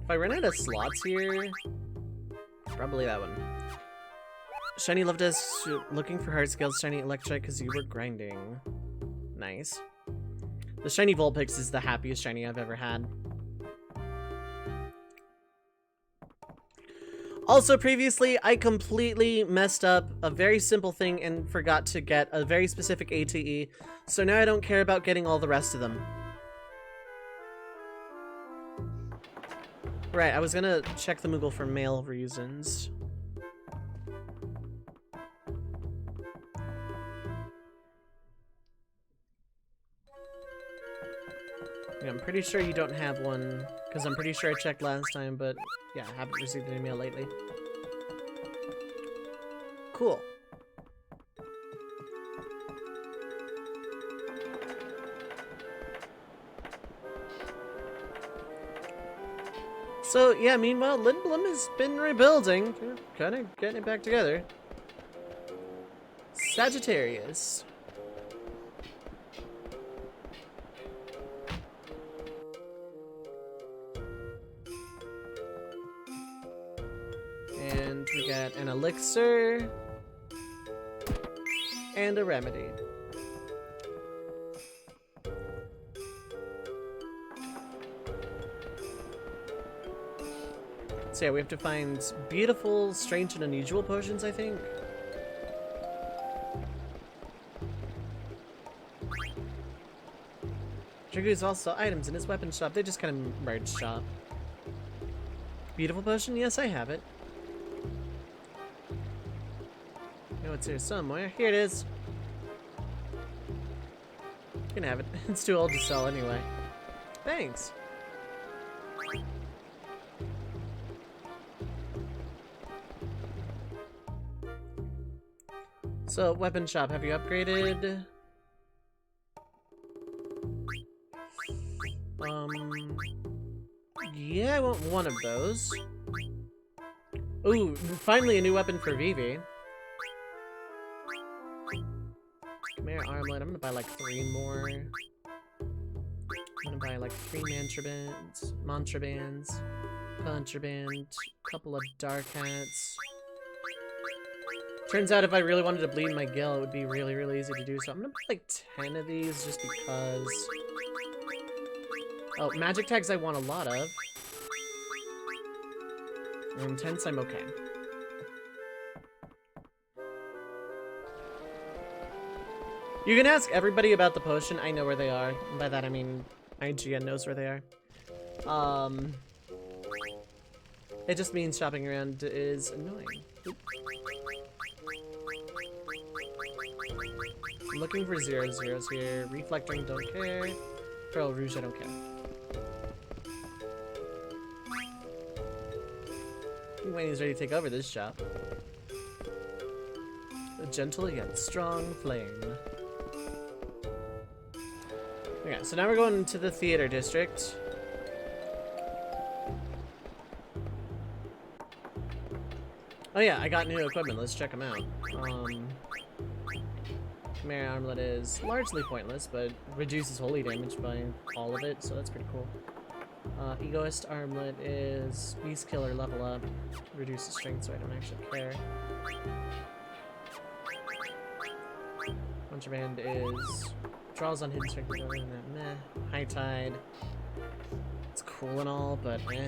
If I run out of slots here, probably that one. Shiny loved us looking for hard scales, shiny Electrike because you were grinding. Nice. The shiny Vulpix is the happiest shiny I've ever had. Also, previously, I completely messed up a very simple thing and forgot to get a very specific ATE, so now I don't care about getting all the rest of them. Right, I was gonna check the Moogle for mail reasons. Yeah, I'm pretty sure you don't have one, because I'm pretty sure I checked last time, but yeah, I haven't received any mail lately. Cool. So, yeah, meanwhile, Lindblum has been rebuilding. Kind of getting it back together. Sagittarius. And we got an elixir. And a remedy. So yeah, we have to find beautiful, strange, and unusual potions, I think. Dragoo's also items in his weapon shop. They just kind of merged shop. Beautiful potion? Yes, I have it. You know it's here somewhere. Here it is. You can have it. It's too old to sell anyway. Thanks. So, weapon shop, have you upgraded? Yeah, I want one of those. Ooh, finally a new weapon for Vivi. Chimera Armlet, I'm gonna buy like 3 more. I'm gonna buy like 3 Mantra Bands, Puncher Band, couple of Dark Hats. Turns out if I really wanted to bleed my Gil, it would be really, really easy to do, so I'm gonna buy like 10 of these just because. Oh, magic tags I want a lot of. Intense, I'm okay. You can ask everybody about the potion. I know where they are. And by that I mean IGN knows where they are. It just means shopping around is annoying. Oop. I'm looking for 0-0s here. Reflecting, don't care. Pearl Rouge, I don't care. Wayne's ready to take over this shop. A gentle yet strong flame. Okay, so now we're going to the theater district. Oh yeah, I got new equipment. Let's check them out. Chimera Armlet is largely pointless, but reduces holy damage by all of it, so that's pretty cool. Egoist Armlet is Beast Killer level up, reduces strength, so I don't actually care. Contraband is draws on hidden strength, other than that, meh. High Tide, it's cool and all, but eh.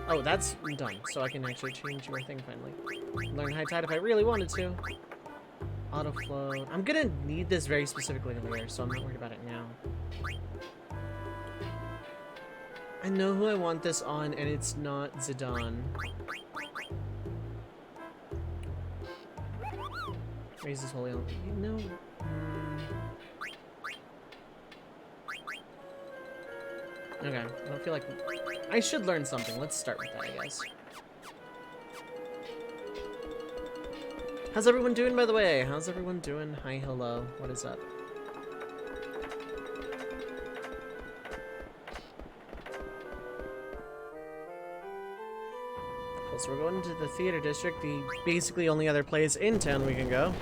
Oh, that's done, so I can actually change your thing finally. Learn High Tide if I really wanted to. Auto Float. I'm gonna need this very specifically later, so I'm not worried about it now. I know who I want this on, and it's not Zidane. Raises holy element. You know. Okay, I don't feel like I should learn something. Let's start with that, I guess. How's everyone doing, by the way? How's everyone doing? Hi, hello. What is up? Cool, so we're going to the theater district, the basically only other place in town we can go.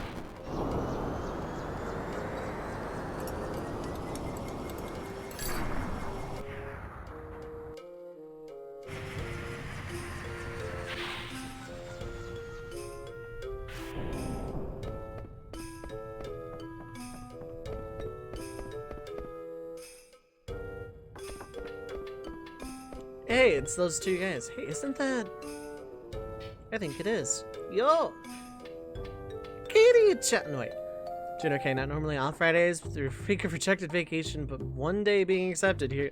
Hey, it's those two guys. Hey, isn't that... I think it is. Yo! Katie chatting. Wait. Dude, okay, not normally off Fridays through freak of rejected vacation, but one day being accepted here.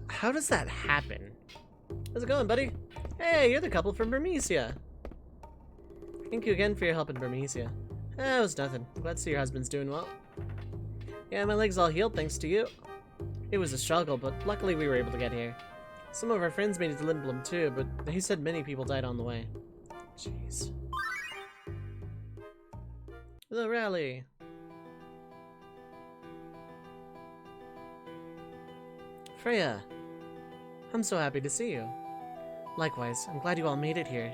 How does that happen? How's it going, buddy? Hey, you're the couple from Burmecia. Thank you again for your help in Burmecia. It was nothing. Glad to see your husband's doing well. Yeah, my leg's all healed thanks to you. It was a struggle, but luckily we were able to get here. Some of our friends made it to Lindblom too, but they said many people died on the way. Jeez. The rally. Freya, I'm so happy to see you. Likewise, I'm glad you all made it here.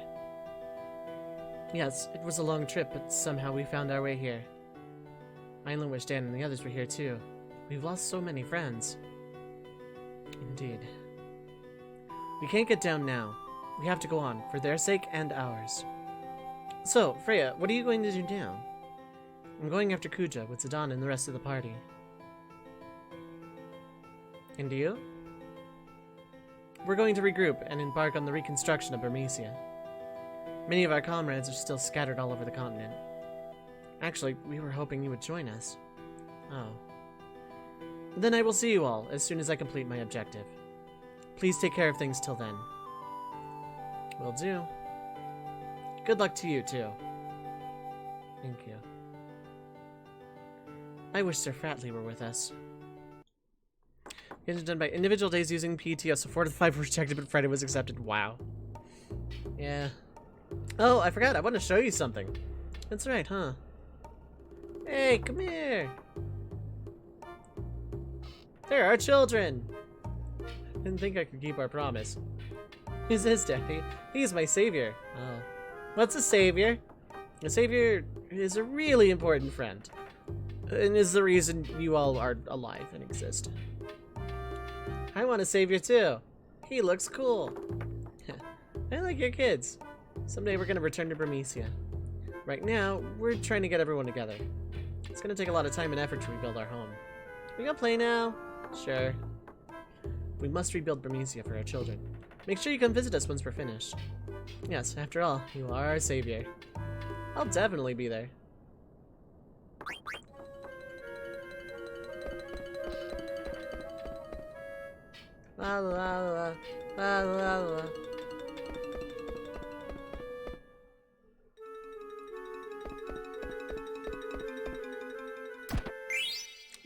Yes, it was a long trip, but somehow we found our way here. I only wish Dan and the others were here too. We've lost so many friends. Indeed. We can't get down now. We have to go on, for their sake and ours. So, Freya, what are you going to do now? I'm going after Kuja with Zidane and the rest of the party. And you? We're going to regroup and embark on the reconstruction of Burmecia. Many of our comrades are still scattered all over the continent. Actually, we were hoping you would join us. Oh. Then I will see you all as soon as I complete my objective. Please take care of things till then. Will do. Good luck to you, too. Thank you. I wish Sir Fratley were with us. It is done by individual days using PTO, so 4 to 5 were rejected, but Friday was accepted. Wow. Yeah. Oh, I forgot. I want to show you something. That's right, huh? Hey, come here. There are children. Didn't think I could keep our promise. Who's this, Daddy? He's my savior. Oh. What's a savior? A savior is a really important friend. And is the reason you all are alive and exist. I want a savior too. He looks cool. I like your kids. Someday we're gonna return to Burmecia. Right now, we're trying to get everyone together. It's gonna take a lot of time and effort to rebuild our home. We gonna play now? Sure. We must rebuild Burmecia for our children. Make sure you come visit us once we're finished. Yes, after all, you are our savior. I'll definitely be there. La la la la la la.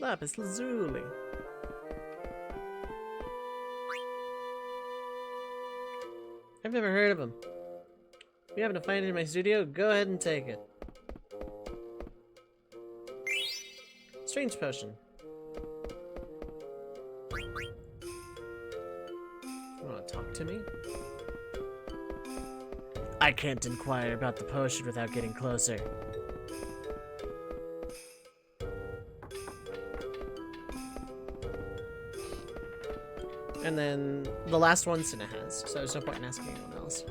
Lapis Lazuli. I've never heard of him. If you happen to find it in my studio, go ahead and take it. Strange potion. You want to talk to me? I can't inquire about the potion without getting closer. And then the last one Cinna has, so there's no point in asking anyone else.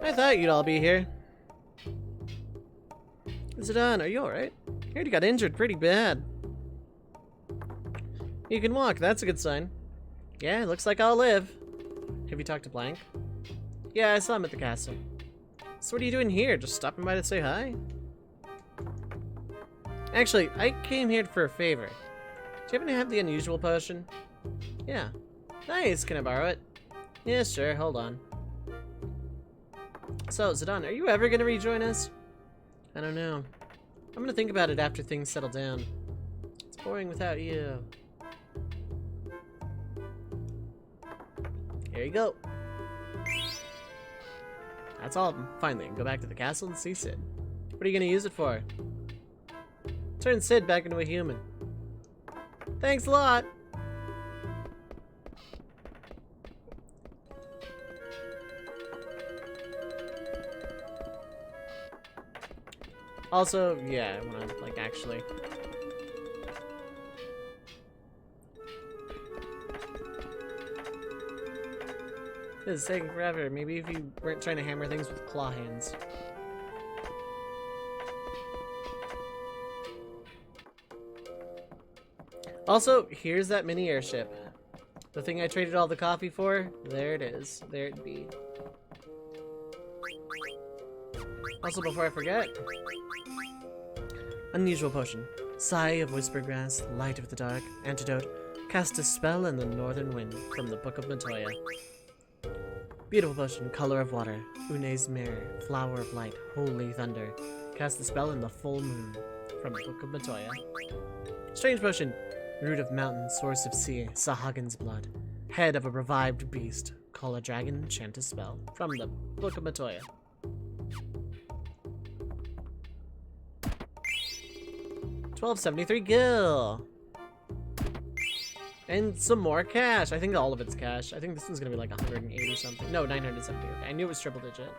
I thought you'd all be here. Zidane, are you alright? I heard you got injured pretty bad. You can walk, that's a good sign. Yeah, looks like I'll live. Have you talked to Blank? Yeah, I saw him at the castle. So what are you doing here? Just stopping by to say hi? Actually, I came here for a favor. Do you happen to have the unusual potion? Yeah. Nice, can I borrow it? Yeah, sure, hold on. So, Zidane, are you ever gonna rejoin us? I don't know. I'm gonna think about it after things settle down. It's boring without you. Here you go. That's all of them. Finally, I can go back to the castle and see Sid. What are you gonna use it for? Turn Sid back into a human. Thanks a lot! Also, yeah, I wanna, like, actually... This is taking forever. Maybe if you weren't trying to hammer things with claw hands. Also, here's that mini airship. The thing I traded all the coffee for? There it is. There it be. Also, before I forget, unusual potion. Sigh of Whispergrass, Light of the Dark, Antidote, Cast a Spell in the Northern Wind from the Book of Matoya. Beautiful potion, Color of Water, Une's Mirror, Flower of Light, Holy Thunder, Cast the Spell in the Full Moon from the Book of Matoya. Strange potion, Root of Mountain, Source of Sea, Sahagins Blood, Head of a Revived Beast, Call a Dragon, Chant a Spell from the Book of Matoya. $12.73 gil. And some more cash. I think all of it's cash. I think this one's gonna be like 180 something. No, 970. Okay, I knew it was triple digit.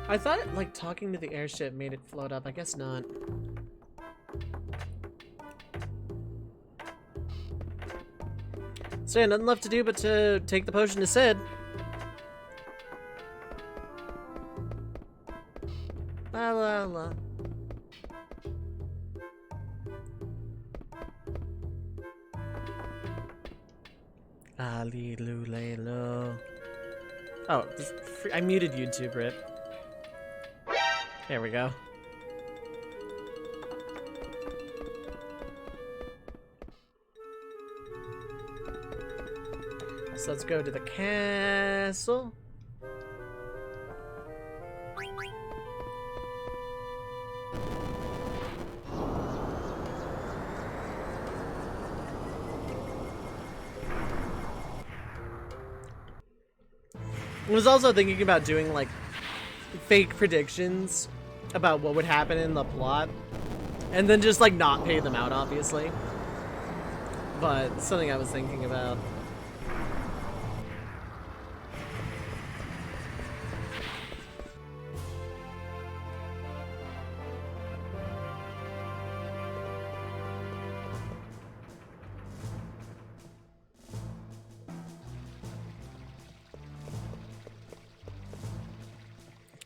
I thought like talking to the airship made it float up. I guess not. So yeah, nothing left to do but to take the potion to Sid. La la la. Ali lulelo. Oh, I muted YouTube, Rip. There we go. So let's go to the castle. I was also thinking about doing like fake predictions about what would happen in the plot and then just like not pay them out, obviously. But something I was thinking about.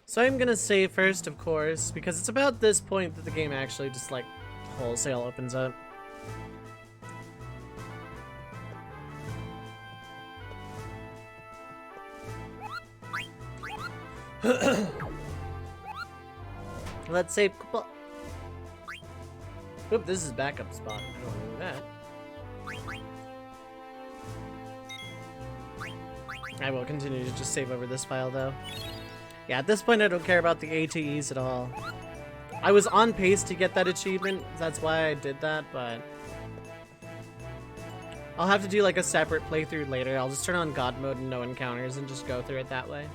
So I'm gonna save first, of course, because it's about this point that the game actually just like wholesale opens up. Let's save. Oop, this is backup spot. I don't want to do that. I will continue to just save over this file though. Yeah, at this point I don't care about the ATEs at all. I was on pace to get that achievement, that's why I did that, but I'll have to do like a separate playthrough later. I'll just turn on God mode and no encounters and just go through it that way.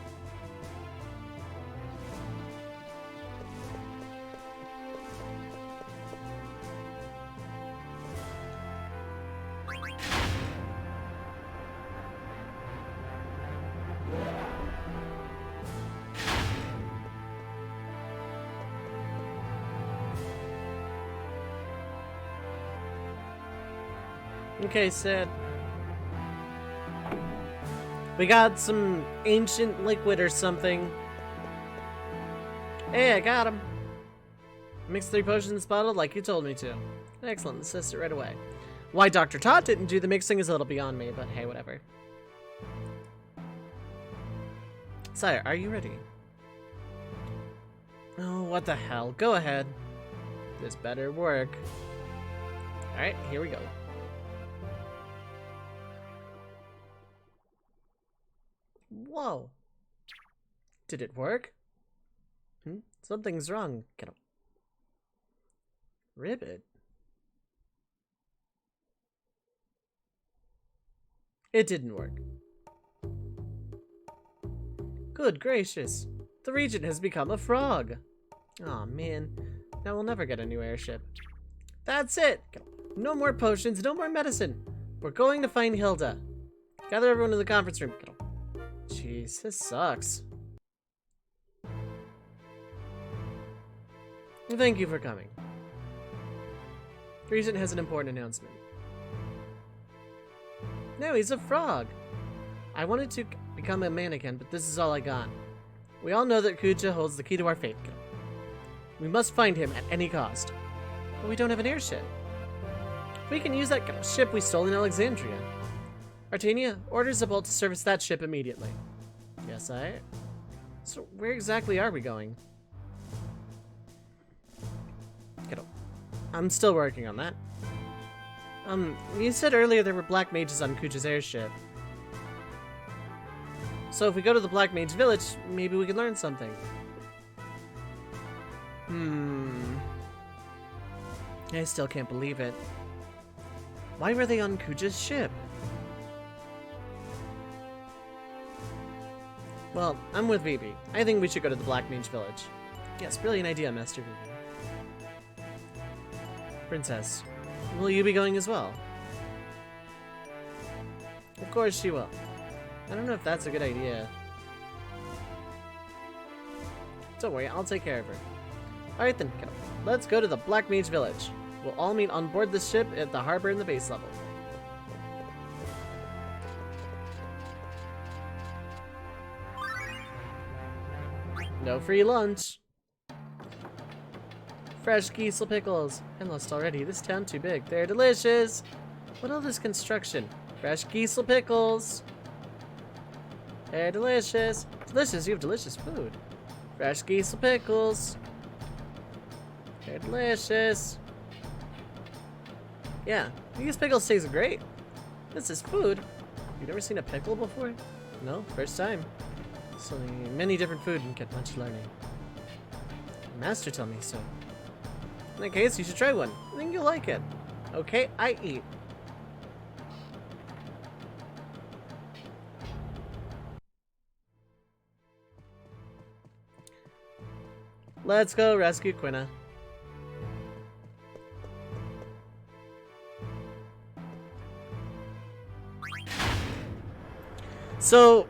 Okay, Sid. We got some ancient liquid or something. Hey, I got him. Mixed 3 potions bottled like you told me to. Excellent, let's test it right away. Why Dr. Todd didn't do the mixing is a little beyond me, but hey, whatever. Sire, are you ready? Oh, what the hell. Go ahead. This better work. Alright, here we go. Whoa. Did it work? Something's wrong. Get him. Ribbit? It didn't work. Good gracious. The Regent has become a frog. Aw, man. Now we'll never get a new airship. That's it! No more potions, no more medicine. We're going to find Hilda. Gather everyone in the conference room. Jeez, this sucks. Thank you for coming. Regent has an important announcement. No, he's a frog. I wanted to become a mannequin, but this is all I got. We all know that Kuja holds the key to our fate. We must find him at any cost. But we don't have an airship. We can use that ship we stole in Alexandria. Artania, order Zabult to service that ship immediately. Yes, So where exactly are we going? I'm still working on that. You said earlier there were black mages on Kuja's airship. So if we go to the Black Mage Village, maybe we can learn something. I still can't believe it. Why were they on Kuja's ship? Well, I'm with Vivi. I think we should go to the Black Mage Village. Yes, brilliant idea, Master Vivi. Princess, will you be going as well? Of course she will. I don't know if that's a good idea. Don't worry, I'll take care of her. Alright then, let's go to the Black Mage Village. We'll all meet on board the ship at the harbor in the base level. No free lunch. Fresh Kiesel pickles. I'm lost already. This town too big. They're delicious. What all this construction? Fresh Kiesel pickles. They're delicious. Delicious. You have delicious food. Fresh Kiesel pickles. They're delicious. Yeah, these pickles taste great. This is food. You've never seen a pickle before? No, first time. So many different food and get much learning. Master told me so. In that case, you should try one. I think you'll like it. Okay, I eat. Let's go rescue Quina. So,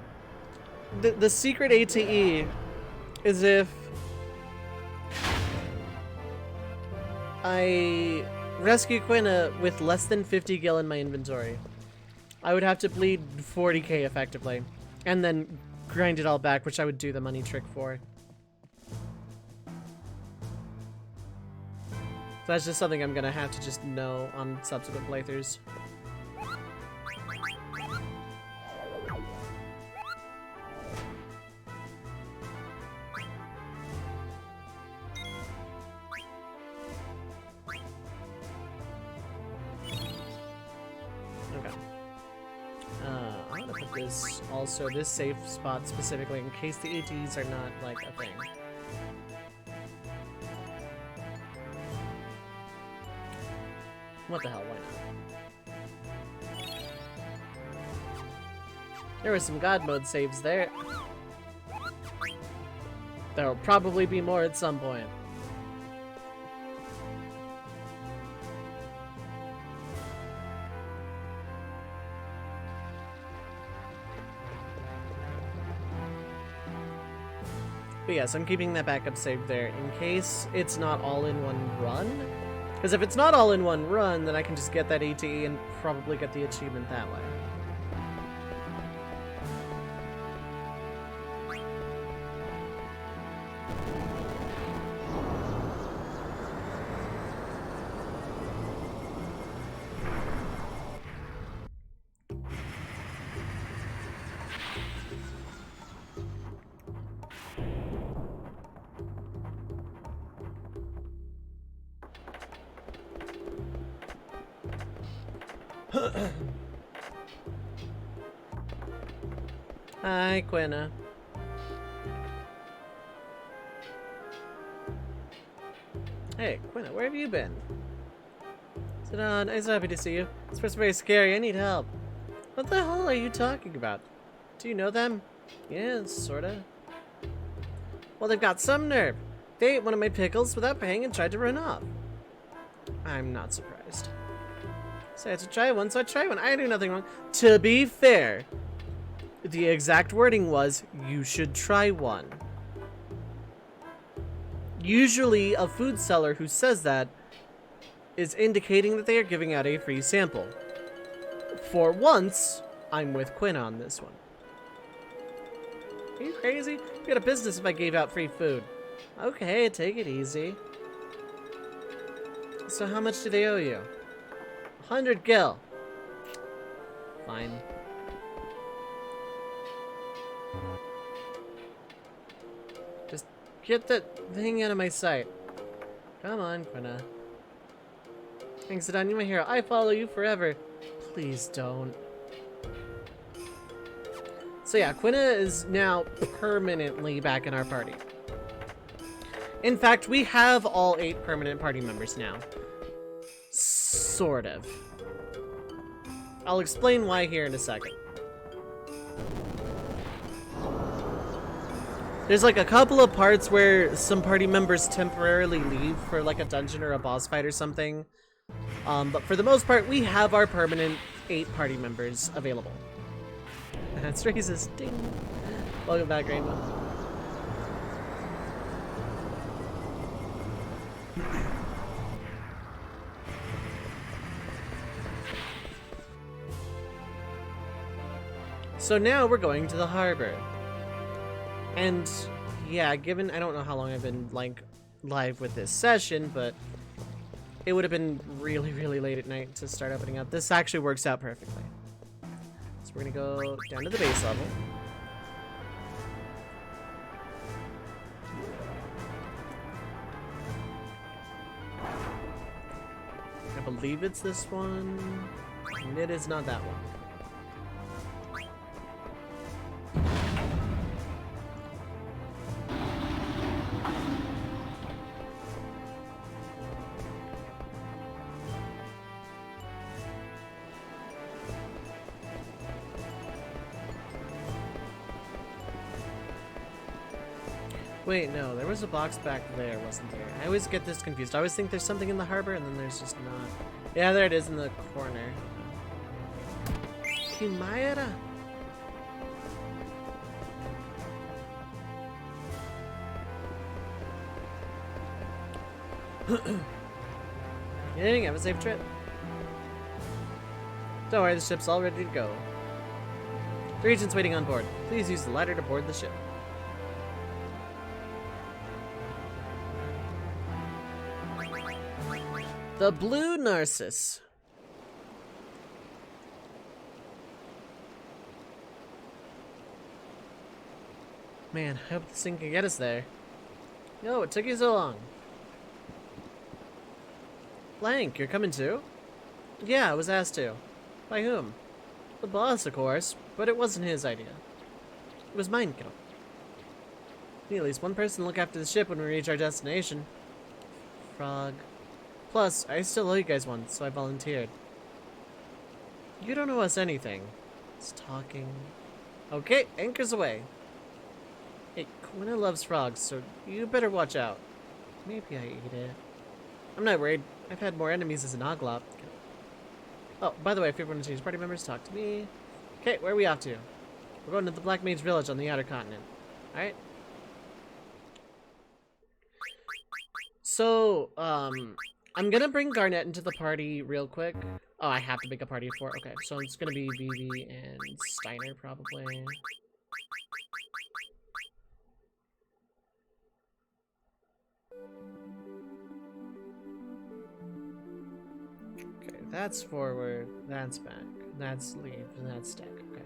the secret ATE is if I rescue Quina with less than 50 gil in my inventory. I would have to bleed 40k effectively, and then grind it all back, which I would do the money trick for. So that's just something I'm gonna have to just know on subsequent playthroughs. Also, this safe spot specifically in case the ATs are not like a thing. What the hell, why not? There were some god mode saves there. There will probably be more at some point. But yes, I'm keeping that backup save there in case it's not all in one run. Because if it's not all in one run, then I can just get that ATE and probably get the achievement that way. Hi, Quina. Hey, Quina, where have you been? Sit down. I'm so happy to see you. This person's very scary. I need help. What the hell are you talking about? Do you know them? Yeah, sorta. Well, they've got some nerve. They ate one of my pickles without paying and tried to run off. I'm not surprised. So I had to try one, so I tried one. I do nothing wrong. To be fair, the exact wording was, you should try one. Usually, a food seller who says that is indicating that they are giving out a free sample. For once, I'm with Quinn on this one. Are you crazy? Be out of business if I gave out free food. Okay, take it easy. So how much do they owe you? 100 gil. Fine. Just get that thing out of my sight. Come on, Quina. Thanks, Zidane, you're my hero. I follow you forever. Please don't. So yeah, Quina is now permanently back in our party. In fact, we have all 8 permanent party members now. Sort of. I'll explain why here in a second. There's like a couple of parts where some party members temporarily leave for like a dungeon or a boss fight or something. But for the most part, we have our permanent 8 party members available. That's racist. Ding. Welcome back, Rainbow. So now we're going to the harbor. And yeah, given I don't know how long I've been like live with this session, but it would have been really, really late at night to start opening up. This actually works out perfectly. So we're gonna go down to the base level. I believe it's this one. And it is not that one. Wait, no, there was a box back there, wasn't there? I always get this confused. I always think there's something in the harbor, and then there's just not. Yeah, there it is in the corner. Chimera? Have a safe trip. Don't worry, the ship's all ready to go. The agent's waiting on board. Please use the ladder to board the ship. The Blue Narcissus. Man, I hope this thing can get us there. Yo, it took you so long. Blank, you're coming too? Yeah, I was asked to. By whom? The boss, of course, but it wasn't his idea. It was mine, kiddo. Need at least one person to look after the ship when we reach our destination. Frog. Plus, I still owe you guys one, so I volunteered. You don't owe us anything. It's talking. Okay, anchors away. Hey, Quina loves frogs, so you better watch out. Maybe I eat it. I'm not worried. I've had more enemies as an Oglop. Oh, by the way, if you want to change party members, talk to me. Okay, where are we off to? We're going to the Black Mage Village on the outer continent. Alright? So, I'm gonna bring Garnet into the party real quick. Oh, I have to make a party of 4. Okay, so it's gonna be Vivi and Steiner, probably. Okay, that's forward, that's back, that's leave, and that's deck. Okay.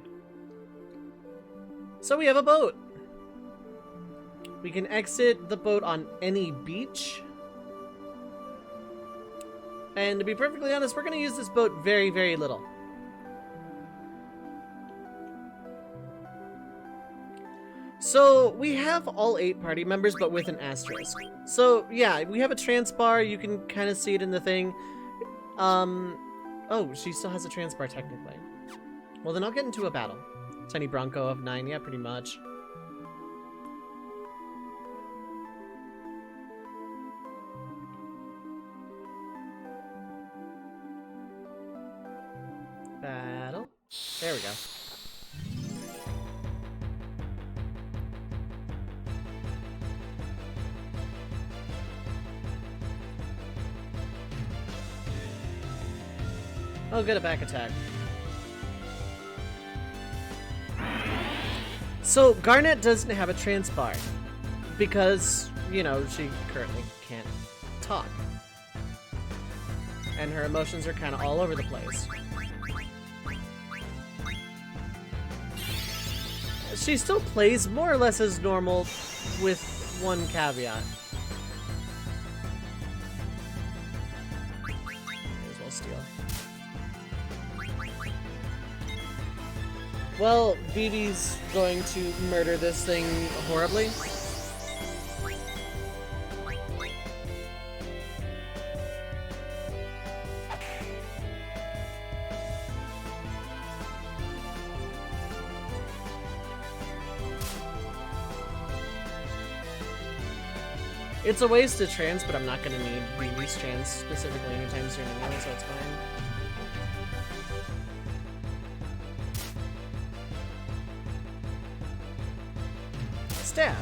So we have a boat! We can exit the boat on any beach. And to be perfectly honest, we're going to use this boat very, very little. So, we have all 8 party members, but with an asterisk. So, yeah, we have a trans bar. You can kind of see it in the thing. Oh, she still has a trans bar, technically. Well, then I'll get into a battle. Tiny Bronco of 9, yeah, pretty much. Battle. There we go. Oh, good, a back attack. So Garnet doesn't have a trance bar because, you know, she currently can't talk. And her emotions are kind of all over the place. She still plays more or less as normal with one caveat. May as well steal. Well, Vivi's going to murder this thing horribly. It's a waste to trance, but I'm not going to need Vivi's trance specifically anytime soon anyway, so it's fine. Stab.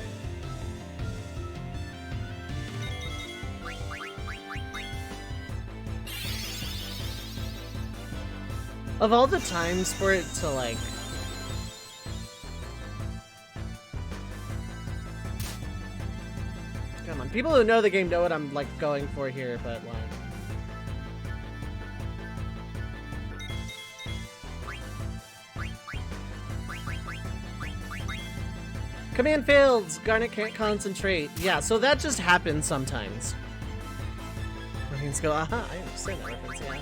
Of all the times for it to, like... Come on, people who know the game know what I'm, like, going for here, but, like... Command failed! Garnet can't concentrate. Yeah, so that just happens sometimes. Let's go, aha, I understand that reference, yeah.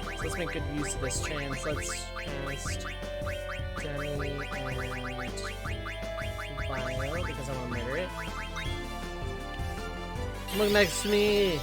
So let's make good use of this chance. Let's cast Demi and Bio because I want to murder it. Look next to me!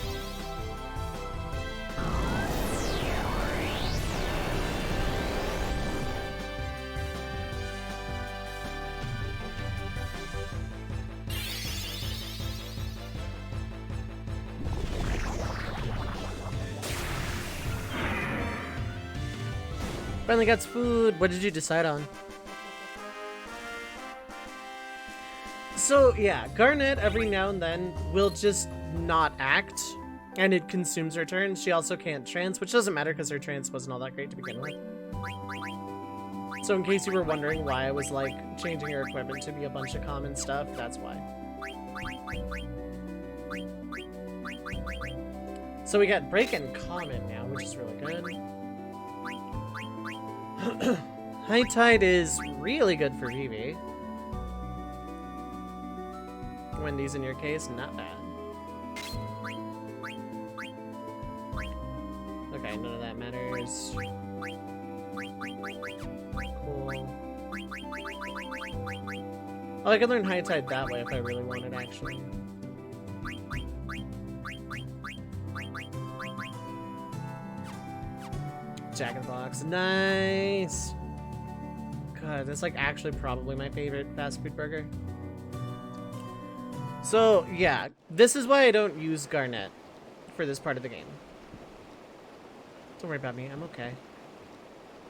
Finally got food. What did you decide on? So yeah, Garnet every now and then will just not act, and it consumes her turn. She also can't trance, which doesn't matter because her trance wasn't all that great to begin with. So in case you were wondering why I was like changing her equipment to be a bunch of common stuff, that's why. So we got Break and Comet now, which is really good. High Tide is really good for Vivi. Wendy's in your case, not bad. Okay, none of that matters. Cool. Oh, I can learn High Tide that way if I really wanted, actually. Jack in the Box. Nice! God, that's like actually probably my favorite fast food burger. So, yeah, this is why I don't use Garnet for this part of the game. Don't worry about me, I'm okay.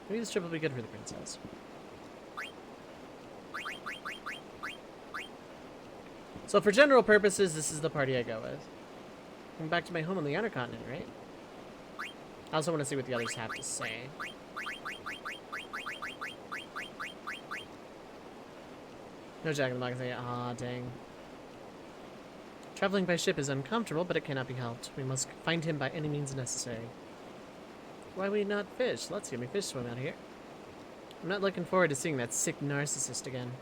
Maybe this trip will be good for the princess. So for general purposes, this is the party I go with. I'm back to my home on the outer continent, right? I also want to see what the others have to say. No Jack in the Box. Aw, dang. Traveling by ship is uncomfortable, but it cannot be helped. We must find him by any means necessary. Why we not fish? Let's see me fish swim out here. I'm not looking forward to seeing that sick narcissist again.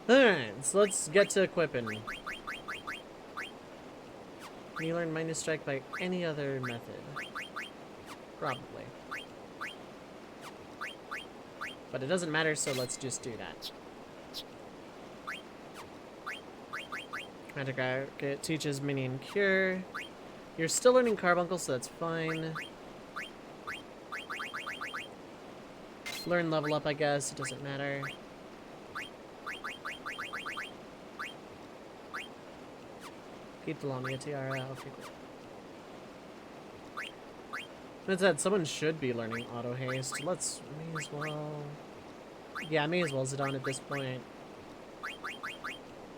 Alright, so let's get to equipping. Can you learn minus strike by any other method? Probably. But it doesn't matter, so let's just do that. Magic Rocket teaches Minion Cure. You're still learning Carbuncle, so that's fine. Learn level up, I guess. It doesn't matter. Keep the Lamia Tiara. Okay, cool. That said, someone should be learning Auto Haste. May as well... Yeah, may as well Zidane at this point.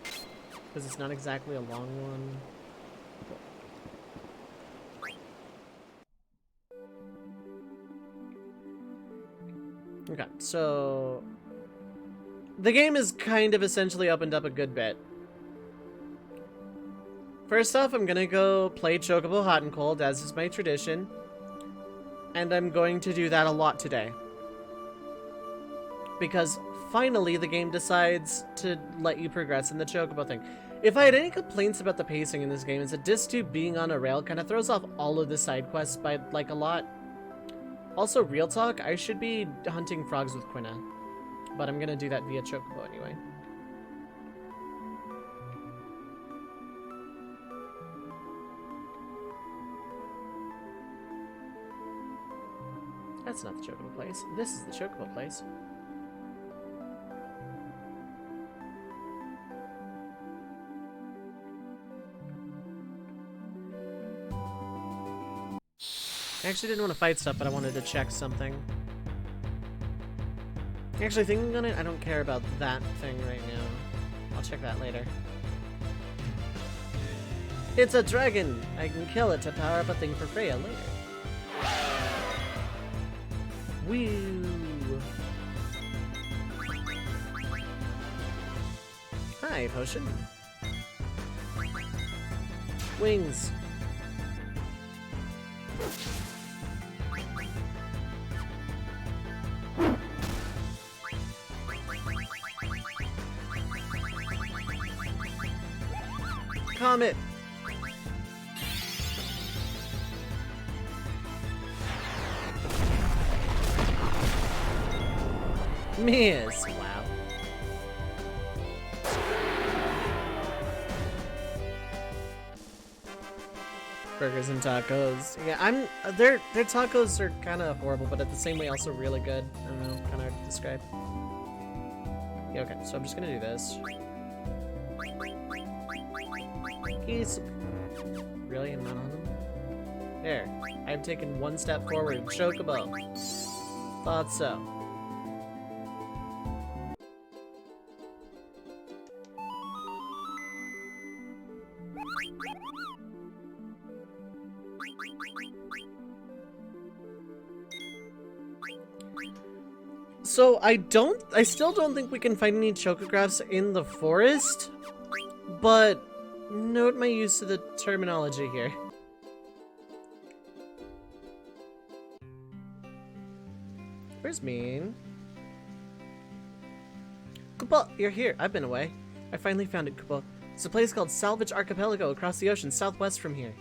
Because it's not exactly a long one. Okay, so the game is kind of essentially opened up a good bit. First off, I'm gonna go play Chocobo Hot and Cold, as is my tradition. And I'm going to do that a lot today. Because finally the game decides to let you progress in the Chocobo thing. If I had any complaints about the pacing in this game, it's that Disc 2 being on a rail kind of throws off all of the side quests by, like, a lot. Also, real talk, I should be hunting frogs with Quina. But I'm gonna do that via Chocobo anyway. That's not the Chocobo place. This is the Chocobo place. I actually didn't want to fight stuff, but I wanted to check something. Actually, thinking on it, I don't care about that thing right now. I'll check that later. It's a dragon! I can kill it to power up a thing for Freya later. Woo! Hi, potion. Wings. Comet. Miss. Wow. Burgers and tacos. Yeah, their tacos are kind of horrible, but at the same way also really good. I don't know, kind of hard to describe. Yeah, okay, so I'm just gonna do this. He's really? I'm not on them? There. I've taken one step forward. Chocobo. Thought so. So I still don't think we can find any chocographs in the forest, but note my use of the terminology here. Where's Mean? Koopa, you're here. I've been away. I finally found it, Koopa. It's a place called Salvage Archipelago across the ocean southwest from here.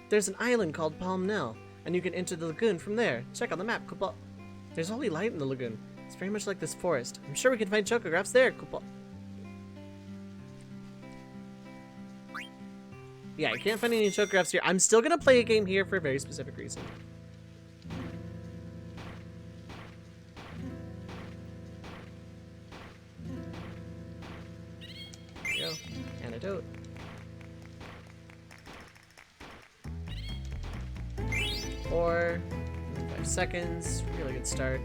There's an island called Palmnell, and you can enter the lagoon from there. Check on the map, Koopa. There's holy light in the lagoon. It's very much like this forest. I'm sure we can find chocographs there, Koopa. Yeah, I can't find any chocographs here. I'm still gonna play a game here for a very specific reason. There we go. Antidote. Or 5 seconds. Really good start.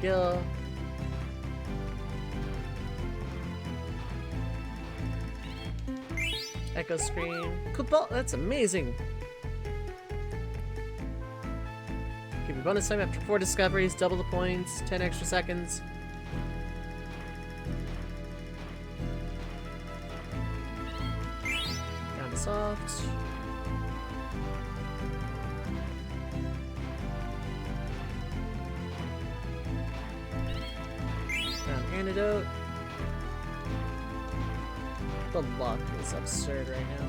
Gil. Echo screen. Koopa, that's amazing. Give you bonus time after 4 discoveries, double the points, 10 extra seconds. Down to soft. Antidote. The luck is absurd right now.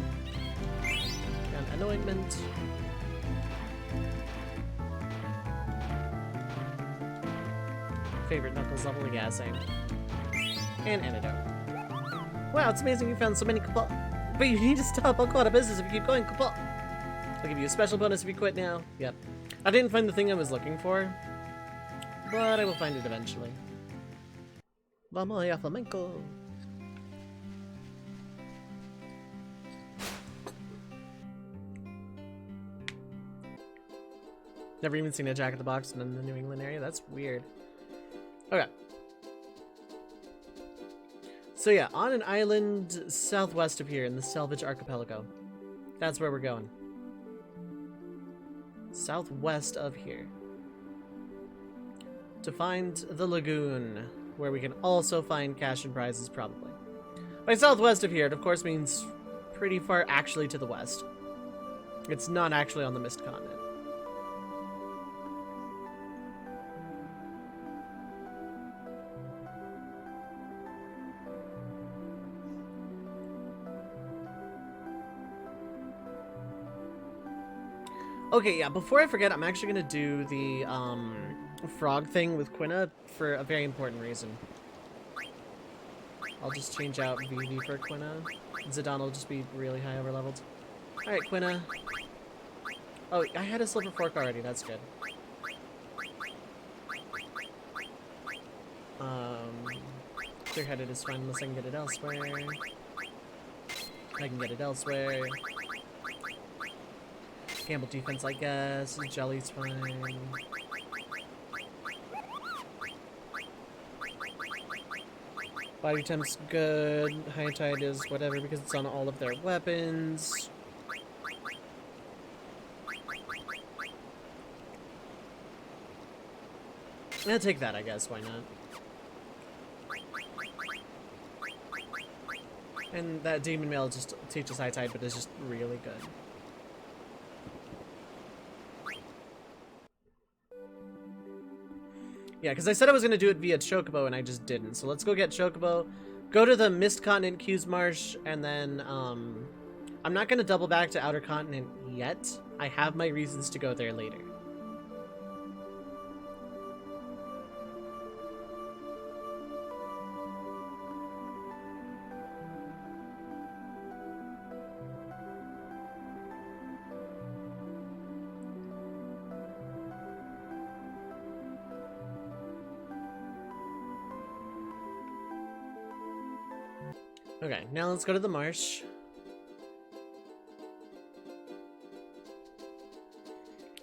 And anointment. Favorite Knuckles level gassing. And antidote. Wow, it's amazing you found so many Koopa. But you need to stop. I'll go out of business if you keep going, Koopa. I'll give you a special bonus if you quit now. Yep. I didn't find the thing I was looking for, but I will find it eventually. Vamos a flamenco. Never even seen a Jack in the Box in the New England area. That's weird. Okay. So yeah, on an island southwest of here in the Salvage Archipelago. That's where we're going. Southwest of here. To find the lagoon, where we can also find cash and prizes, probably. By southwest of here, it of course means pretty far actually to the west. It's not actually on the Mist Continent. Okay, yeah, before I forget, I'm actually gonna do the, frog thing with Quina for a very important reason. I'll just change out Vivi for Quina. Zidane will just be really high overleveled. Alright, Quina. Oh, I had a Silver Fork already, that's good. Clear-headed is fine unless I can get it elsewhere. I can get it elsewhere. Gamble defense, I guess. Jelly's fine. Body temp's good. High tide is whatever because it's on all of their weapons. I'll take that, I guess. Why not? And that Demon Mail just teaches High Tide, but is just really good. Yeah, because I said I was going to do it via Chocobo, and I just didn't. So let's go get Chocobo, go to the Mist Continent, Q's Marsh, and then, I'm not going to double back to Outer Continent yet. I have my reasons to go there later. Okay, now let's go to the marsh.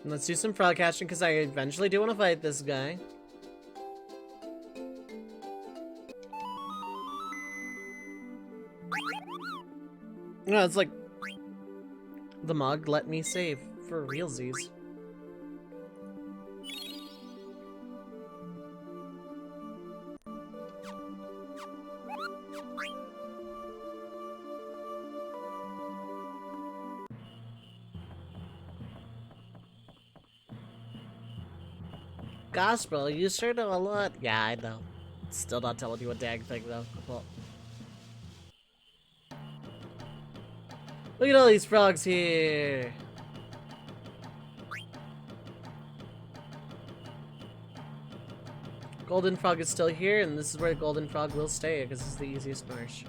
And let's do some frog catching, because I eventually do want to fight this guy. No, it's like... The mug let me save for realsies. Gospel, you sure know a lot. Yeah, I know. Still not telling you a dang thing, though. Well. Look at all these frogs here. Golden Frog is still here, and this is where Golden Frog will stay, because this is the easiest marsh.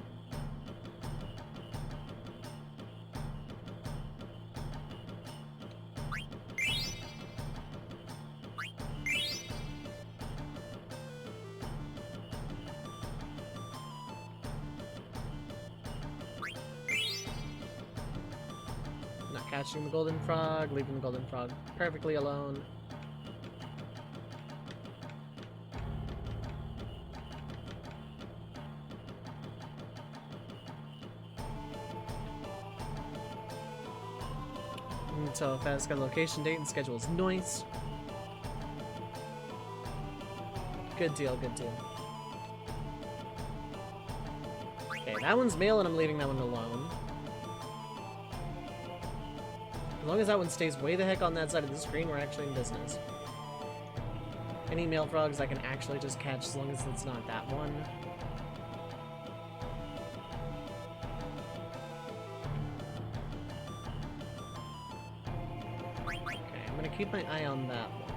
Catching the Golden Frog, leaving the Golden Frog perfectly alone. So fast got location, date, and schedule is nice. Good deal, good deal. Okay, that one's male and I'm leaving that one alone. As long as that one stays way the heck on that side of the screen, we're actually in business. Any male frogs I can actually just catch as long as it's not that one. Okay, I'm gonna keep my eye on that one.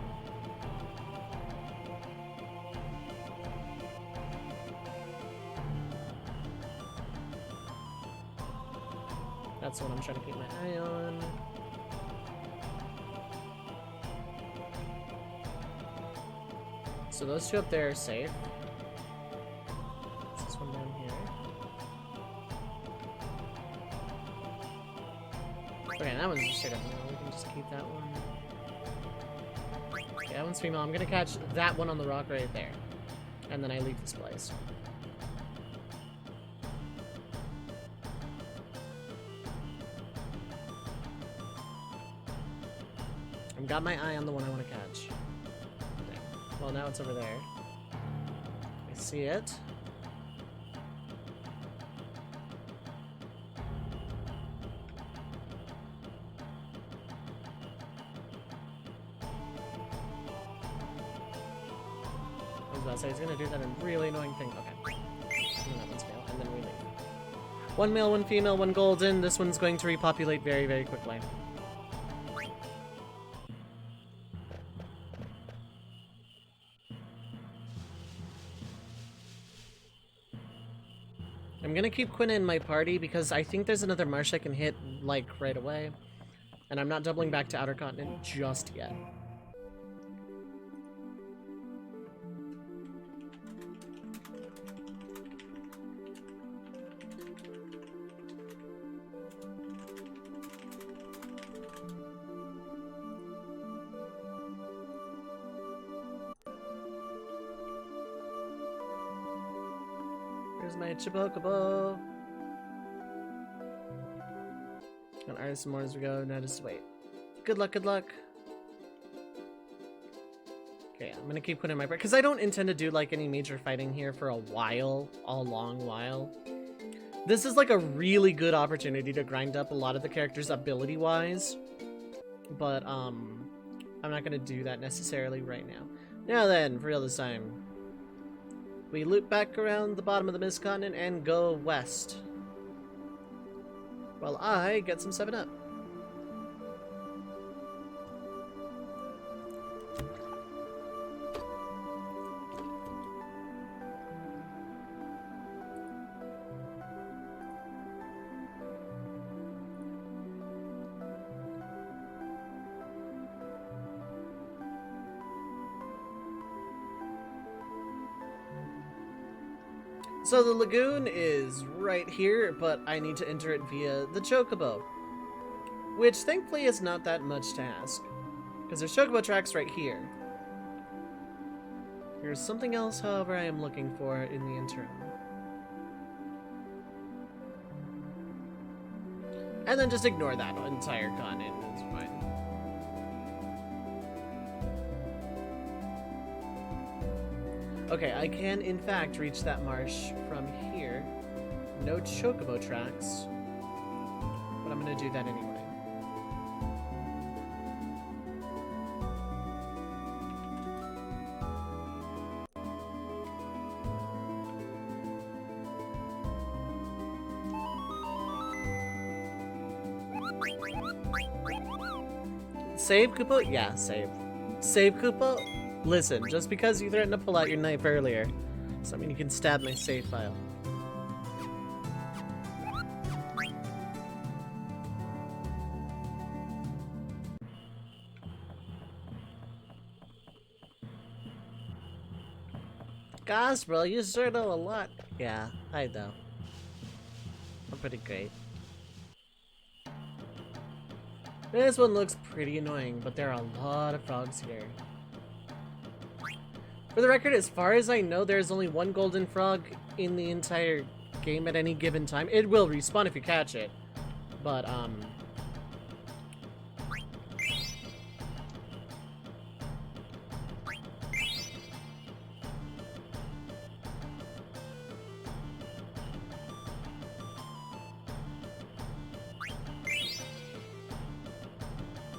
That's the one I'm trying to keep my eye on. So those two up there are safe. What's this one down here? Okay, that one's just straight up. No, we can just keep that one. Okay, that one's female. I'm gonna catch that one on the rock right there. And then I leave this place. I've got my eye on the one I want to catch. Okay. Well, now it's over there. I see it. I was about to say, it's gonna do that really annoying thing. Okay. And that one's male, and then we leave. One male, one female, one golden. This one's going to repopulate very, very quickly. I'm gonna keep Quina in my party because I think there's another marsh I can hit, like, right away. And I'm not doubling back to Outer Continent just yet. Here's my Chocobo. Got Artist some more as we go. Now just wait. Good luck, good luck. Okay, I'm gonna keep putting my break because I don't intend to do like any major fighting here for a while, a long while. This is like a really good opportunity to grind up a lot of the characters ability-wise, but I'm not gonna do that necessarily right now. Now then, for real this time. We loop back around the bottom of the Mist Continent and go west. While I get some 7-Up. So the lagoon is right here, but I need to enter it via the Chocobo. Which thankfully is not that much to ask. Because there's Chocobo tracks right here. There's something else, however, I am looking for in the interim. And then just ignore that entire continent, it's fine. Okay, I can in fact reach that marsh from here. No Chocobo tracks. But I'm gonna do that anyway. Save, Koopa? Yeah, save. Save, Koopa? Listen, just because you threatened to pull out your knife earlier, doesn't mean you can stab my save file. Gosh, bro, you sure know a lot. Yeah, I know. I'm pretty great. This one looks pretty annoying, but there are a lot of frogs here. For the record, as far as I know, there's only one golden frog in the entire game at any given time. It will respawn if you catch it, but,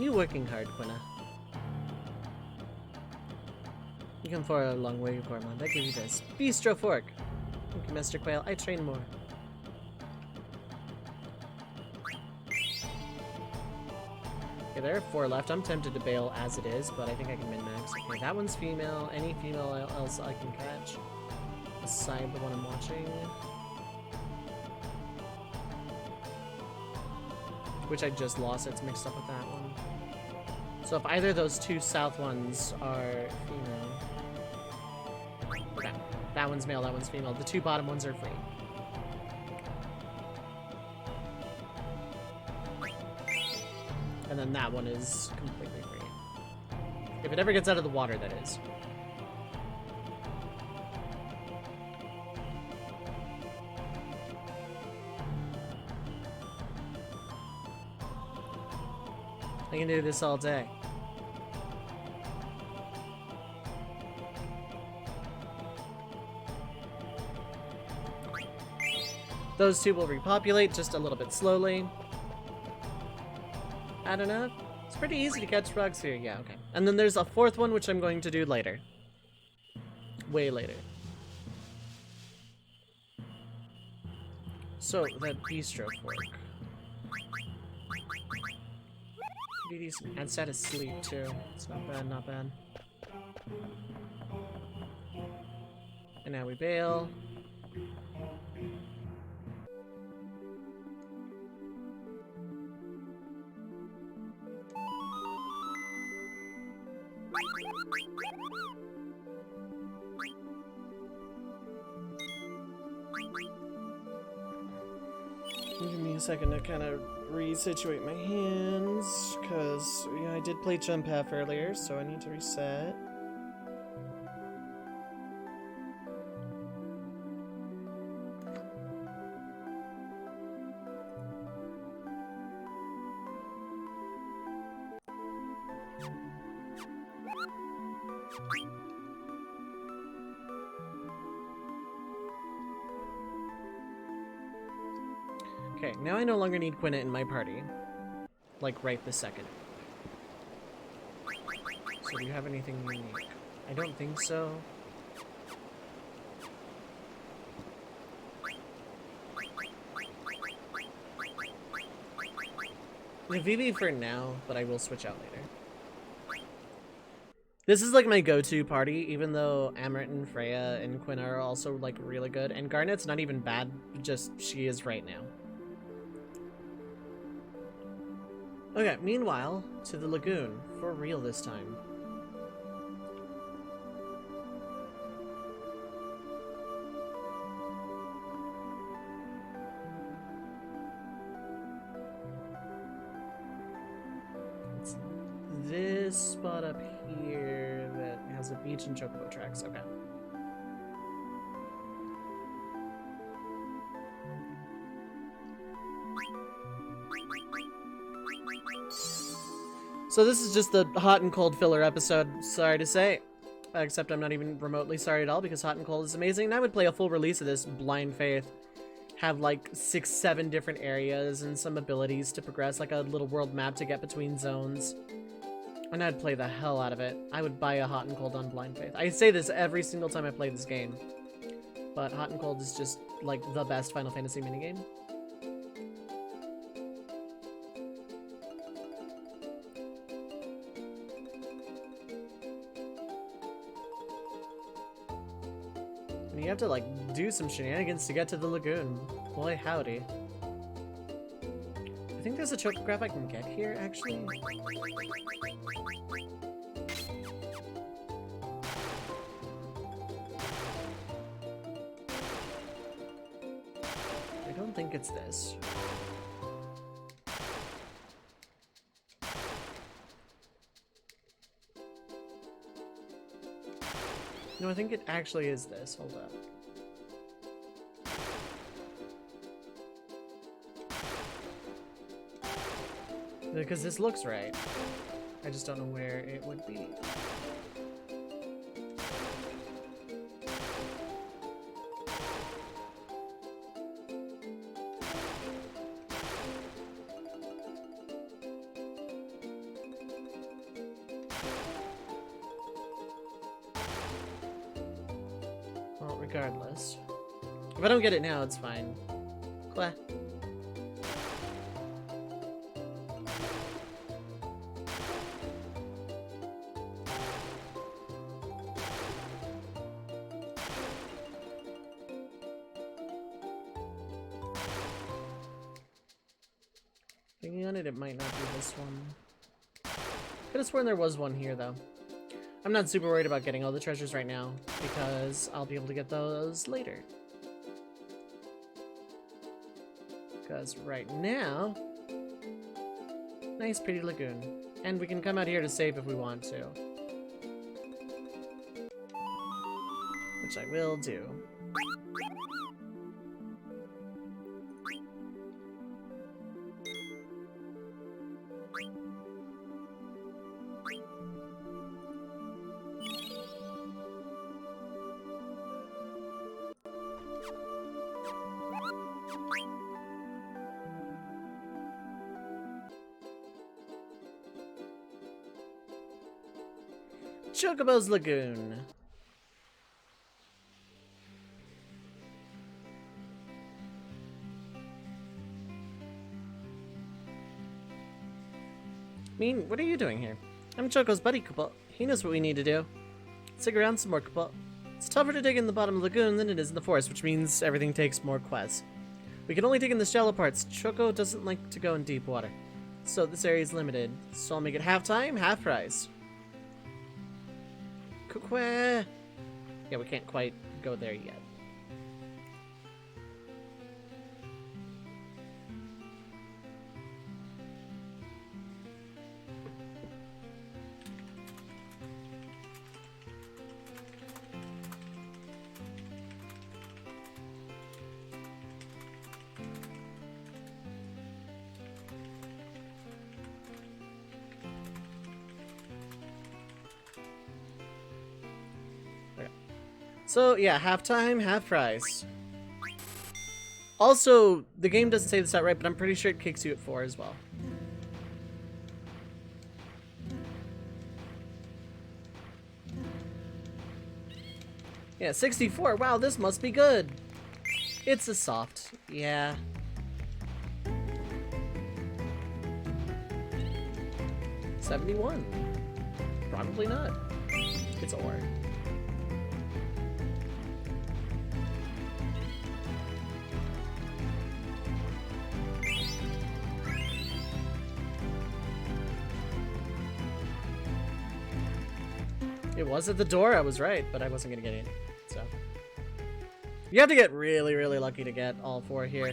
you're working hard, Quina. You come for a long way, Gormond. I give you this. Bistro Fork! Thank you, Mr. Quail. I train more. Okay, there are 4 left. I'm tempted to bail as it is, but I think I can min-max. Okay, that one's female. Any female else I can catch, aside the one I'm watching. Which I just lost. It's mixed up with that one. So if either of those 2 south ones are female... Okay, that one's male, that one's female. The 2 bottom ones are free. And then that one is completely free. If it ever gets out of the water, that is. I can do this all day. Those two will repopulate just a little bit slowly. I don't know. It's pretty easy to catch frogs here. Yeah, okay. And then there's a fourth one, which I'm going to do later. Way later. So, that bistro fork. Pretty decent. And set asleep, too. It's not bad, not bad. And now we bail. Give me a second to kind of resituate my hands, because yeah, I did play Jump Half earlier, so I need to reset. Okay, now I no longer need Quina in my party. Like, right this second. So do you have anything unique? I don't think so. Yeah, Vivi for now, but I will switch out later. This is like my go-to party, even though Amrit and Freya and Quina are also like really good. And Garnet's not even bad, just she is right now. Okay, meanwhile, to the lagoon. For real this time. It's this spot up here that has a beach and chocobo tracks. Okay. So this is just the hot and cold filler episode, sorry to say. Except I'm not even remotely sorry at all, because Hot and Cold is amazing. And I would play a full release of this, Blind Faith. Have like 6-7 different areas and some abilities to progress, like a little world map to get between zones. And I'd play the hell out of it. I would buy a Hot and Cold on Blind Faith. I say this every single time I play this game. But Hot and Cold is just like the best Final Fantasy minigame. And you have to, like, do some shenanigans to get to the lagoon. Boy, howdy. I think there's a chocograph I can get here, actually. I don't think it's this. No, I think it actually is this. Hold up. Because this looks right. I just don't know where it would be. Well, regardless. If I don't get it now, it's fine. Quah. Thinking on it, it might not be this one. Could have sworn there was one here, though. I'm not super worried about getting all the treasures right now, because I'll be able to get those later. Because right now... Nice, pretty lagoon. And we can come out here to save if we want to. which I will do. Chocobo's Lagoon. Mean, what are you doing here? I'm Choco's buddy, Koopa. He knows what we need to do. Stick around some more, Koopa. It's tougher to dig in the bottom of the lagoon than it is in the forest, which means everything takes more quests. We can only dig in the shallow parts. Choco doesn't like to go in deep water. So this area is limited. So I'll make it half time, half price. Yeah, we can't quite go there yet. So, yeah, half time, half price. Also, the game doesn't say this outright, but I'm pretty sure it kicks you at 4 as well. Yeah, 64. Wow, this must be good. It's a soft. Yeah. $71. Probably not. It's ore. It was at the door, I was right, but I wasn't gonna get in, so. You have to get really, really lucky to get all 4 here.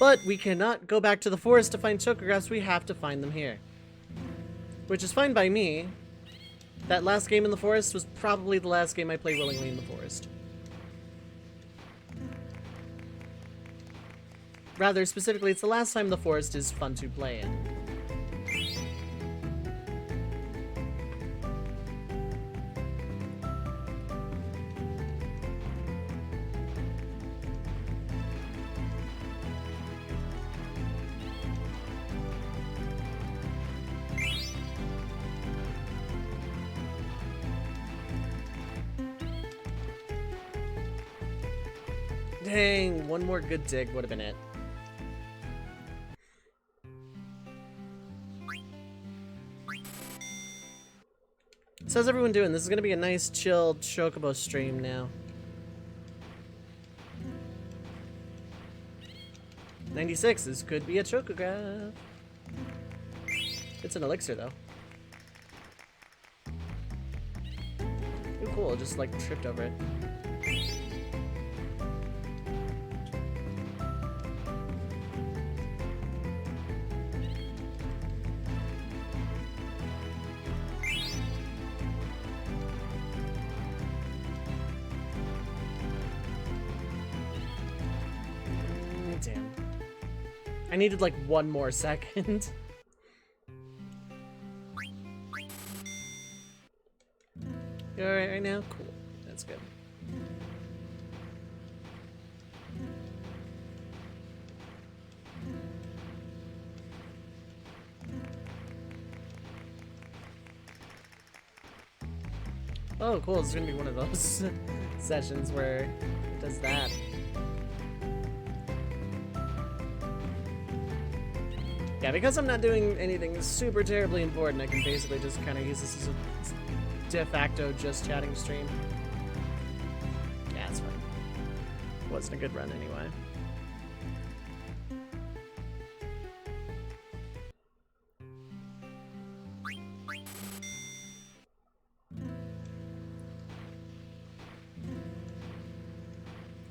But we cannot go back to the forest to find chocographs, we have to find them here. Which is fine by me. That last game in the forest was probably the last game I played willingly in the forest. Rather, specifically, it's the last time the forest is fun to play in. Dang, one more good dig would have been it. So how's everyone doing? This is gonna be a nice, chilled Chocobo stream now. 96, this could be a Chocograph. It's an elixir, though. Ooh, cool, just like tripped over it. Damn. I needed like one more second. You alright right now? Cool. That's good. Oh, cool. It's gonna be one of those sessions where it does that. Yeah, because I'm not doing anything super terribly important, I can basically just kind of use this as a de facto just chatting stream. Yeah, it's fine. Wasn't a good run anyway.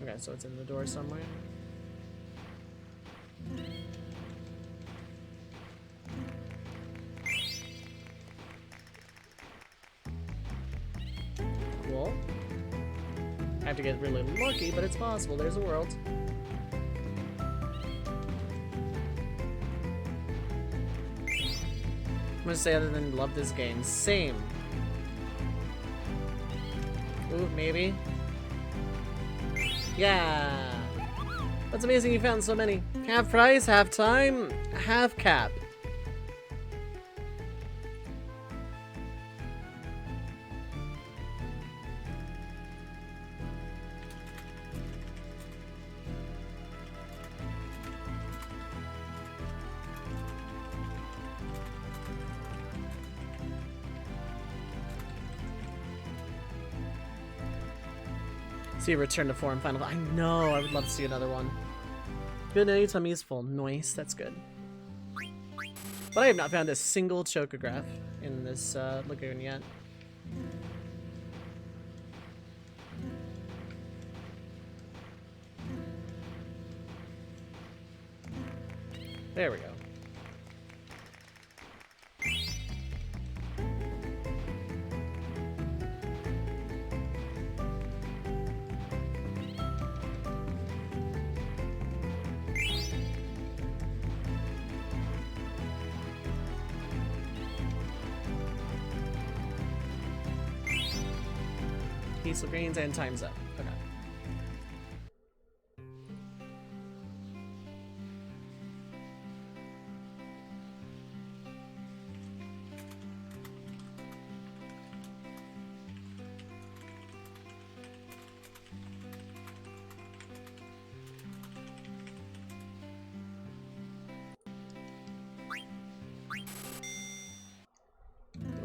Okay, so it's in the door somewhere. Cool. I have to get really lucky, but it's possible. There's a world. I'm gonna say other than love this game. Same. Ooh, maybe. Yeah! That's amazing you found so many. Half price, half time, half cap. See a return to form final. I know, I would love to see another one. Good night, tummy is full. Nice, that's good. But I have not found a single chocograph in this lagoon yet. There we go. Peaceful greens and time's up. Okay.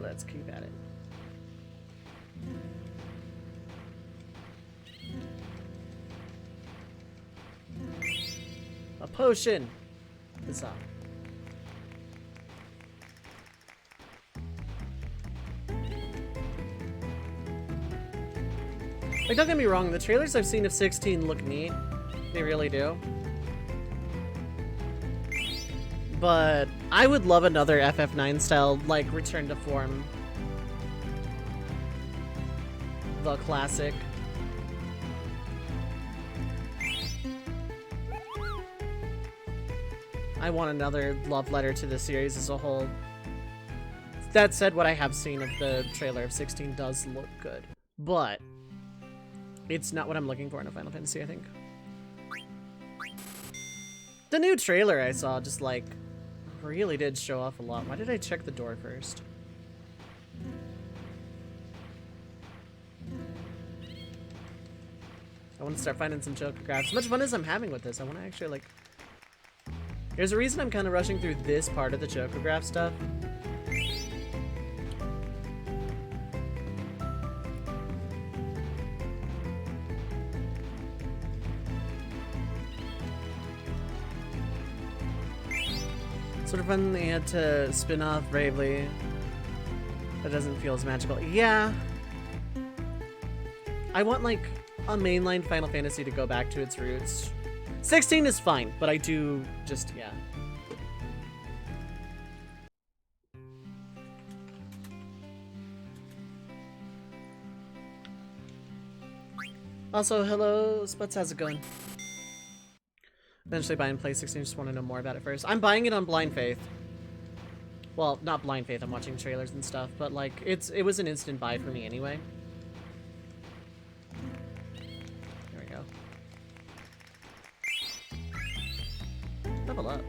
Let's keep at it. A potion! Huzzah. Like, don't get me wrong, the trailers I've seen of 16 look neat. They really do. But I would love another FF9 style, like, return to form. The classic. I want another love letter to the series as a whole. That said, what I have seen of the trailer of 16 does look good. But it's not what I'm looking for in a Final Fantasy, I think. The new trailer I saw just, like, really did show off a lot. Why did I check the door first? I want to start finding some chocographs. As much fun as I'm having with this, I want to actually, like... There's a reason I'm kind of rushing through this part of the chocograph stuff. Sort of fun they had to spin off Bravely. That doesn't feel as magical. Yeah. I want, like, a mainline Final Fantasy to go back to its roots. 16 is fine, but I do just, yeah. Also, hello, Sputs, how's it going? Eventually buy and play 16, just want to know more about it first. I'm buying it on blind faith. Well, not blind faith, I'm watching trailers and stuff, but like, it was an instant buy for me anyway. There we go. Level up.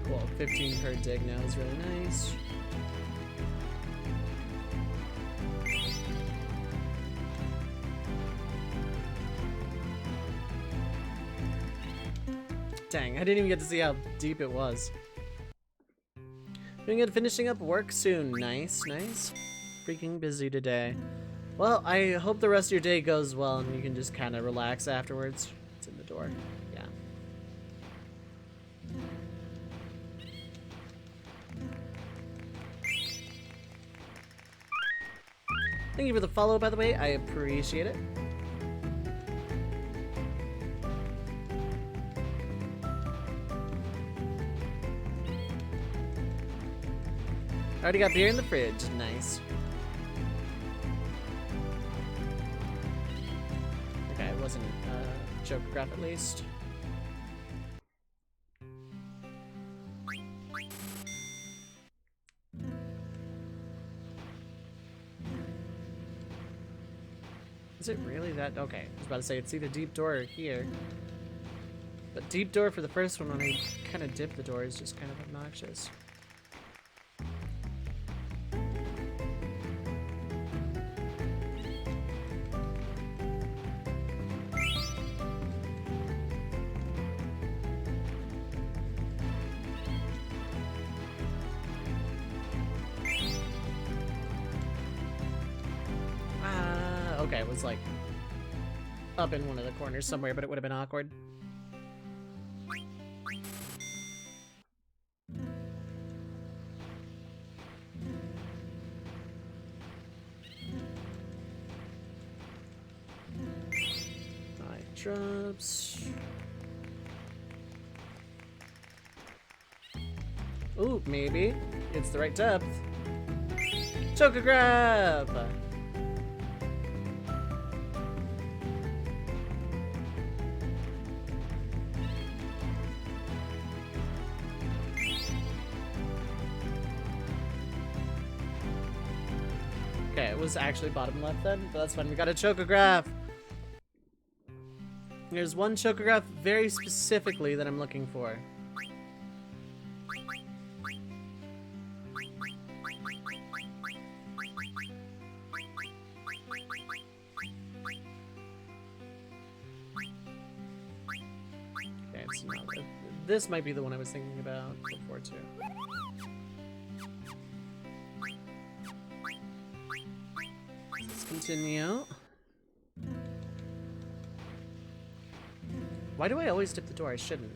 Cool, 15 per dig now is really nice. Dang, I didn't even get to see how deep it was. Doing good, finishing up work soon. Nice, nice. Freaking busy today. Well, I hope the rest of your day goes well and you can just kind of relax afterwards. It's in the door. Yeah. Thank you for the follow, by the way. I appreciate it. Already got beer in the fridge. Nice. Okay, it wasn't Jokergraph at least. Is it really that? Okay, I was about to say it's either deep door or here. But deep door for the first one when I kind of dip the door is just kind of obnoxious. Okay, it was like up in one of the corners somewhere, but it would have been awkward. Alright, drops. Ooh, maybe. It's the right depth. Chokergraph! Okay, it was actually bottom left then, but that's fine. We got a Chokergraph. There's one Chokergraph very specifically that I'm looking for. Okay, it's not. This might be the one I was thinking about before too. Let's continue. Why do I always dip the door? I shouldn't.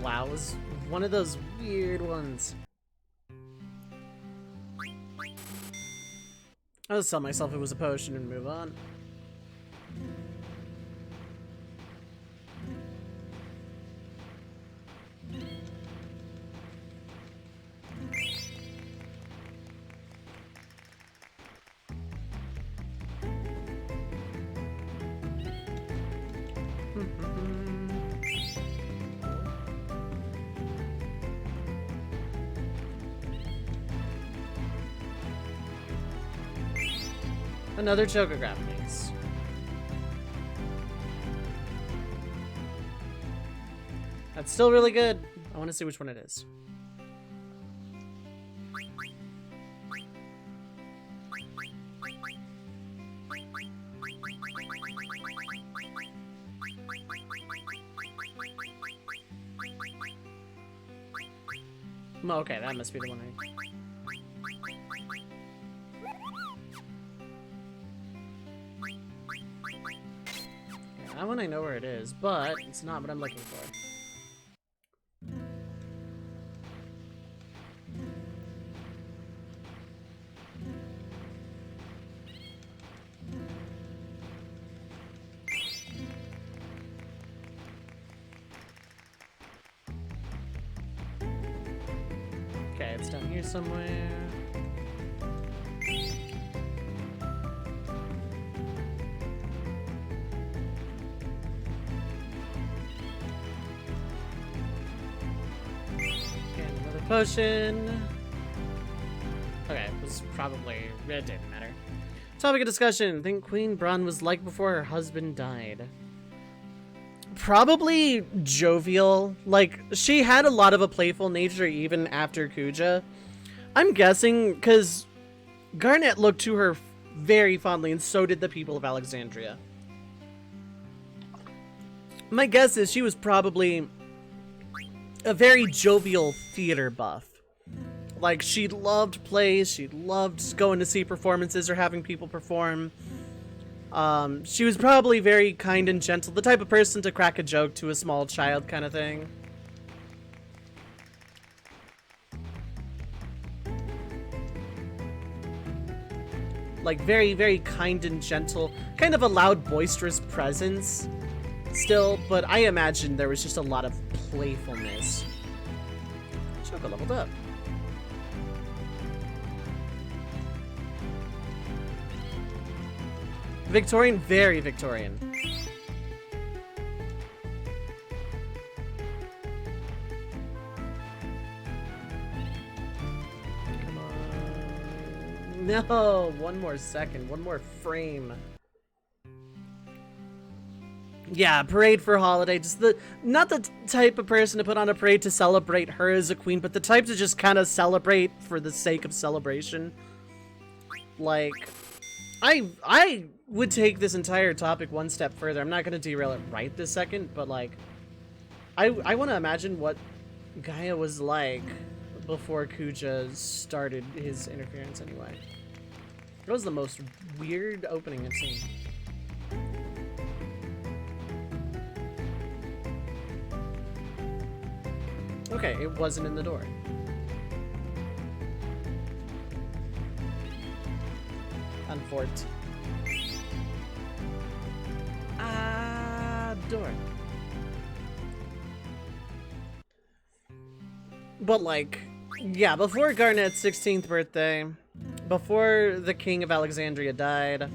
Wow, it was one of those weird ones. I'll just tell myself it was a potion and move on. Another Chokergraph, nice. That's still really good. I want to see which one it is. Okay, that must be the one I... That one I know where it is, but it's not what I'm looking for. Okay, it's down here somewhere. Potion. Okay, it was probably... it didn't matter. Topic of discussion. Think Queen Brunn was like before her husband died. Probably jovial. Like, she had a lot of a playful nature even after Kuja. I'm guessing because Garnet looked to her very fondly, and so did the people of Alexandria. My guess is she was probably a very jovial theater buff. Like, she loved plays, she loved going to see performances or having people perform. She was probably very kind and gentle, the type of person to crack a joke to a small child kind of thing. Like, very, very kind and gentle. Kind of a loud, boisterous presence still, but I imagine there was just a lot of playfulness. Choco leveled up. Victorian, very Victorian. Come on. No, one more second, one more frame. Yeah, parade for holiday. Just not the type of person to put on a parade to celebrate her as a queen, but the type to just kind of celebrate for the sake of celebration. Like, I would take this entire topic one step further. I'm not going to derail it right this second, but like, I want to imagine what Gaia was like before Kuja started his interference anyway. It was the most weird opening I've seen. Okay, it wasn't in the door. Unfort. Door. But like, yeah, before Garnet's 16th birthday, before the King of Alexandria died,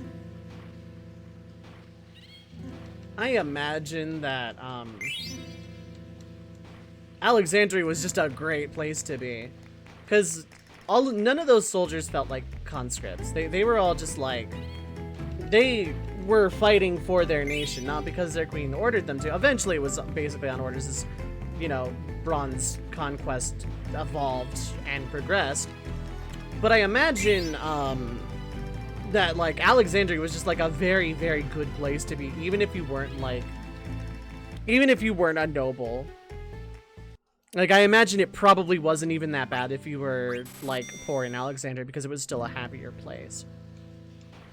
I imagine that, Alexandria was just a great place to be. Because none of those soldiers felt like conscripts. They were all just like, they were fighting for their nation, not because their queen ordered them to. Eventually it was basically on orders as, you know, Bronze conquest evolved and progressed. But I imagine, that, like, Alexandria was just, like, a very, very good place to be, even if you weren't, like, even if you weren't a noble. Like, I imagine it probably wasn't even that bad if you were, like, poor in Alexandria, because it was still a happier place.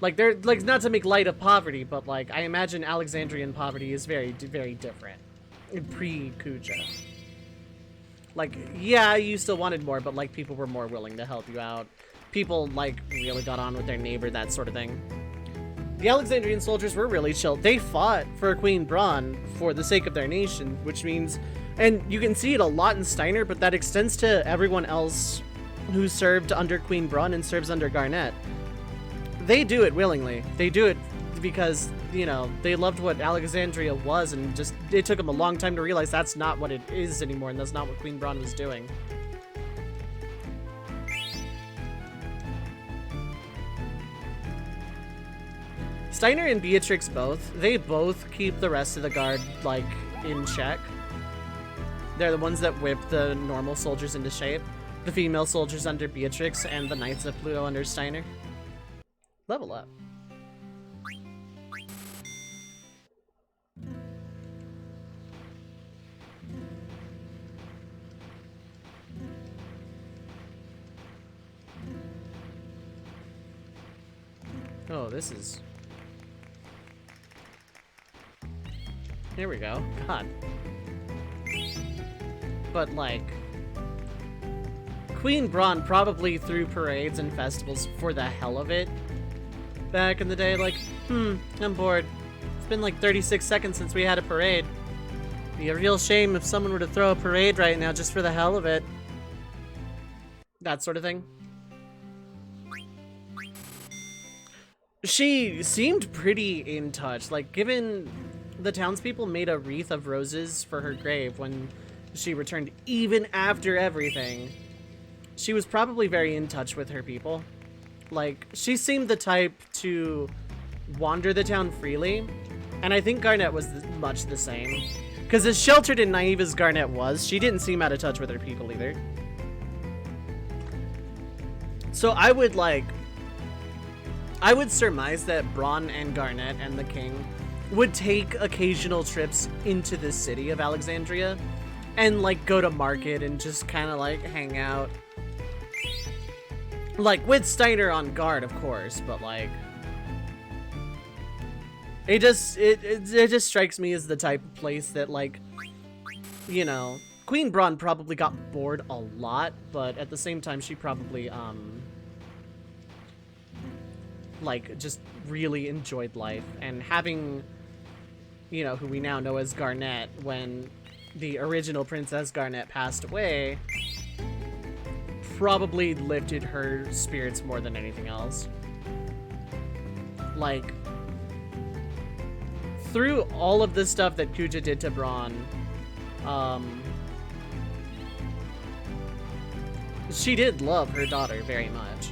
Like, they're, like, not to make light of poverty, but, like, I imagine Alexandrian poverty is very, very different. Pre-Kuja. Like, yeah, you still wanted more, but, like, people were more willing to help you out. People, like, really got on with their neighbor, that sort of thing. The Alexandrian soldiers were really chill. They fought for Queen Braun for the sake of their nation, which means... And you can see it a lot in Steiner, but that extends to everyone else who served under Queen Braun and serves under Garnet. They do it willingly. They do it because, you know, they loved what Alexandria was, and just, it took them a long time to realize that's not what it is anymore, and that's not what Queen Braun was doing. Steiner and Beatrix they both keep the rest of the guard, like, in check. They're the ones that whip the normal soldiers into shape. The female soldiers under Beatrix and the Knights of Pluto under Steiner. Level up. Oh, this is... Here we go. God. But, like... Queen Braun probably threw parades and festivals for the hell of it. Back in the day, like, I'm bored. It's been like 36 seconds since we had a parade. Be a real shame if someone were to throw a parade right now just for the hell of it. That sort of thing. She seemed pretty in touch. Like, given the townspeople made a wreath of roses for her grave when she returned, even after everything, she was probably very in touch with her people. Like, she seemed the type to wander the town freely, and I think Garnet was much the same. Because as sheltered and naive as Garnet was, she didn't seem out of touch with her people either. So I would surmise that Braun and Garnet and the king would take occasional trips into the city of Alexandria and, like, go to market and just kind of, like, hang out. Like, with Steiner on guard, of course, but like... It just strikes me as the type of place that, like, you know, Queen Braun probably got bored a lot, but at the same time, she probably, like, just really enjoyed life. And having, you know, who we now know as Garnet, when the original Princess Garnet passed away, probably lifted her spirits more than anything else. Like, through all of the stuff that Kuja did to Braun, she did love her daughter very much.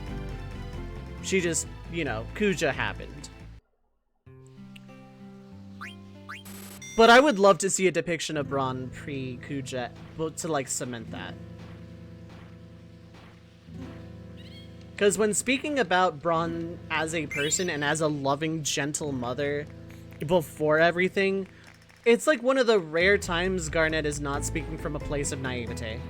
She just, you know, Kuja happened. But I would love to see a depiction of Braun pre-Kuja, well, to, like, cement that. Because when speaking about Braun as a person and as a loving, gentle mother before everything, it's like one of the rare times Garnet is not speaking from a place of naivete.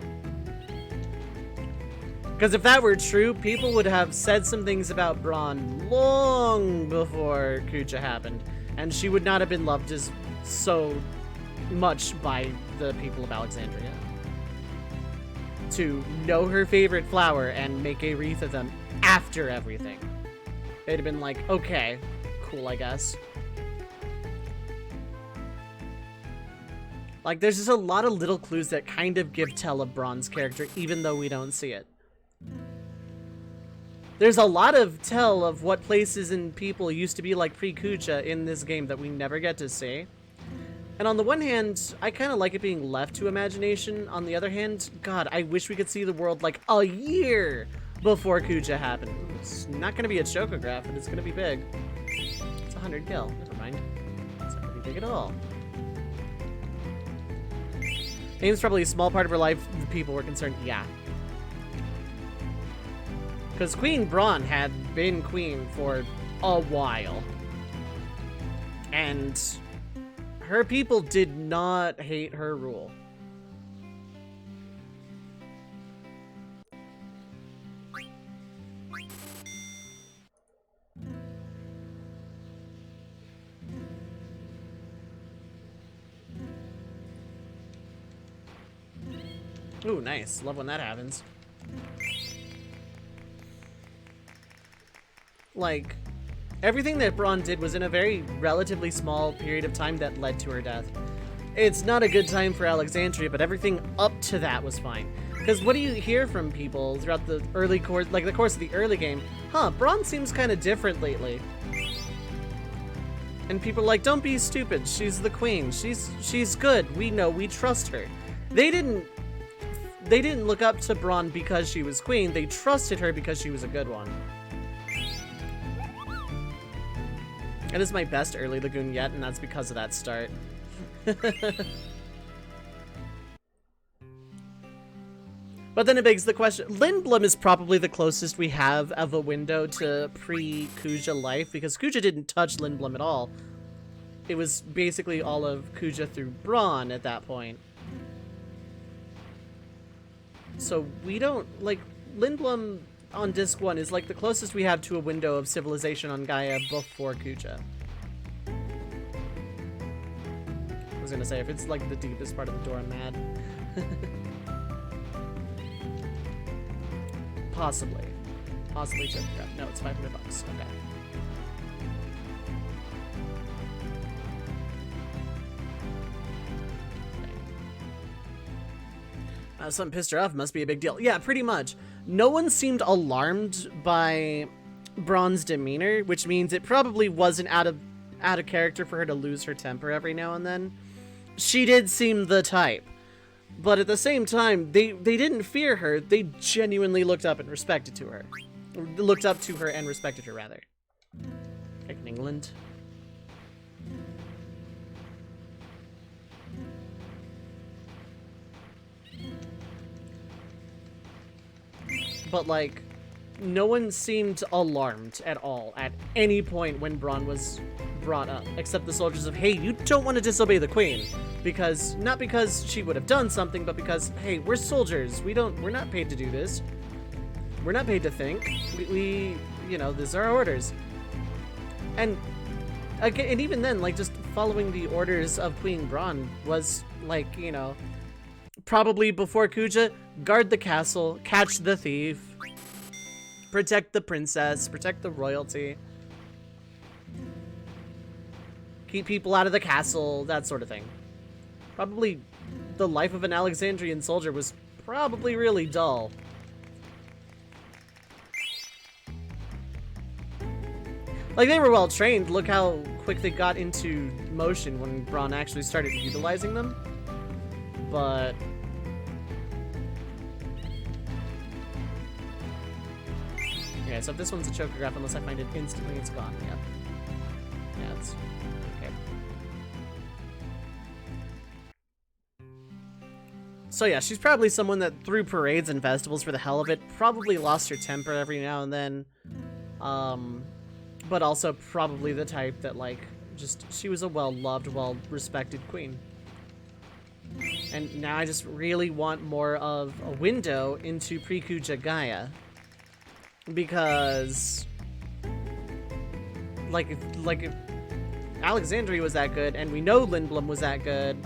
Because if that were true, people would have said some things about Braun long before Kuja happened, and she would not have been loved as so much by the people of Alexandria. To know her favorite flower and make a wreath of them after everything. They'd have been like, okay, cool, I guess. Like, there's just a lot of little clues that kind of give tell of Braun's character, even though we don't see it. There's a lot of tell of what places and people used to be like pre-Kuja in this game that we never get to see. And on the one hand, I kind of like it being left to imagination. On the other hand, God, I wish we could see the world like a year before Kuja happened. It's not going to be a chocograph, but it's going to be big. It's 100 gil. Never mind. It's not going to be big at all. Game's probably a small part of her life. The people were concerned. Yeah. Because Queen Braun had been queen for a while. And her people did not hate her rule. Ooh, nice. Love when that happens. Like, everything that Braun did was in a very relatively small period of time that led to her death. It's not a good time for Alexandria, but everything up to that was fine. Because what do you hear from people throughout the early course, like the course of the early game? Huh, Braun seems kind of different lately. And people are like, don't be stupid. She's the queen. She's good. We know. We trust her. They didn't look up to Braun because she was queen. They trusted her because she was a good one. It is my best early Lagoon yet, and that's because of that start. But then it begs the question, Lindblum is probably the closest we have of a window to pre-Kuja life, because Kuja didn't touch Lindblum at all. It was basically all of Kuja through Braun at that point. So we don't, like, Lindblum on Disc 1 is like the closest we have to a window of civilization on Gaia before Kuja. I was gonna say, if it's like the deepest part of the door, I'm mad. Possibly. Possibly chocograph. No, it's 500 bucks. Okay. Something pissed her off. Must be a big deal. Yeah, pretty much. No one seemed alarmed by Braun's demeanor, which means it probably wasn't out of character for her to lose her temper every now and then. She did seem the type. But at the same time, they didn't fear her. They genuinely looked up and respected to her. Looked up to her and respected her, rather. Like in England. But, like, no one seemed alarmed at all at any point when Braun was brought up, except the soldiers of, hey, you don't want to disobey the queen. Because, not because she would have done something, but because, hey, we're soldiers. We're not paid to do this. We're not paid to think. We you know, these are our orders. And again, and even then, like, just following the orders of Queen Braun was, like, you know, probably before Kuja, guard the castle, catch the thief, protect the princess, protect the royalty, keep people out of the castle, that sort of thing. Probably the life of an Alexandrian soldier was probably really dull. Like, they were well trained. Look how quick they got into motion when Braun actually started utilizing them. But yeah, so if this one's a chocograph, unless I find it instantly, it's gone. Yeah. Yeah, it's okay. So yeah, she's probably someone that threw parades and festivals for the hell of it, probably lost her temper every now and then. But also probably the type that, like, just, she was a well-loved, well-respected queen. And now I just really want more of a window into pre-Kuja Gaia. Because, like if Alexandria was that good, and we know Lindblum was that good,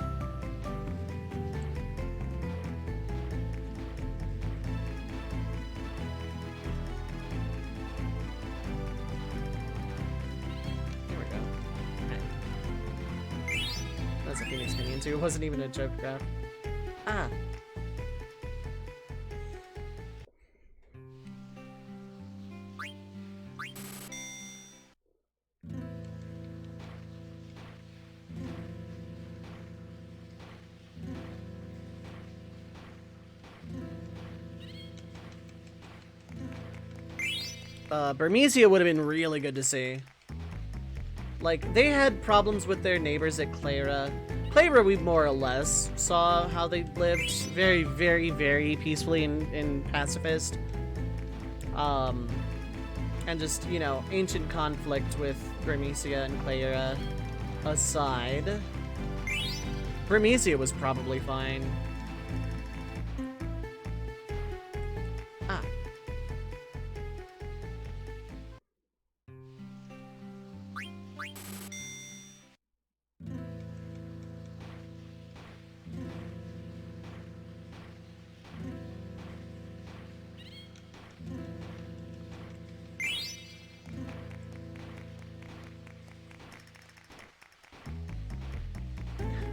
it wasn't even a joke graph. Ah. Burmesia would have been really good to see. Like, they had problems with their neighbors at Clara. Clara, we more or less saw how they lived very, very, very peacefully and pacifist. And just, you know, ancient conflict with Burmesia and Clara aside, Burmesia was probably fine. Ah.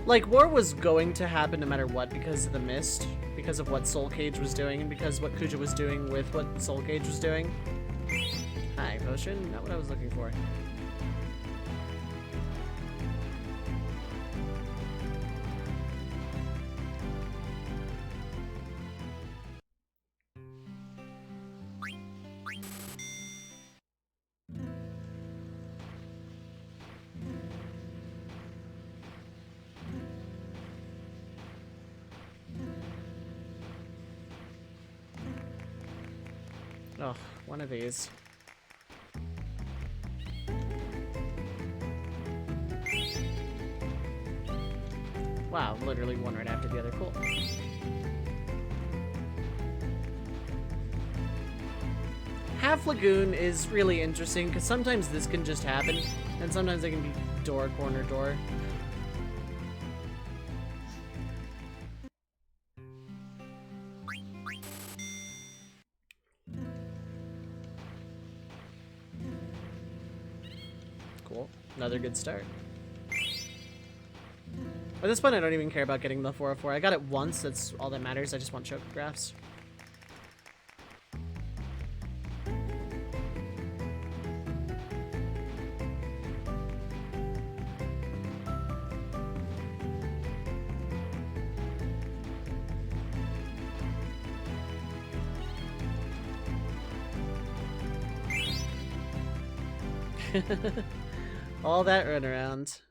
Like, war was going to happen no matter what because of the mist, because of what Soul Cage was doing, and because what Kuja was doing with what Soul Cage was doing. Hi, potion. Not what I was looking for. Oh, one of these. Wow, literally one right after the other. Cool. Half Lagoon is really interesting because sometimes this can just happen, and sometimes it can be door, corner, door. Cool. Another good start. At this point, I don't even care about getting the 404. I got it once, that's all that matters. I just want chocographs. All that runaround.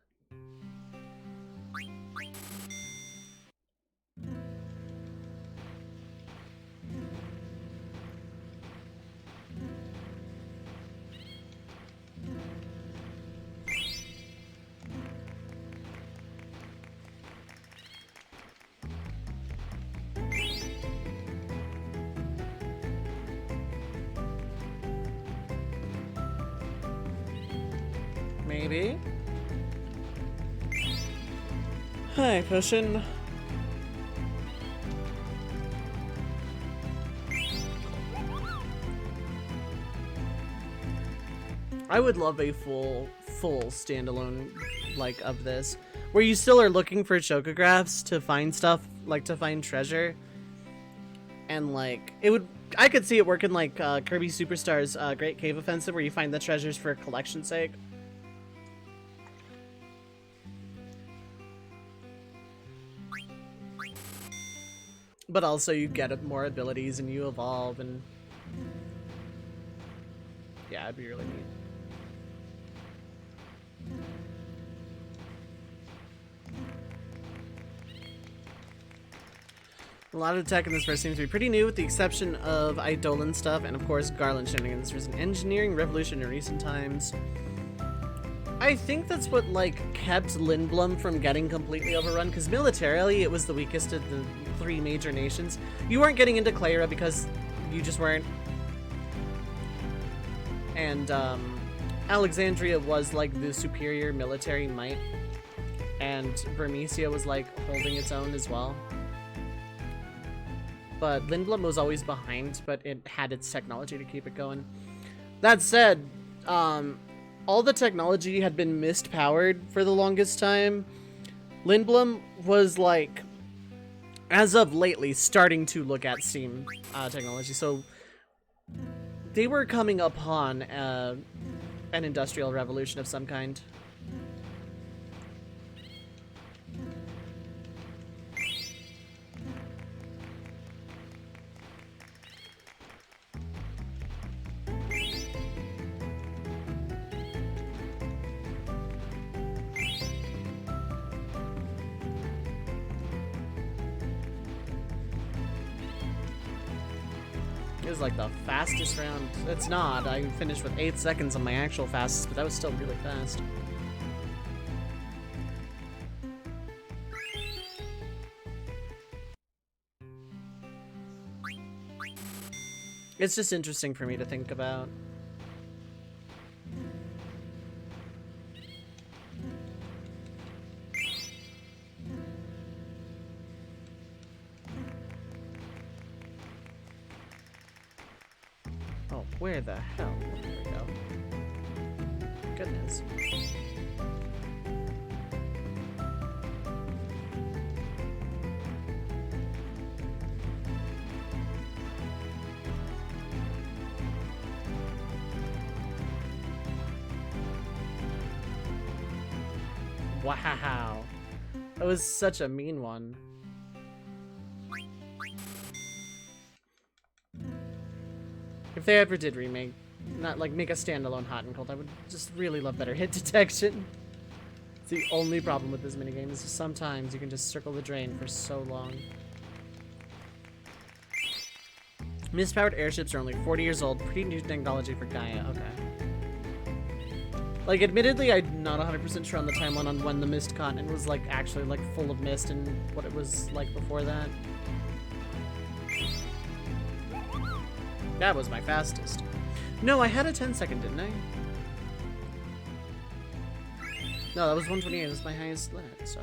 Maybe. Hi, potion. I would love a full standalone, like, of this, where you still are looking for chocographs to find stuff, like, to find treasure. And, like, it would, I could see it working like Kirby Superstar's Great Cave Offensive, where you find the treasures for collection's sake. But also you get more abilities and you evolve, and yeah, it'd be really neat. A lot of the tech in this verse seems to be pretty new, with the exception of Eidolon stuff and, of course, Garland shenanigans. There's an engineering revolution in recent times. I think that's what, like, kept Lindblum from getting completely overrun, because militarily it was the weakest of the 3 major nations. You weren't getting into Clara because you just weren't. And Alexandria was, like, the superior military might, and Vermesia was, like, holding its own as well. But Lindblum was always behind, but it had its technology to keep it going. That said, all the technology had been mist-powered for the longest time. Lindblum was, like, as of lately, starting to look at Steam technology, so they were coming upon an industrial revolution of some kind. It was like the fastest round. It's not. I finished with 8 seconds on my actual fastest, but that was still really fast. It's just interesting for me to think about. Oh, where the hell? There we go. Goodness. Wow. That was such a mean one. If they ever did remake, not like make a standalone Hot and Cold, I would just really love better hit detection. It's the only problem with this minigame is sometimes you can just circle the drain for so long. Mist-powered airships are only 40 years old, pretty new technology for Gaia, okay. Like, admittedly, I'm not 100% sure on the timeline on when the Mist continent was, like, actually, like, full of mist and what it was like before that. That was my fastest. No, I had a 10-second, didn't I? No, that was 128. That's my highest limit, so...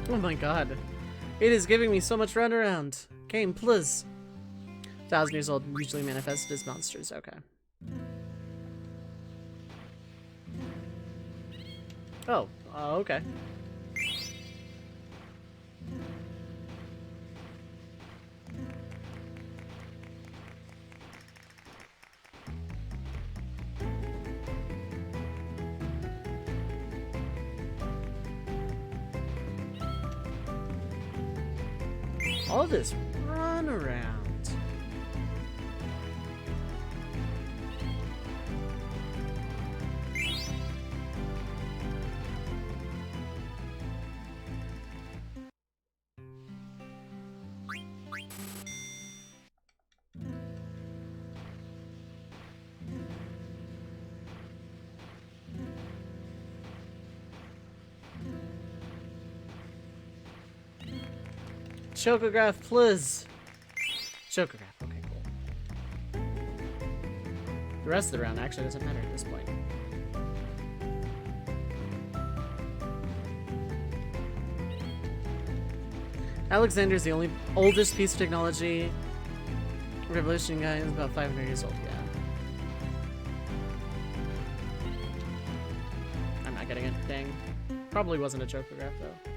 Oh my god. It is giving me so much runaround. Game, please. 1,000 years old, usually manifested as monsters. Okay. Oh, okay. All this run around. Chocograph, please. Chocograph, okay, cool. The rest of the round actually doesn't matter at this point. Alexander's the only oldest piece of technology. Revolution guy is about 500 years old, yeah. I'm not getting it, dang. Probably wasn't a chocograph, though.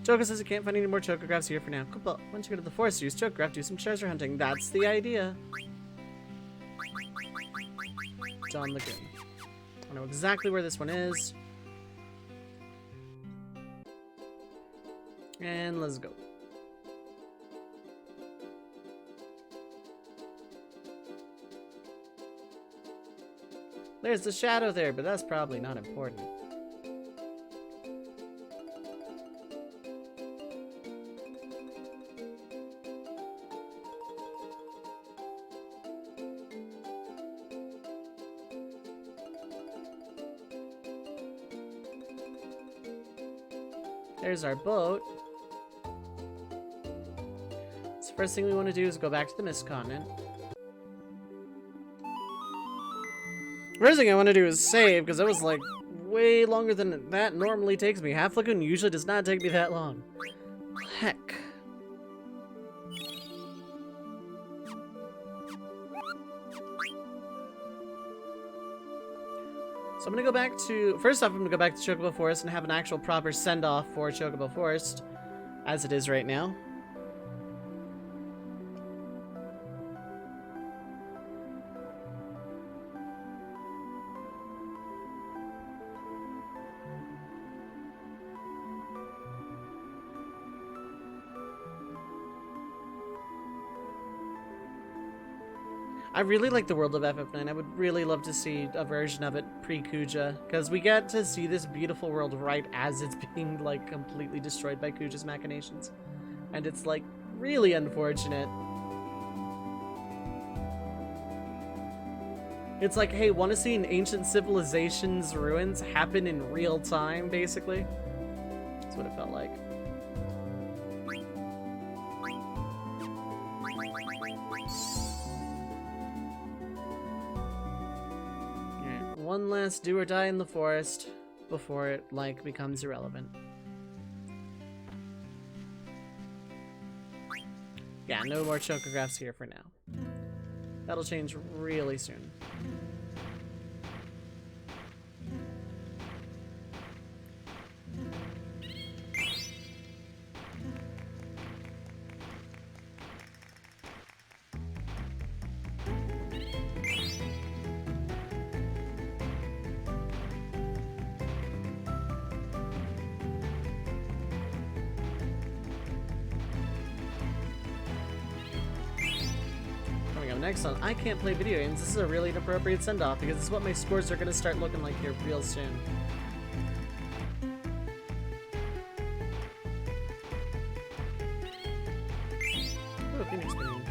Joker says he can't find any more chocographs here for now. Cool, but once you go to the forest, use chocograph, do some treasure hunting. That's the idea. Dawn Lagoon. I know exactly where this one is. And let's go. There's the shadow there, but that's probably not important. There's our boat. So first thing we want to do is go back to the Mist Continent. First thing I want to do is save, because it was like way longer than that normally takes me. Half Lagoon usually does not take me that long. Heck. So I'm gonna go back to, first off I'm gonna go back to Chocobo Forest and have an actual proper send-off for Chocobo Forest, as it is right now. I really like the world of FF9. I would really love to see a version of it pre-Kuja, because we get to see this beautiful world right as it's being, like, completely destroyed by Kuja's machinations. And it's, like, really unfortunate. It's like, hey, want to see an ancient civilization's ruins happen in real time, basically? That's what it felt like. One last do or die in the forest before it, like, becomes irrelevant. Yeah, no more chocographs here for now. That'll change really soon. Next on I Can't Play Video Games, this is a really inappropriate send-off because this is what my scores are going to start looking like here real soon. Oh, Phoenix Bean.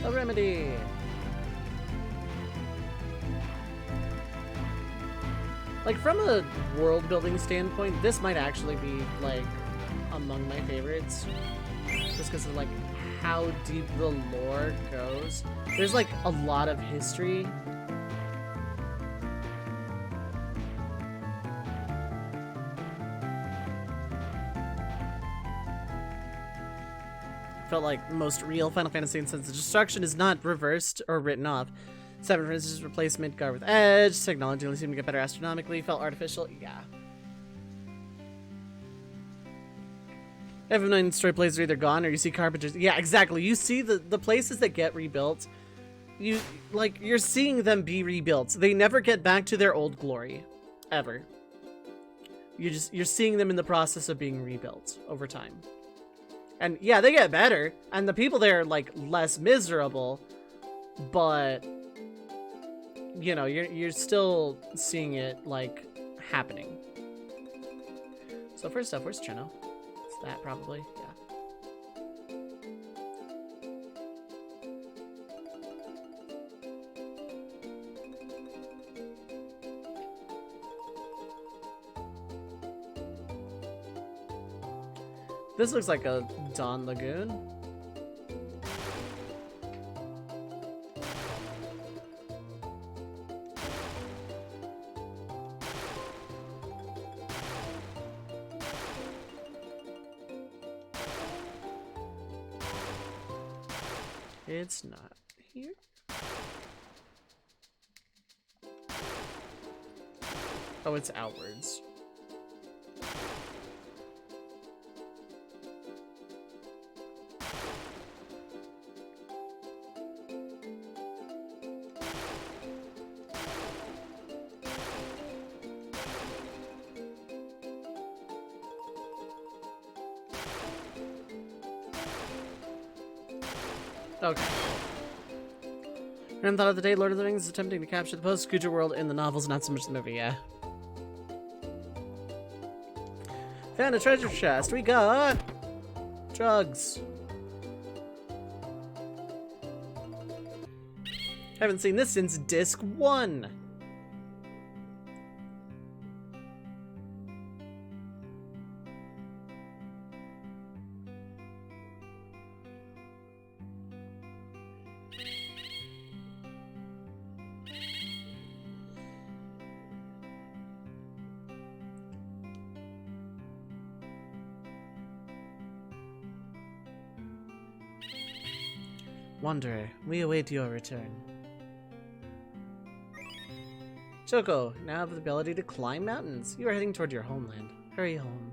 A remedy! Like, from a world-building standpoint, this might actually be, like, among my favorites. Just because of, like, how deep the lore goes. There's, like, a lot of history. Felt like most real Final Fantasy instance of destruction is not reversed or written off. 7, for instance, replaced Midgar with Edge. Technology only seemed to get better astronomically. Felt artificial. Yeah. F9 story places are either gone or you see carpenters. Yeah, exactly. You see the places that get rebuilt. You're seeing them be rebuilt. They never get back to their old glory, ever. You're seeing them in the process of being rebuilt over time. And yeah, they get better, and the people there are like less miserable, but you know, you're still seeing it like happening. So first up, where's Chino? It's that probably, yeah. This looks like a Dawn Lagoon. It's not here. Oh, it's outwards. Okay. Random thought of the day, Lord of the Rings is attempting to capture the post-Scooter world in the novels, not so much the movie, yeah. Found a treasure chest. We got drugs. Haven't seen this since disc 1. Wanderer, we await your return. Choco, now have the ability to climb mountains. You are heading toward your homeland. Hurry home.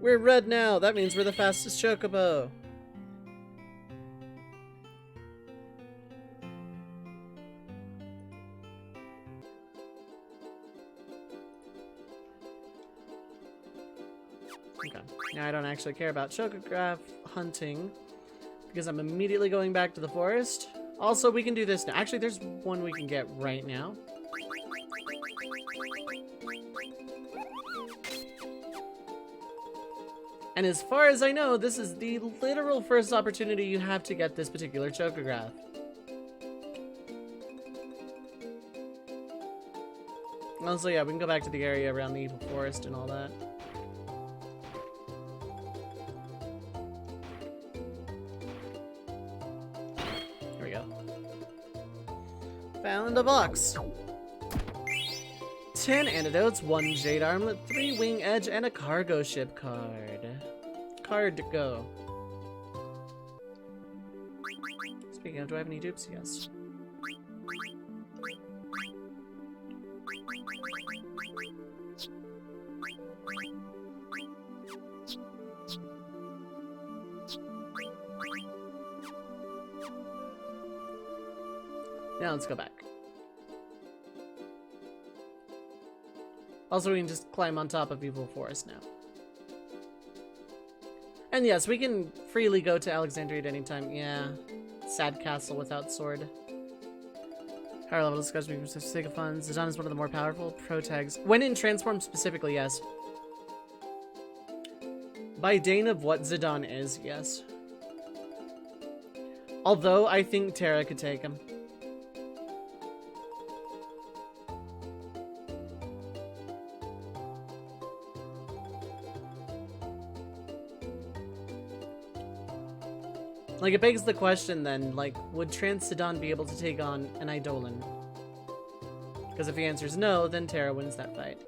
We're red now. That means we're the fastest chocobo. Okay. Now I don't actually care about chocograph hunting, because I'm immediately going back to the forest. Also, we can do this now. Actually, there's one we can get right now. And as far as I know, this is the literal first opportunity you have to get this particular chocograph. Also, yeah, we can go back to the area around the evil forest and all that. Found a box. 10 antidotes, 1 jade armlet, 3 wing edge, and a cargo ship card. Go. Speaking of, do I have any dupes? Yes. Now let's go back. Also, we can just climb on top of Evil Forest now. And yes, we can freely go to Alexandria at any time. Yeah. Sad castle without sword. Higher level discussion for the sake of fun. Zidane is one of the more powerful pro-tags. When in Transform specifically, yes. By Dane of what Zidane is, yes. Although, I think Terra could take him. Like, it begs the question then, like, would Trans Zidane be able to take on an Eidolon? Because if he answers no, then Terra wins that fight.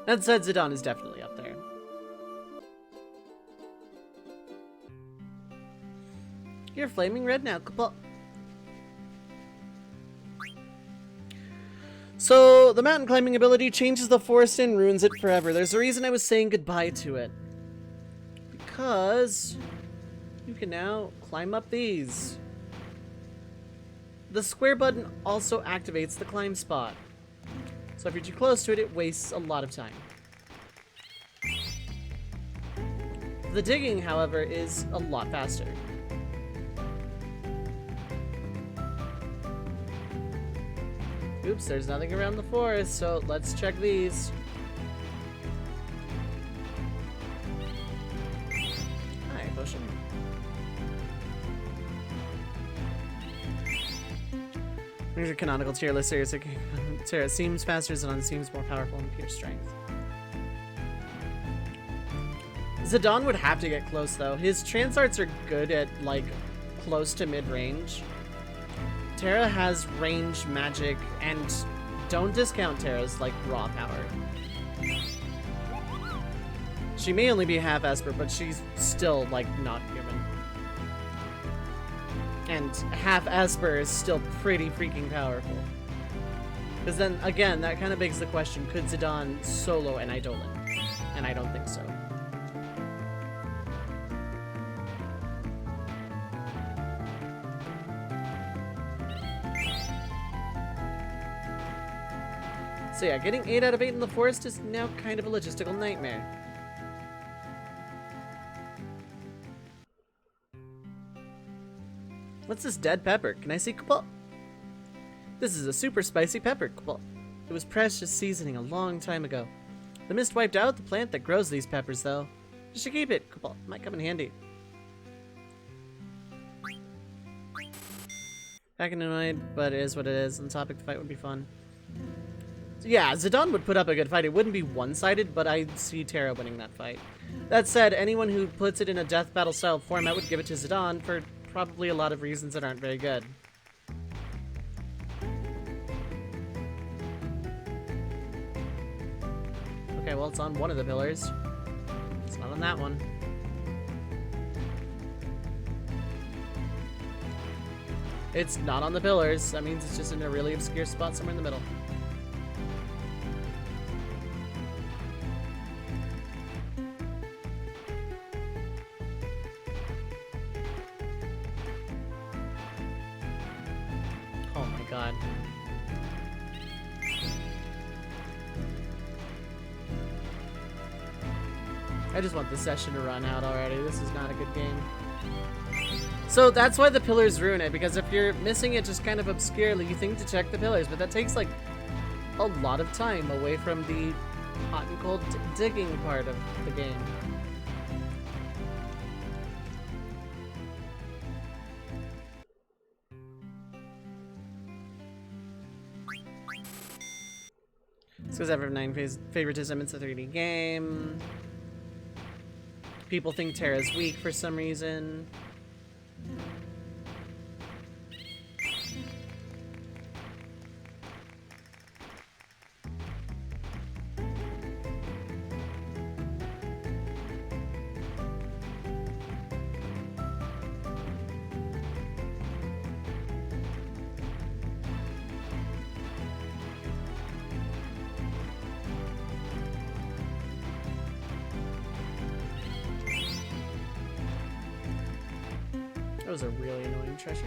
That said, Zidane is definitely up there. you're flaming red now. Kaput. So, the mountain climbing ability changes the forest and ruins it forever. There's a reason I was saying goodbye to it. Because you can now climb up these. The square button also activates the climb spot. So if you're too close to it, it wastes a lot of time. The digging, however, is a lot faster. Oops, there's nothing around the forest, so let's check these. Hi, potion. Here's your canonical tier list. Terra seems faster, Zidane seems more powerful in pure strength. Zidane would have to get close, though. His trance arts are good at, like, close to mid-range. Terra has range, magic, and don't discount Terra's, like, raw power. She may only be half Esper, but she's still, like, not human. And half Esper is still pretty freaking powerful. Because then, again, that kind of begs the question, could Zidane solo an Eidolon? And I don't think so. So yeah, getting 8 out of 8 in the forest is now kind of a logistical nightmare. What's this dead pepper? Can I see Kupal? This is a super spicy pepper, Kupal. It was precious seasoning a long time ago. The mist wiped out the plant that grows these peppers, though. You should keep it, Kupal. Might come in handy. Back in annoyed, but it is what it is. On topic, the fight would be fun. Yeah, Zidane would put up a good fight. It wouldn't be one-sided, but I'd see Terra winning that fight. That said, anyone who puts it in a death battle style format would give it to Zidane for probably a lot of reasons that aren't very good. Okay, well, it's on one of the pillars. It's not on that one. It's not on the pillars. That means it's just in a really obscure spot somewhere in the middle. Oh my god. I just want the session to run out already. This is not a good game. So that's why the pillars ruin it, because if you're missing it just kind of obscurely, you think to check the pillars, but that takes like a lot of time away from the hot and cold digging part of the game. It's because I have 9 favoritism. It's a 3D game. People think Terra's weak for some reason. That was a really annoying treasure.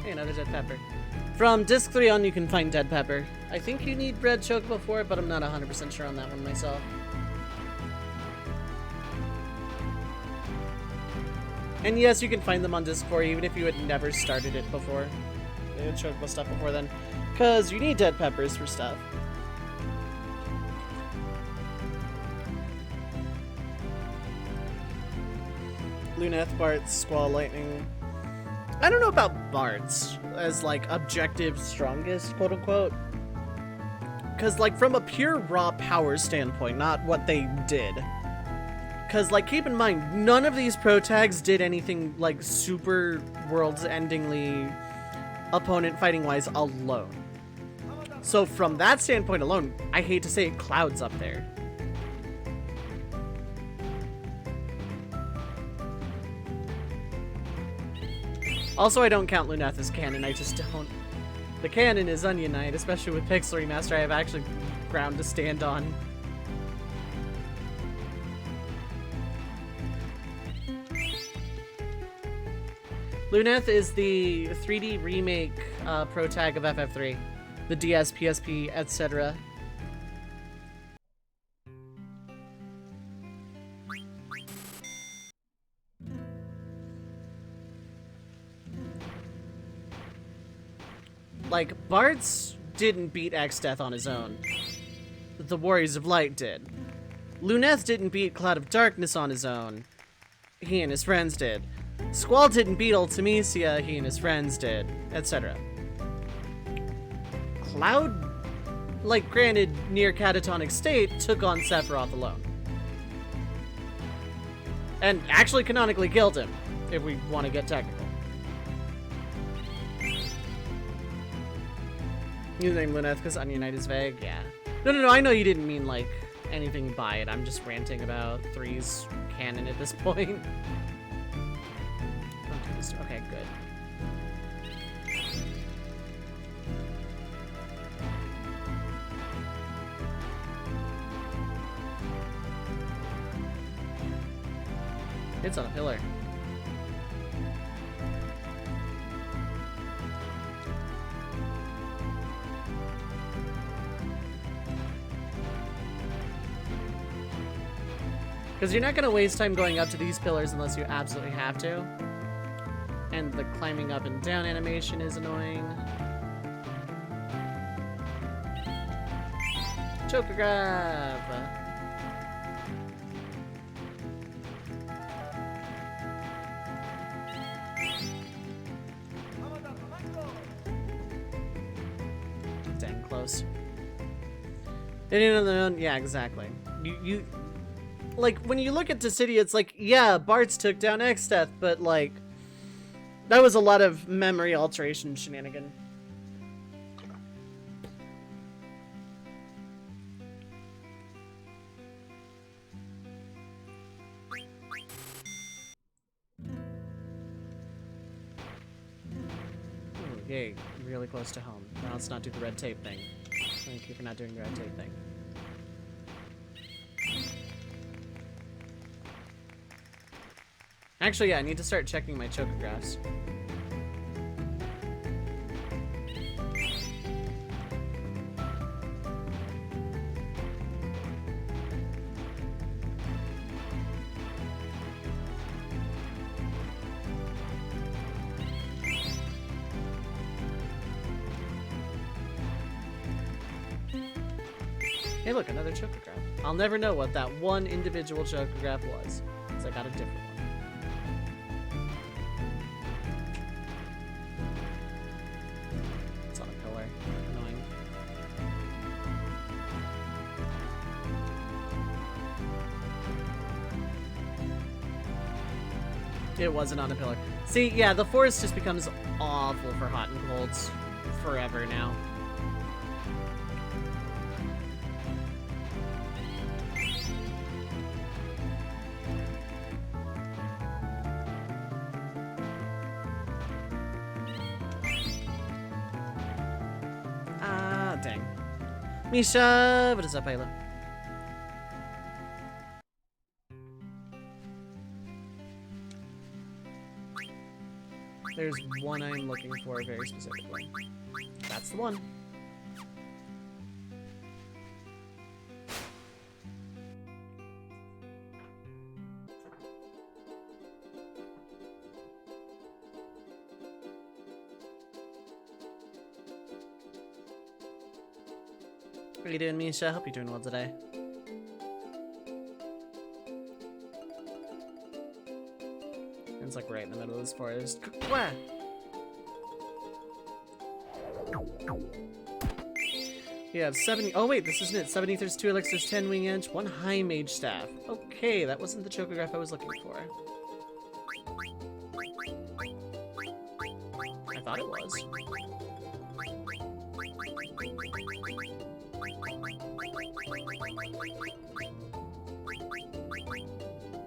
Hey, another dead pepper. From disc 3 on, you can find dead pepper. I think you need red chocobo for it, but I'm not 100% sure on that one myself. And yes, you can find them on disc 4 even if you had never started it before. Chocobo stuff before then. Because you need dead peppers for stuff. Luneth, Bartz, Squall, Lightning. I don't know about Bartz as, like, objective strongest, quote-unquote. Because, like, from a pure raw power standpoint, not what they did. Because, like, keep in mind, none of these pro tags did anything, like, super worlds-endingly opponent fighting-wise alone. So from that standpoint alone, I hate to say it, Cloud's up there. Also, I don't count Luneth as canon, I just don't. The canon is Onion Knight, especially with Pixel Remaster. I have actually ground to stand on. Luneth is the 3D remake pro tag of FF3. The DS, PSP, etc. Like, Bartz didn't beat Exdeath on his own. The Warriors of Light did. Luneth didn't beat Cloud of Darkness on his own. He and his friends did. Squall didn't beat Ultimecia, he and his friends did, etc. Cloud, like, granted, near catatonic state, took on Sephiroth alone. And actually canonically killed him, if we want to get technical. You name Luneth because Onion Knight is vague? Yeah. No, I know you didn't mean, like, anything by it. I'm just ranting about 3's canon at this point. Okay, good. It's on a pillar. Because you're not going to waste time going up to these pillars unless you absolutely have to. And the climbing up and down animation is annoying. Choker grab! Dang close. Yeah, exactly. You like, when you look at Dissidia, it's like, yeah, Bartz took down Exdeath, but, like, that was a lot of memory alteration shenanigan. Ooh, yay, really close to home. Now let's not do the red tape thing. Thank you for not doing the red tape thing. Actually, yeah, I need to start checking my chocographs. Hey look, another chocograph. I'll never know what that one individual chocograph was, because I got a different one. It's on a pillar. Annoying. It wasn't on a pillar. See, yeah, the forest just becomes awful for hot and colds forever now. Misha, what is up, Ayla? There's one I'm looking for very specifically. That's the one. How you doing, Misha? Hope you're doing well today. It's like right in the middle of this forest. Wah! You have 70. Oh wait, this isn't it. 70 there's 2 elixirs, 10 wing edge, 1 high mage staff. Okay, that wasn't the chocograph I was looking for. I thought it was.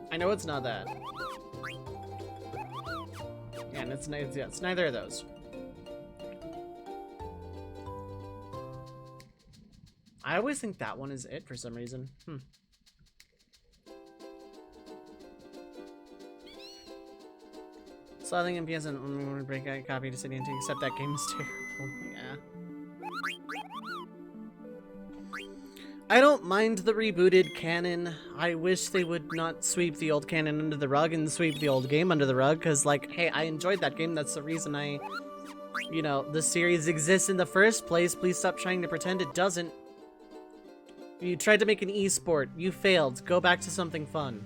I know it's not that. Yeah, fine. It's neither of those. I always think that one is it for some reason. Slothing and PS and break out copy to City and accept that game is terrible. Yeah. I don't mind the rebooted canon. I wish they would not sweep the old canon under the rug and sweep the old game under the rug, because, like, hey, I enjoyed that game. That's the reason the series exists in the first place. Please stop trying to pretend it doesn't. You tried to make an esport. You failed. Go back to something fun.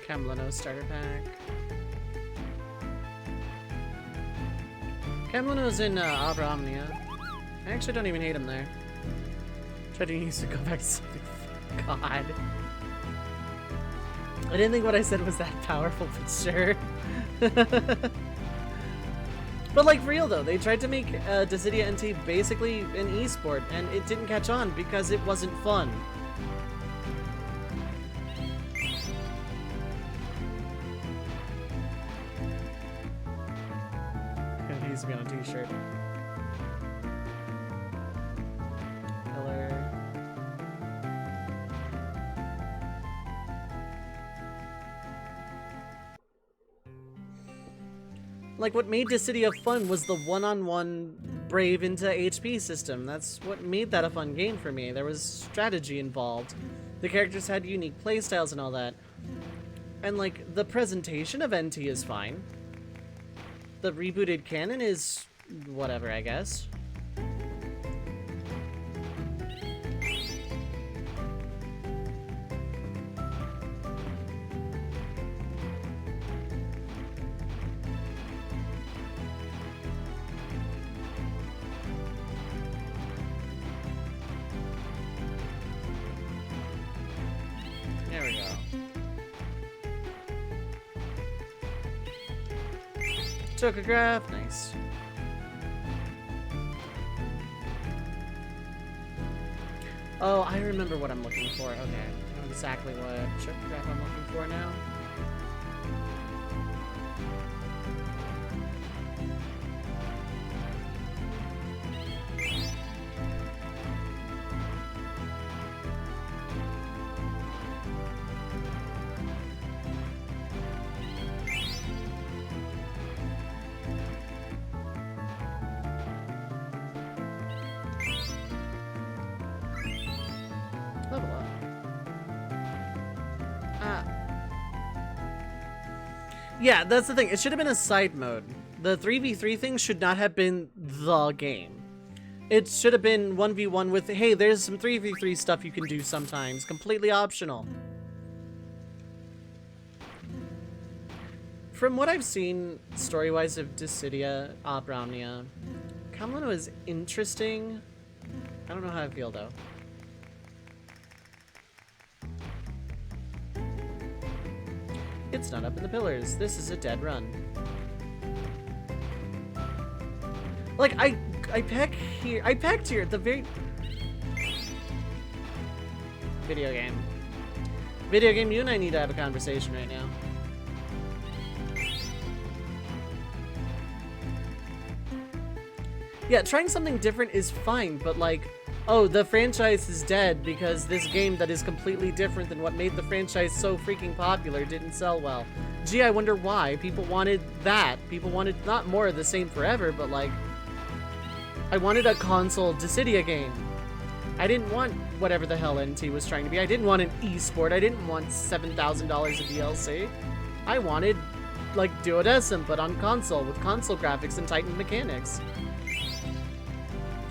Camleno starter pack. Camleno's in Abra Omnia. I actually don't even hate him there. Tried to use to go back to something. God. I didn't think what I said was that powerful, but sure. But like, for real though, they tried to make Dissidia NT basically an esport, and it didn't catch on because it wasn't fun. Needs to be on a t-shirt. Color. Like, what made Dissidia fun was the one-on-one Brave into HP system. That's what made that a fun game for me. There was strategy involved. The characters had unique playstyles and all that. And, like, the presentation of NT is fine. The rebooted canon is whatever, I guess. There we go. Tokograph, nice. Oh, I remember what I'm looking for. Okay, I know exactly what Tokograph I'm looking for now. Level up. Yeah, that's the thing. It should have been a side mode. The 3v3 thing should not have been the game. It should have been 1v1 with, hey, there's some 3v3 stuff you can do sometimes. Completely optional. From what I've seen story-wise of Dissidia, Abra Omnia, Camleno is interesting. I don't know how I feel, though. It's not up in the pillars. This is a dead run. Like, I pecked here at the very... Video game. Video game, you and I need to have a conversation right now. Yeah, trying something different is fine, but like, oh, the franchise is dead because this game that is completely different than what made the franchise so freaking popular didn't sell well. Gee, I wonder why. People wanted that. People wanted not more of the same forever, but like, I wanted a console Dissidia game. I didn't want whatever the hell NT was trying to be. I didn't want an esport. I didn't want $7,000 of DLC. I wanted like Duodecim, but on console, with console graphics and Titan mechanics.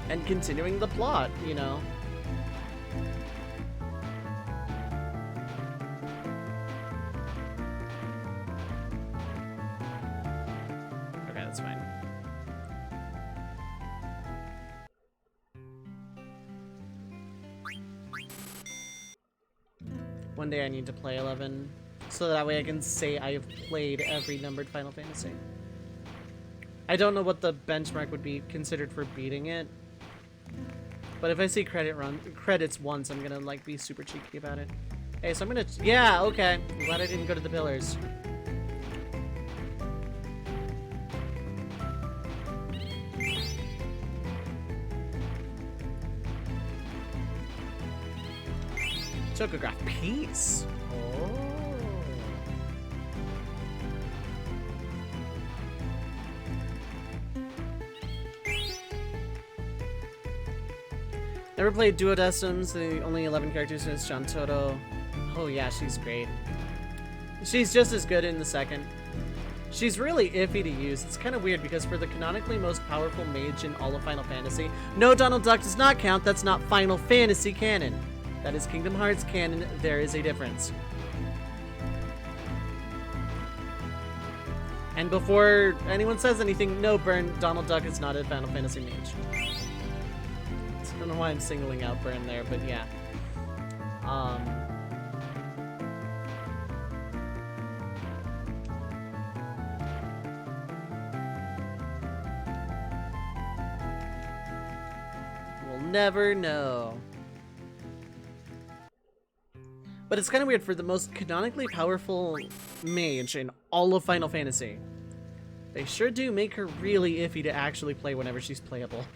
And continuing the plot, you know. Okay, that's fine. One day I need to play 11, so that way I can say I have played every numbered Final Fantasy. I don't know what the benchmark would be considered for beating it, but if I see credits once, I'm gonna like be super cheeky about it. Hey, so I'm gonna, yeah, okay. I'm glad I didn't go to the pillars. Chocograph piece. Oh. Never played Duodecims, the only 11 characters is Shantotto. Oh yeah, she's great. She's just as good in the second. She's really iffy to use. It's kind of weird because for the canonically most powerful mage in all of Final Fantasy, no, Donald Duck does not count. That's not Final Fantasy canon. That is Kingdom Hearts canon. There is a difference. And before anyone says anything, no, Burn, Donald Duck is not a Final Fantasy mage. I don't know why I'm singling out Burn there, but yeah. We'll never know. But it's kind of weird for the most canonically powerful mage in all of Final Fantasy. They sure do make her really iffy to actually play whenever she's playable.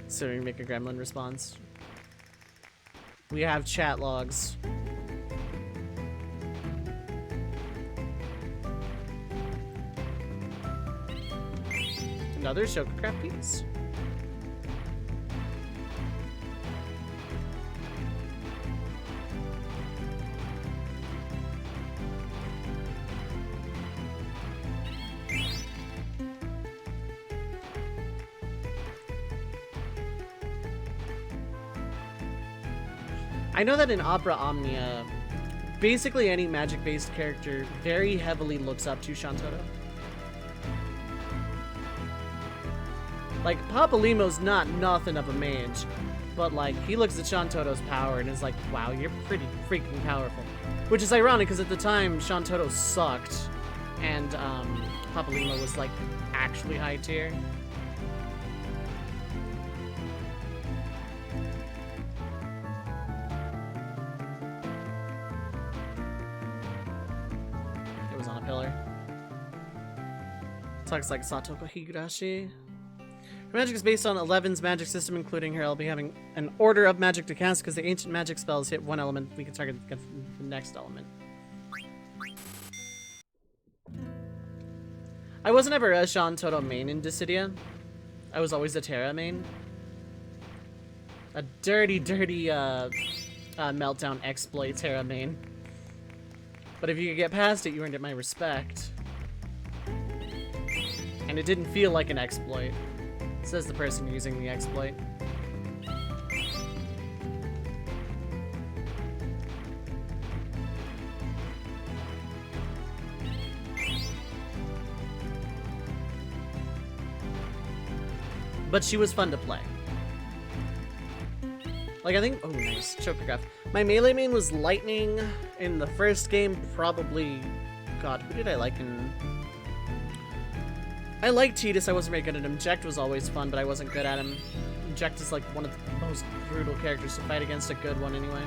So we make a gremlin response. We have chat logs. Another Shokocraft piece. I know that in Opera Omnia, basically any magic-based character very heavily looks up to Shantotto. Like, Papalymo's not nothing of a mage, but like, he looks at Shantotto's power and is like, wow, you're pretty freaking powerful. Which is ironic, because at the time, Shantotto sucked, and Papalymo was like, actually high tier. Talks like Satoko Higurashi. Her magic is based on 11's magic system, including her. I'll be having an order of magic to cast because the ancient magic spells hit one element. We can target the next element. I wasn't ever a Shantotto main in Dissidia. I was always a Terra main. A dirty, dirty Meltdown exploit Terra main. But if you could get past it, you earned it my respect. And it didn't feel like an exploit, says the person using the exploit. But she was fun to play. Like, I think, oh nice, Chocograph. My melee main was Lightning in the first game, probably, God, who did I like in... I liked Tidus, I wasn't very good at him. Jecht was always fun, but I wasn't good at him. Jecht is like one of the most brutal characters to fight against, a good one anyway.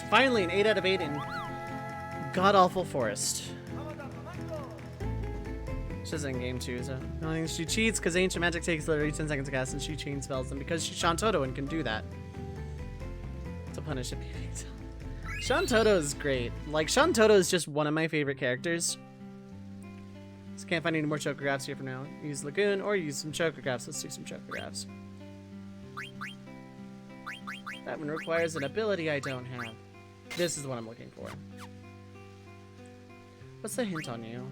Finally, an 8 out of 8 in god-awful forest. She's in game 2, so I think she cheats because ancient magic takes literally 10 seconds to cast, and she chain spells them because she's Shantoto and can do that. To punish a PvP. Shantoto is great. Like, Shantoto is just one of my favorite characters. Just can't find any more chocographs here for now. Use Lagoon or use some chocographs. Let's do some chocographs. That one requires an ability I don't have. This is what I'm looking for. What's the hint on you?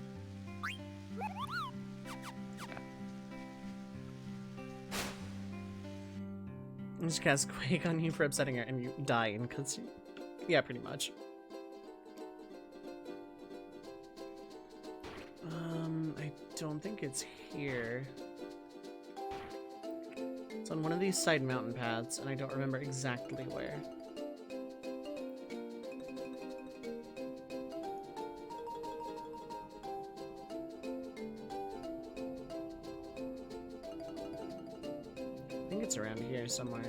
I just cast Quake on you for upsetting her and you dying because you... Yeah, pretty much. I don't think it's here. It's on one of these side mountain paths, and I don't remember exactly where. I think it's around here somewhere.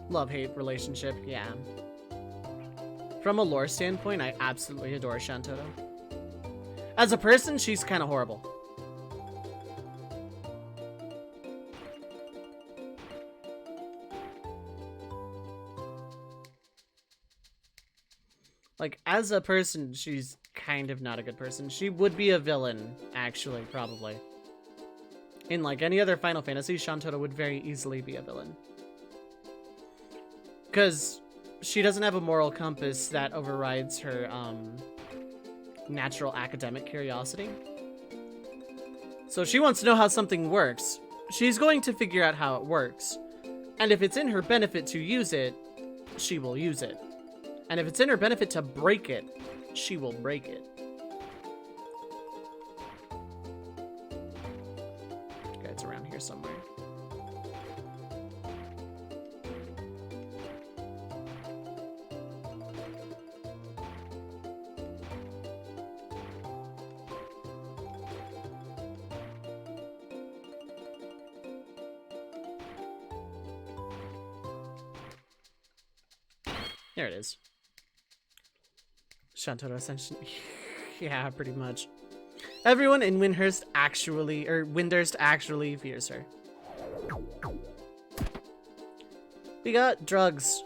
Love-hate relationship, yeah. From a lore standpoint, I absolutely adore Shantoto. As a person, she's kind of horrible. Like, as a person, she's kind of not a good person. She would be a villain, actually, probably. In, like, any other Final Fantasy, Shantoto would very easily be a villain. Because she doesn't have a moral compass that overrides her natural academic curiosity. So she wants to know how something works. She's going to figure out how it works. And if it's in her benefit to use it, she will use it. And if it's in her benefit to break it, she will break it. Okay, it's around here somewhere. There it is. Shantoto Ascension. Yeah, pretty much. Everyone in Windhurst actually fears her. We got drugs.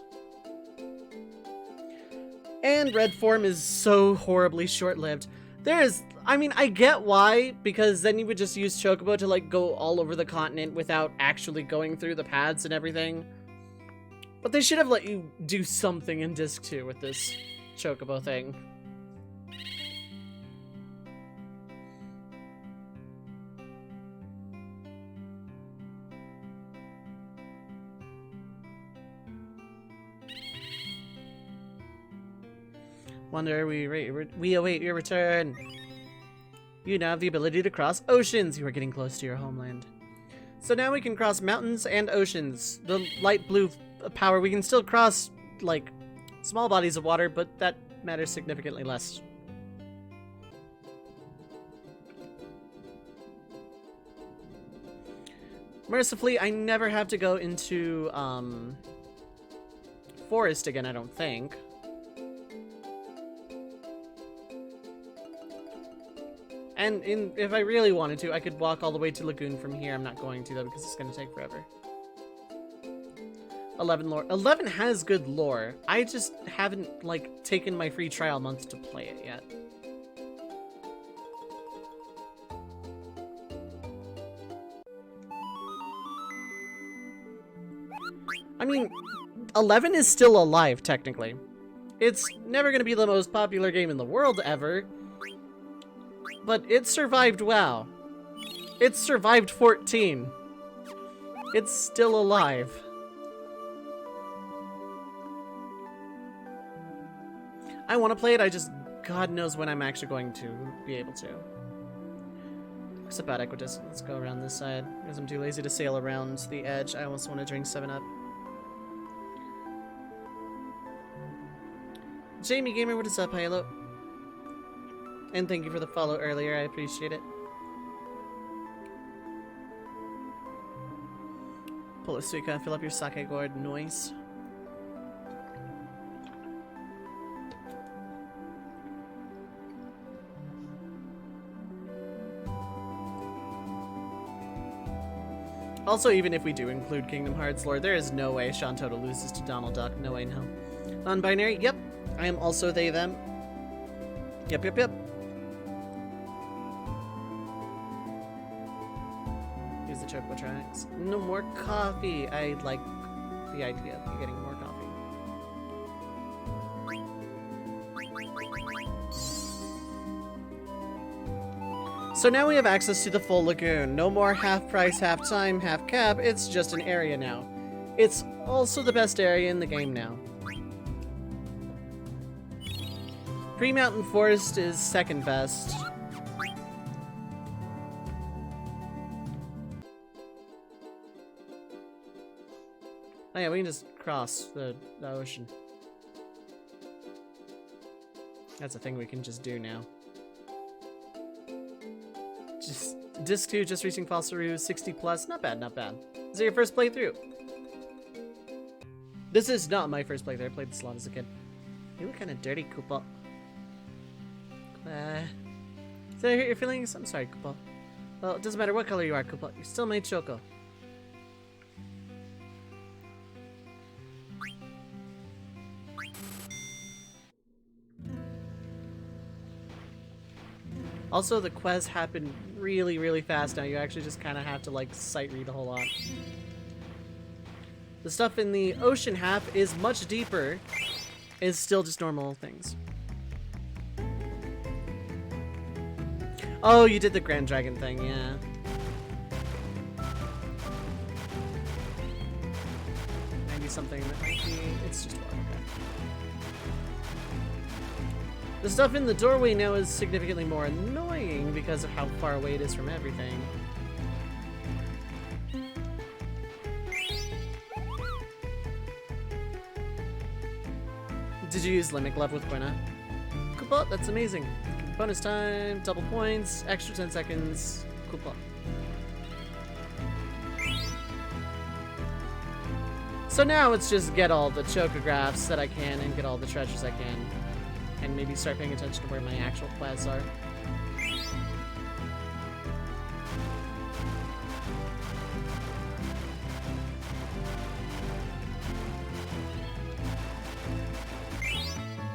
And red form is so horribly short-lived. I mean, I get why, because then you would just use Chocobo to, like, go all over the continent without actually going through the paths and everything. But they should have let you do something in Disc 2 with this Chocobo thing. Wonder, we await your return. You now have the ability to cross oceans. You are getting close to your homeland. So now we can cross mountains and oceans. The light blue power, we can still cross, like, small bodies of water, but that matters significantly less. Mercifully, I never have to go into, forest again, I don't think. And if I really wanted to, I could walk all the way to Lagoon from here. I'm not going to, though, because it's going to take forever. 11 lore. 11 has good lore. I just haven't, like, taken my free trial month to play it yet. I mean, 11 is still alive, technically. It's never going to be the most popular game in the world ever, but it survived WoW. It survived 14. It's still alive. I want to play it, I just... God knows when I'm actually going to be able to. It's about equidistant. Let's go around this side, because I'm too lazy to sail around the edge. I almost want to drink 7-Up. Jamie Gamer, what is up? Hello. And thank you for the follow earlier, I appreciate it. Pull a suika, fill up your sake gourd, noise. Also, even if we do include Kingdom Hearts lore, there is no way Shantoto loses to Donald Duck. No way in hell. Non-binary? Yep. I am also they, them. Yep. Use the Chocobo tracks. No more coffee. I like the idea of you getting more coffee. So now we have access to the full lagoon. No more half price, half time, half cap. It's just an area now. It's also the best area in the game now. Pre-Mountain Forest is second best. Oh yeah, we can just cross the ocean. That's a thing we can just do now. Just Disc 2, just reaching Fossil Roo, 60 plus. Not bad, not bad. Is it your first playthrough? This is not my first playthrough. I played this a lot as a kid. You look kind of dirty, Koopa. Did I hurt your feelings? I'm sorry, Koopa. Well, it doesn't matter what color you are, Koopa. You're still my Choco. Also, the quests happen really, really fast now. You actually just kind of have to, like, sight read a whole lot. The stuff in the ocean half is much deeper. It's still just normal things. Oh, you did the Grand Dragon thing, yeah. Maybe something that might be... It's just water, okay. The stuff in the doorway now is significantly more annoying because of how far away it is from everything. Did you use Limit Glove with Quina? Koopa, that's amazing. Bonus time, double points, extra 10 seconds. Koopa. So now it's just get all the chocographs that I can and get all the treasures I can. And maybe start paying attention to where my actual quests are.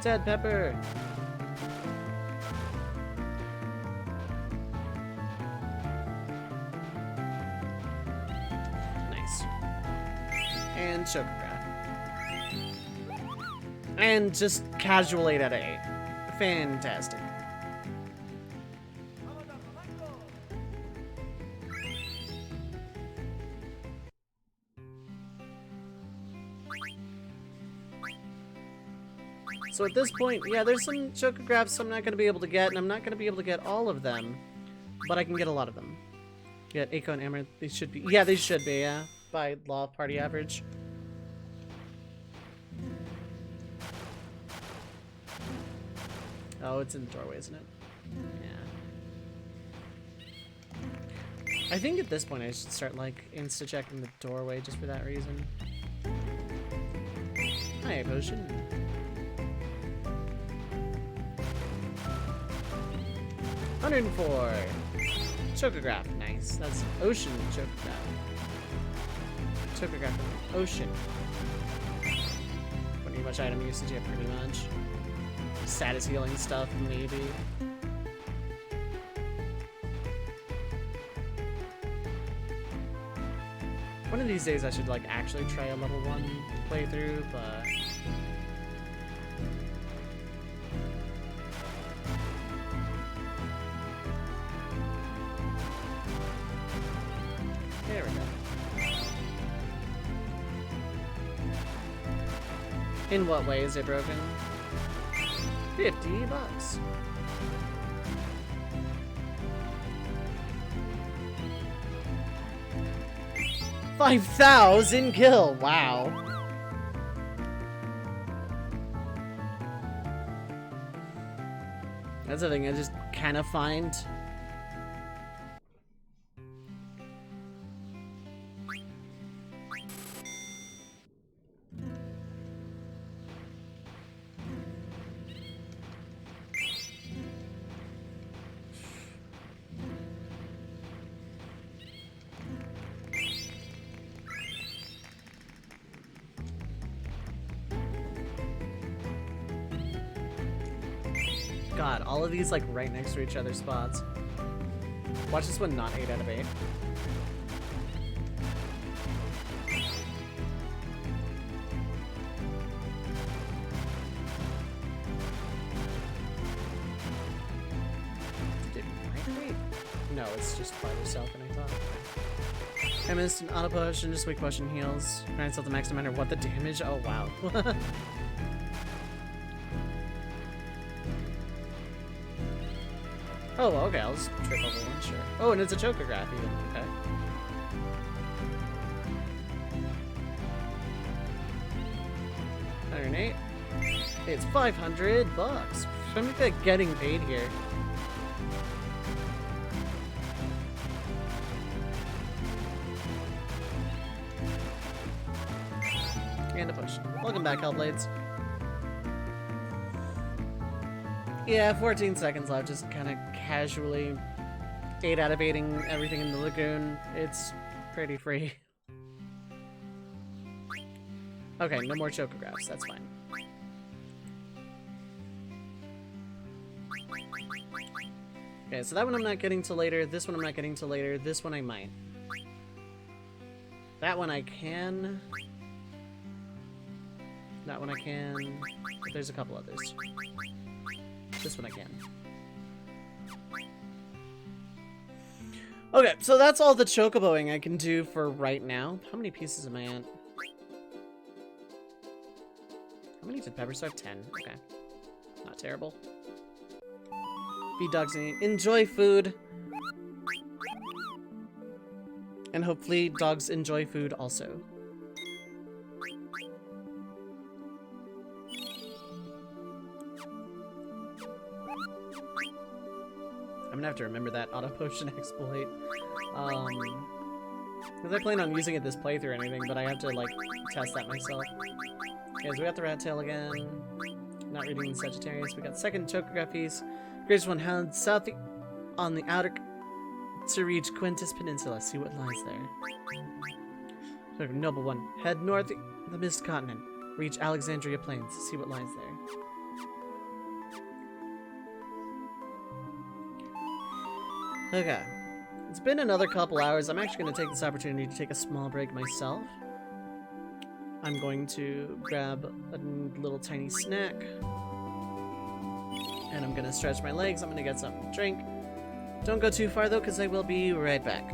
Ted Pepper! Nice. And chocograph. And just casual 8 out of 8. Fantastic. So at this point, yeah, there's some chocographs I'm not going to be able to get, and I'm not going to be able to get all of them, but I can get a lot of them. Yeah, Eiko and Amaranth, they should be. Yeah, they should be, yeah, by law of party average. Oh, it's in the doorway, isn't it? Yeah. I think at this point I should start, like, insta-checking the doorway just for that reason. Hi, Potion. $104. Chocograph, nice. That's ocean chocograph. Chocograph from the ocean. Pretty much item usage, yeah, pretty much. Status healing stuff, maybe. One of these days I should, like, actually try a level 1 playthrough, but... There we go. In what way is it broken? $50. 5,000 kill. Wow. That's the thing I just kind of find. god, all of these like right next to each other spots. Watch this one not 8 out of 8. Did it migrate? No, it's just farther south than I thought. I missed an auto push and just weak push and heals. Grants out the max no matter what the damage. Oh wow. Oh, okay, I'll just trip over one, sure. Oh, and it's a chocograph even, okay. $108. It's $500. I'm like getting paid here. And a push. Welcome back, Hellblades. Yeah, 14 seconds left, just kind of casually 8 out of 8ing everything in the lagoon. It's pretty free. Okay, no more chocographs, that's fine. Okay, so that one I'm not getting till later, this one I'm not getting till later, this one I might. That one I can. That one I can. But there's a couple others. This one I can. Okay, so that's all the chocoboing I can do for right now. How many pieces am I at? How many did Pepper have? 10. Okay. Not terrible. Feed dogs and enjoy food. And hopefully dogs enjoy food also. I'm gonna have to remember that auto potion exploit. Because I plan on using it this playthrough or anything, but I have to like test that myself. Okay, so we got the rat tail again. Not reading the Sagittarius. We got second chocograph piece. Greatest one held south on the outer to reach Quintus Peninsula. See what lies there. So, noble one. Head north the Mist Continent. Reach Alexandria Plains. See what lies there. Okay. It's been another couple hours. I'm actually going to take this opportunity to take a small break myself. I'm going to grab a little tiny snack. And I'm going to stretch my legs. I'm going to get something to drink. Don't go too far though, because I will be right back.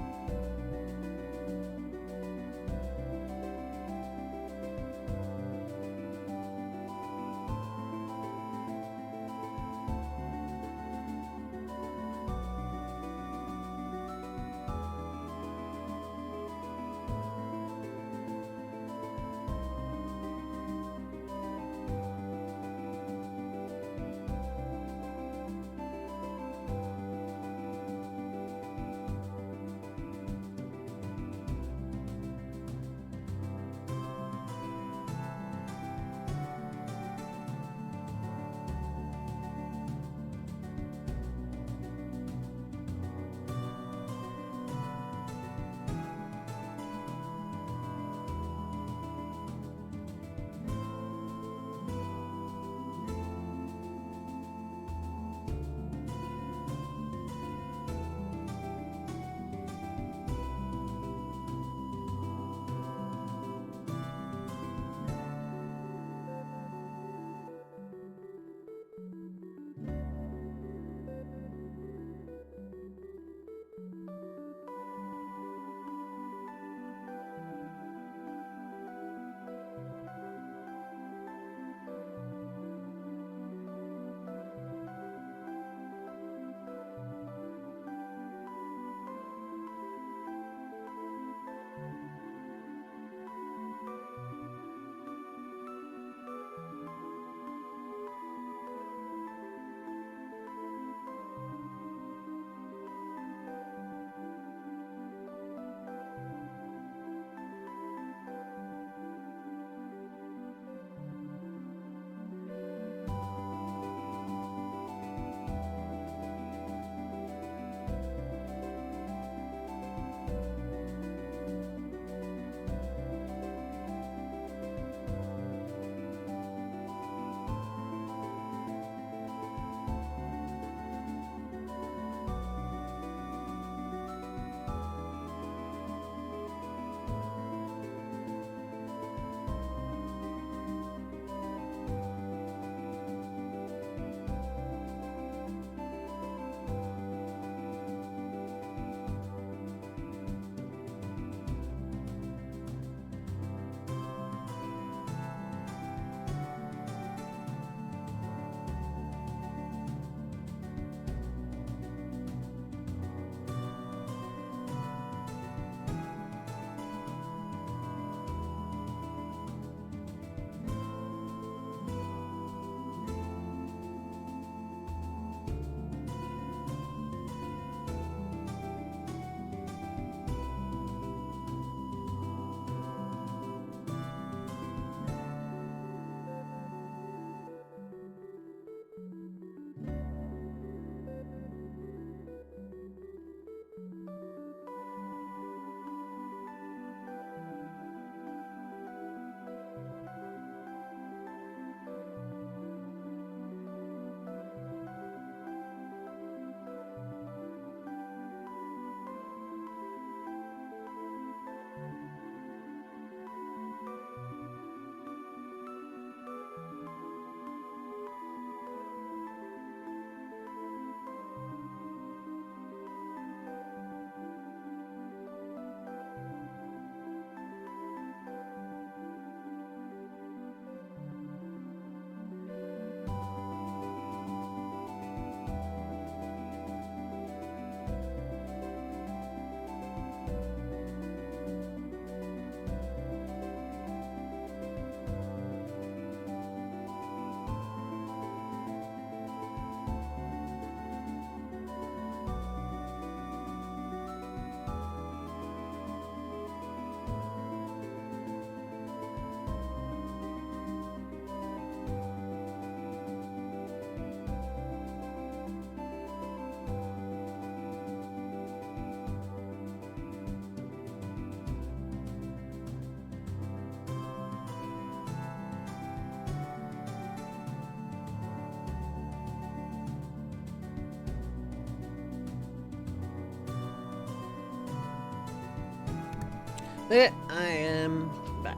There, I am back.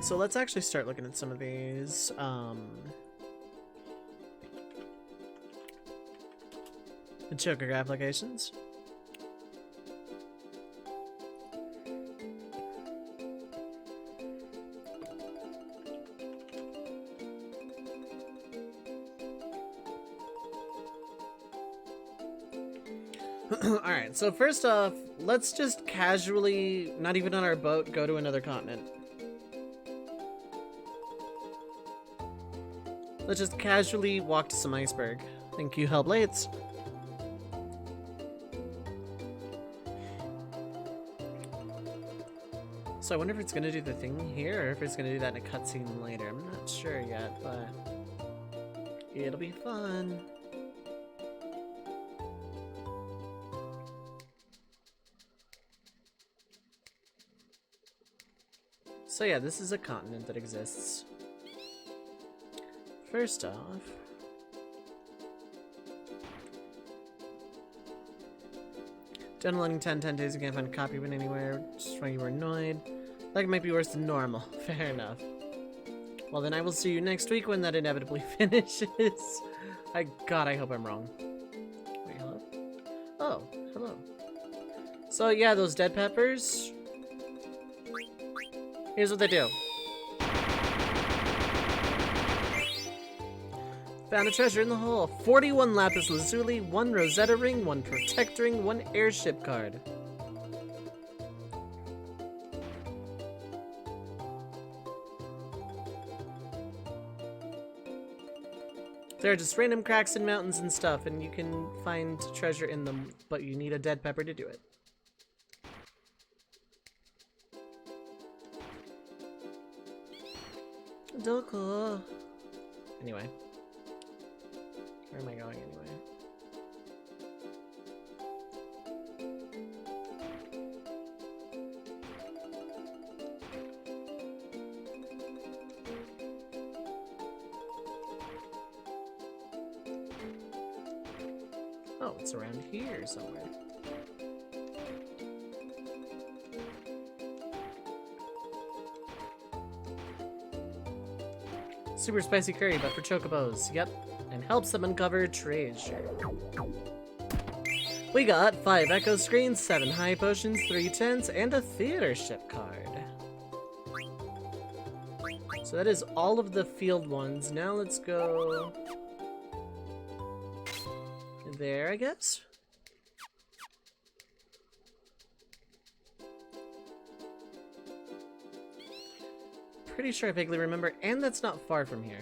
So let's actually start looking at some of these. The Choker applications. Alright, so first off, let's just casually, not even on our boat, go to another continent. Let's just casually walk to some iceberg. Thank you, Hellblades. So I wonder if it's gonna do the thing here, or if it's gonna do that in a cutscene later. I'm not sure yet, but it'll be fun. So yeah, this is a continent that exists. First off, downloading 10 days, you can't find a copy of it anywhere, just why you were annoyed. Like it might be worse than normal. Fair enough. Well then I will see you next week when that inevitably finishes. God, I hope I'm wrong. Wait, hello? Oh, hello. So yeah, those dead peppers. Here's what they do. Found a treasure in the hole. 41 lapis lazuli, 1 Rosetta ring, 1 protect ring, 1 airship card. There are just random cracks in mountains and stuff, and you can find treasure in them, but you need a dead pepper to do it. Doko. Anyway. Where am I going anyway? Oh, it's around here somewhere. Super spicy curry, but for chocobos. Yep. And helps them uncover treasure. We got 5 echo screens, 7 high potions, 3 tents, and a theater ship card. So that is all of the field ones. Now let's go there, I guess? Pretty sure I vaguely remember, and that's not far from here.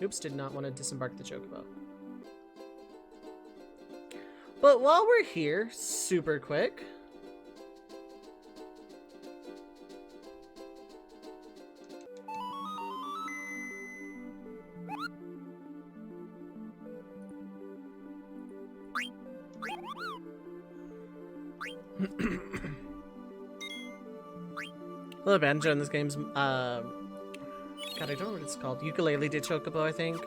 Oops, did not want to disembark the chocobo. But while we're here, super quick. A little banjo in this game's, God, I don't know what it's called. Ukulele de Chocobo, I think.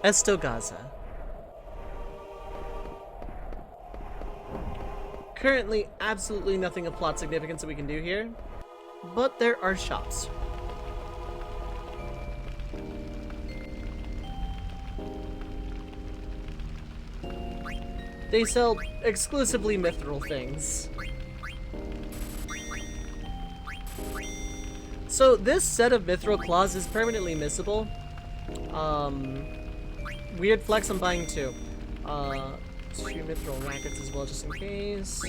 Estogaza. Currently, absolutely nothing of plot significance that we can do here, but there are shops. They sell exclusively mithril things. So this set of mithril claws is permanently missable. Weird flex, I'm buying 2. 2 mithril rackets as well, just in case.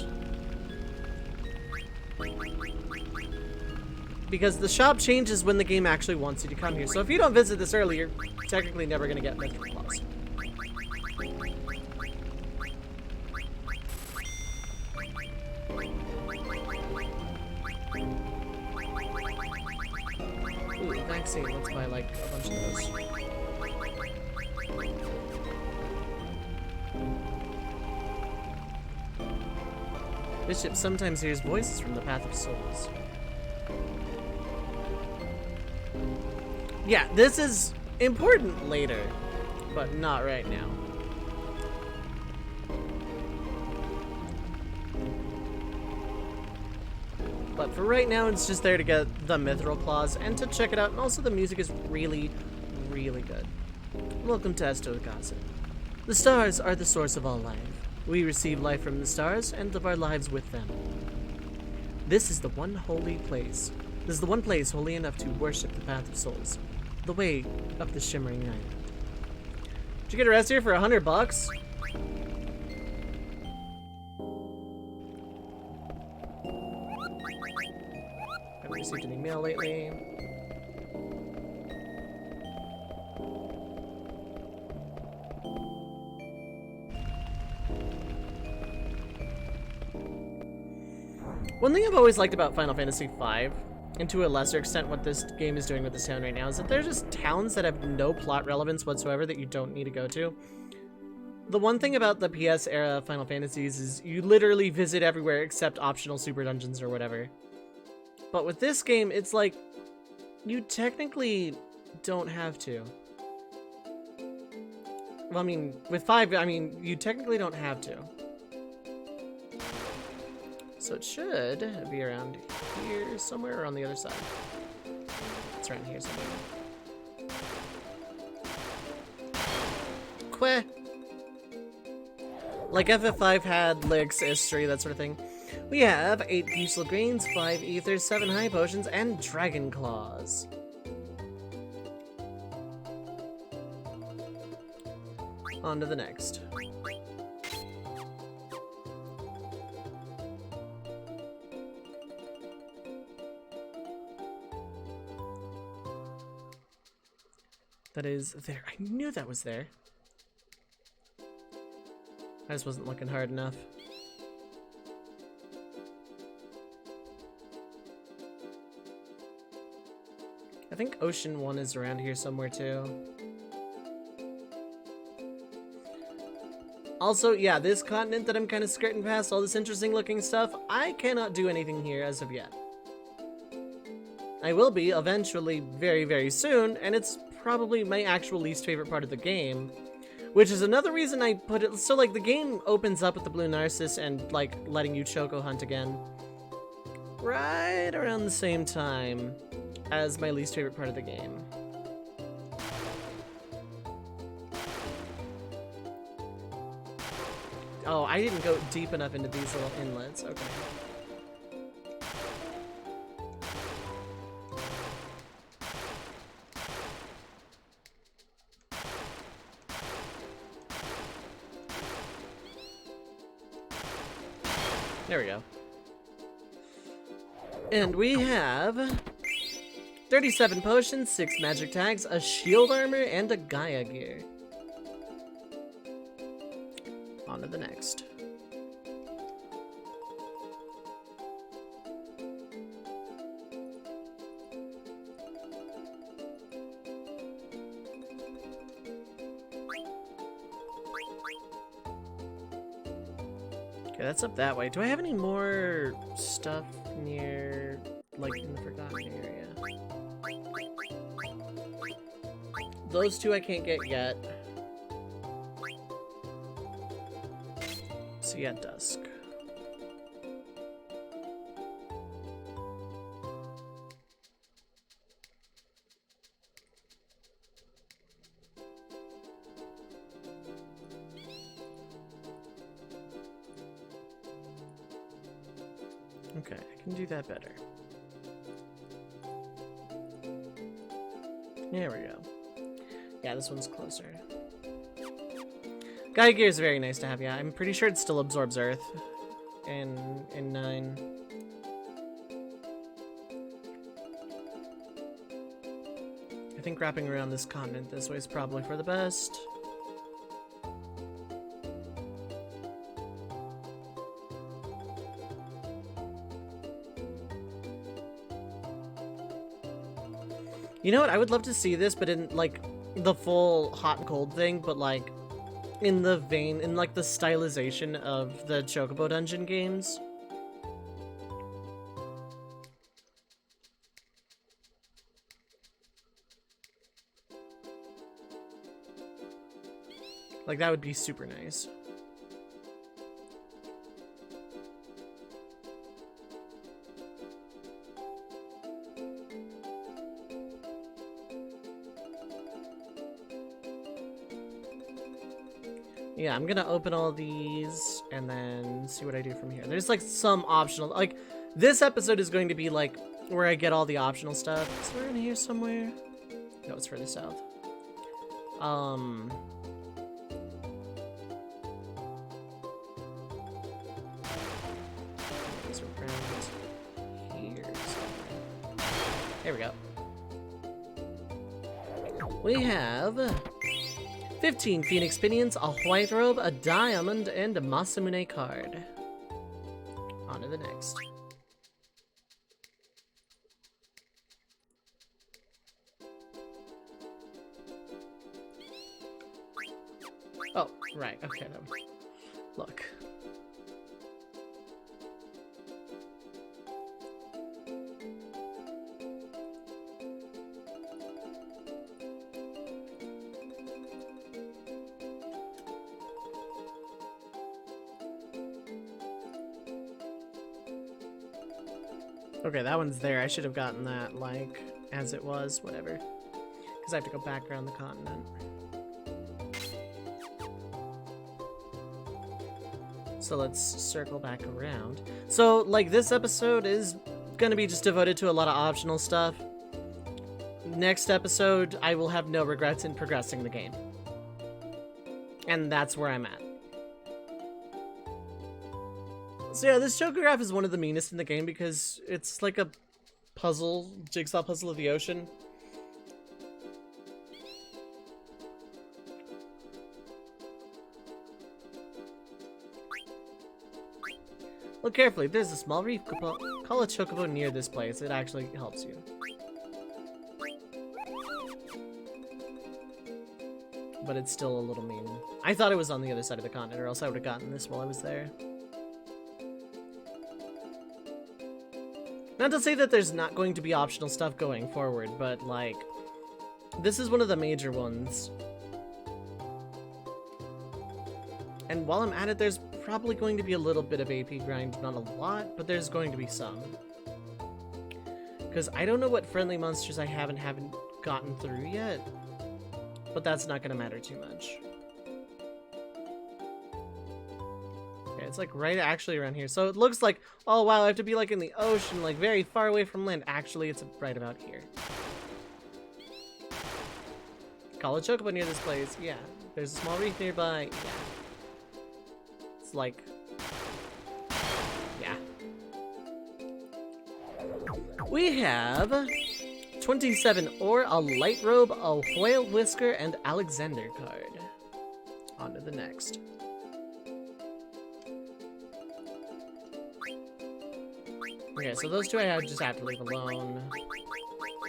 Because the shop changes when the game actually wants you to come here. So if you don't visit this early, you're technically never going to get mithril claws. Ooh, vaccine. Let's buy like a bunch of those. Bishop sometimes hears voices from the Path of Souls. Yeah, this is important later, but not right now. But for right now, it's just there to get the Mithril Claws and to check it out, and also the music is really, really good. Welcome to Estogaza. The stars are the source of all life. We receive life from the stars and live our lives with them. This is the one holy place. This is the one place holy enough to worship the Path of Souls, the way of the Shimmering Night. Did you get a rest here for $100? Haven't received any mail lately. One thing I've always liked about Final Fantasy V, and to a lesser extent what this game is doing with this town right now, is that they're just towns that have no plot relevance whatsoever that you don't need to go to. The one thing about the PS era Final Fantasies is you literally visit everywhere except optional super dungeons or whatever. But with this game, it's like, you technically don't have to. Well, I mean, with 5, I mean, you technically don't have to. So it should be around here somewhere or on the other side. It's around here somewhere. Queh. Like FF5 had Licks, History, that sort of thing. We have 8 useful greens, 5 ethers, 7 high potions, and dragon claws. On to the next. That is there. I knew that was there. I just wasn't looking hard enough. I think Ocean 1 is around here somewhere too. Also, yeah, this continent that I'm kind of skirting past, all this interesting looking stuff, I cannot do anything here as of yet. I will be eventually very, very soon, and it's probably my actual least favorite part of the game, which is another reason I put it. So like the game opens up with the Blue Narcissus and like letting you Choco hunt again right around the same time as my least favorite part of the game. Oh, I didn't go deep enough into these little inlets. Okay. There we go. And we have 37 potions, 6 magic tags, a shield armor, and a Gaia gear. On to the next. Okay, that's up that way. Do I have any more stuff near, like, in the Forgotten area? Those two I can't get yet. So yeah, Dusk. Okay, I can do that better. There we go. Yeah, this one's closer. Gaia Gear is very nice to have, yeah. I'm pretty sure it still absorbs Earth in 9. I think wrapping around this continent this way is probably for the best. You know what? I would love to see this, but in, like, the full hot and cold thing, but, like, in the vein, in, like, the stylization of the Chocobo Dungeon games. Like, that would be super nice. Yeah, I'm gonna open all these and then see what I do from here. There's like some optional, like this episode is going to be like where I get all the optional stuff. Is there in here somewhere? No, it's further south. These are around here somewhere. There we go. We have 15 Phoenix Pinions, a White Robe, a Diamond, and a Masamune card. On to the next. Oh, right, okay, that was... Look. Okay, that one's there. I should have gotten that, like, as it was, whatever. Because I have to go back around the continent. So let's circle back around. So, like, this episode is gonna be just devoted to a lot of optional stuff. Next episode, I will have no regrets in progressing the game. And that's where I'm at. So yeah, this Chocograph is one of the meanest in the game because it's like a puzzle, jigsaw puzzle of the ocean. Look carefully, there's a small reef. Call a chocobo near this place, it actually helps you. But it's still a little mean. I thought it was on the other side of the continent, or else I would have gotten this while I was there. Not to say that there's not going to be optional stuff going forward, but, like, this is one of the major ones. And while I'm at it, there's probably going to be a little bit of AP grind, not a lot, but there's going to be some. Because I don't know what friendly monsters I haven't gotten through yet, but that's not going to matter too much. Okay, it's like right actually around here. So it looks like, oh wow, I have to be like in the ocean, like very far away from land. Actually, it's right about here. Call a chocobo near this place. Yeah. There's a small reef nearby. Yeah. It's like... yeah. We have 27 ore, a light robe, a whale whisker, and Alexander card. On to the next. Okay, so those two I just have to leave alone.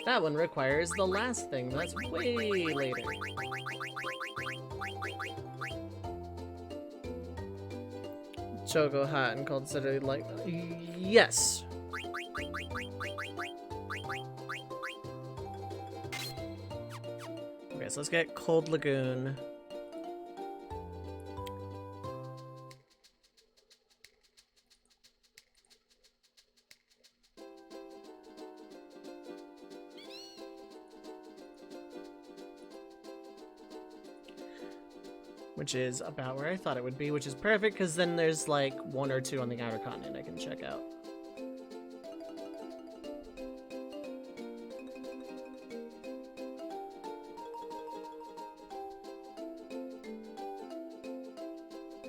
That one requires the last thing. That's way later. Choco hot and cold city, like, yes. Okay, so let's get Cold Lagoon. Which is about where I thought it would be, which is perfect, because then there's like one or two on the outer continent I can check out.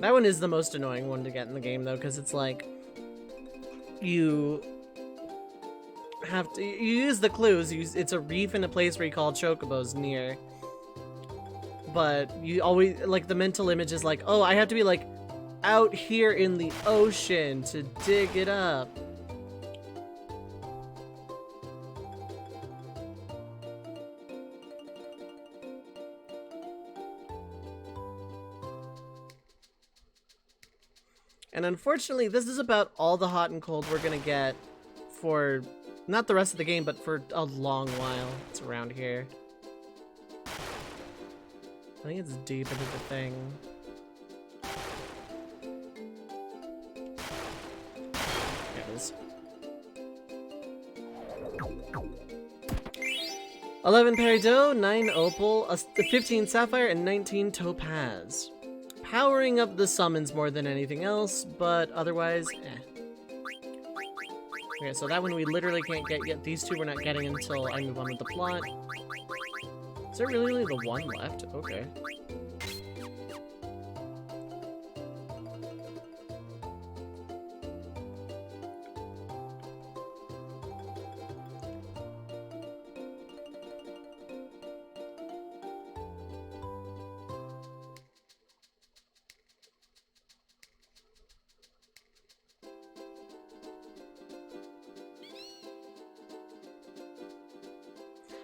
That one is the most annoying one to get in the game, though, because it's like you have to use the clues. It's a reef in a place where you call chocobos near. But you always, like, the mental image is like, oh, I have to be, like, out here in the ocean to dig it up. And unfortunately, this is about all the hot and cold we're gonna get for, not the rest of the game, but for a long while. It's around here. I think it's deep into the thing. There it is. 11 peridot, 9 opal, 15 sapphire, and 19 topaz. Powering up the summons more than anything else, but otherwise, eh. Okay, so that one we literally can't get yet. These two we're not getting until I move on with the plot. Is there really only the one left? Okay.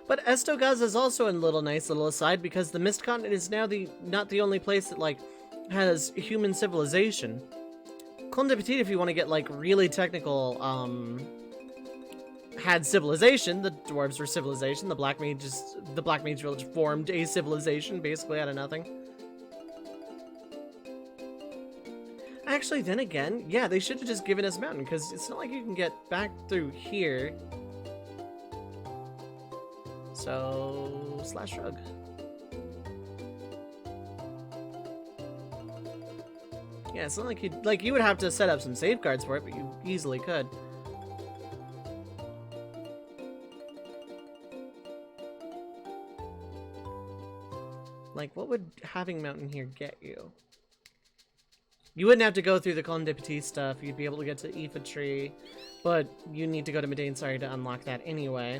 But Estogaz is also a nice little aside because the Mist Continent is now not the only place that like has human civilization. Conde Petit, if you want to get like really technical, had civilization. The dwarves were civilization. The Black Mage Village formed a civilization basically out of nothing. Actually, then again, yeah, they should have just given us Mountain because it's not like you can get back through here. So, slash rug. Yeah, it's not like you would have to set up some safeguards for it, but you easily could. Like, what would having Mountain here get you? You wouldn't have to go through the Conde de Petit stuff. You'd be able to get to Aoife Tree, but you need to go to Madain Sari to unlock that anyway.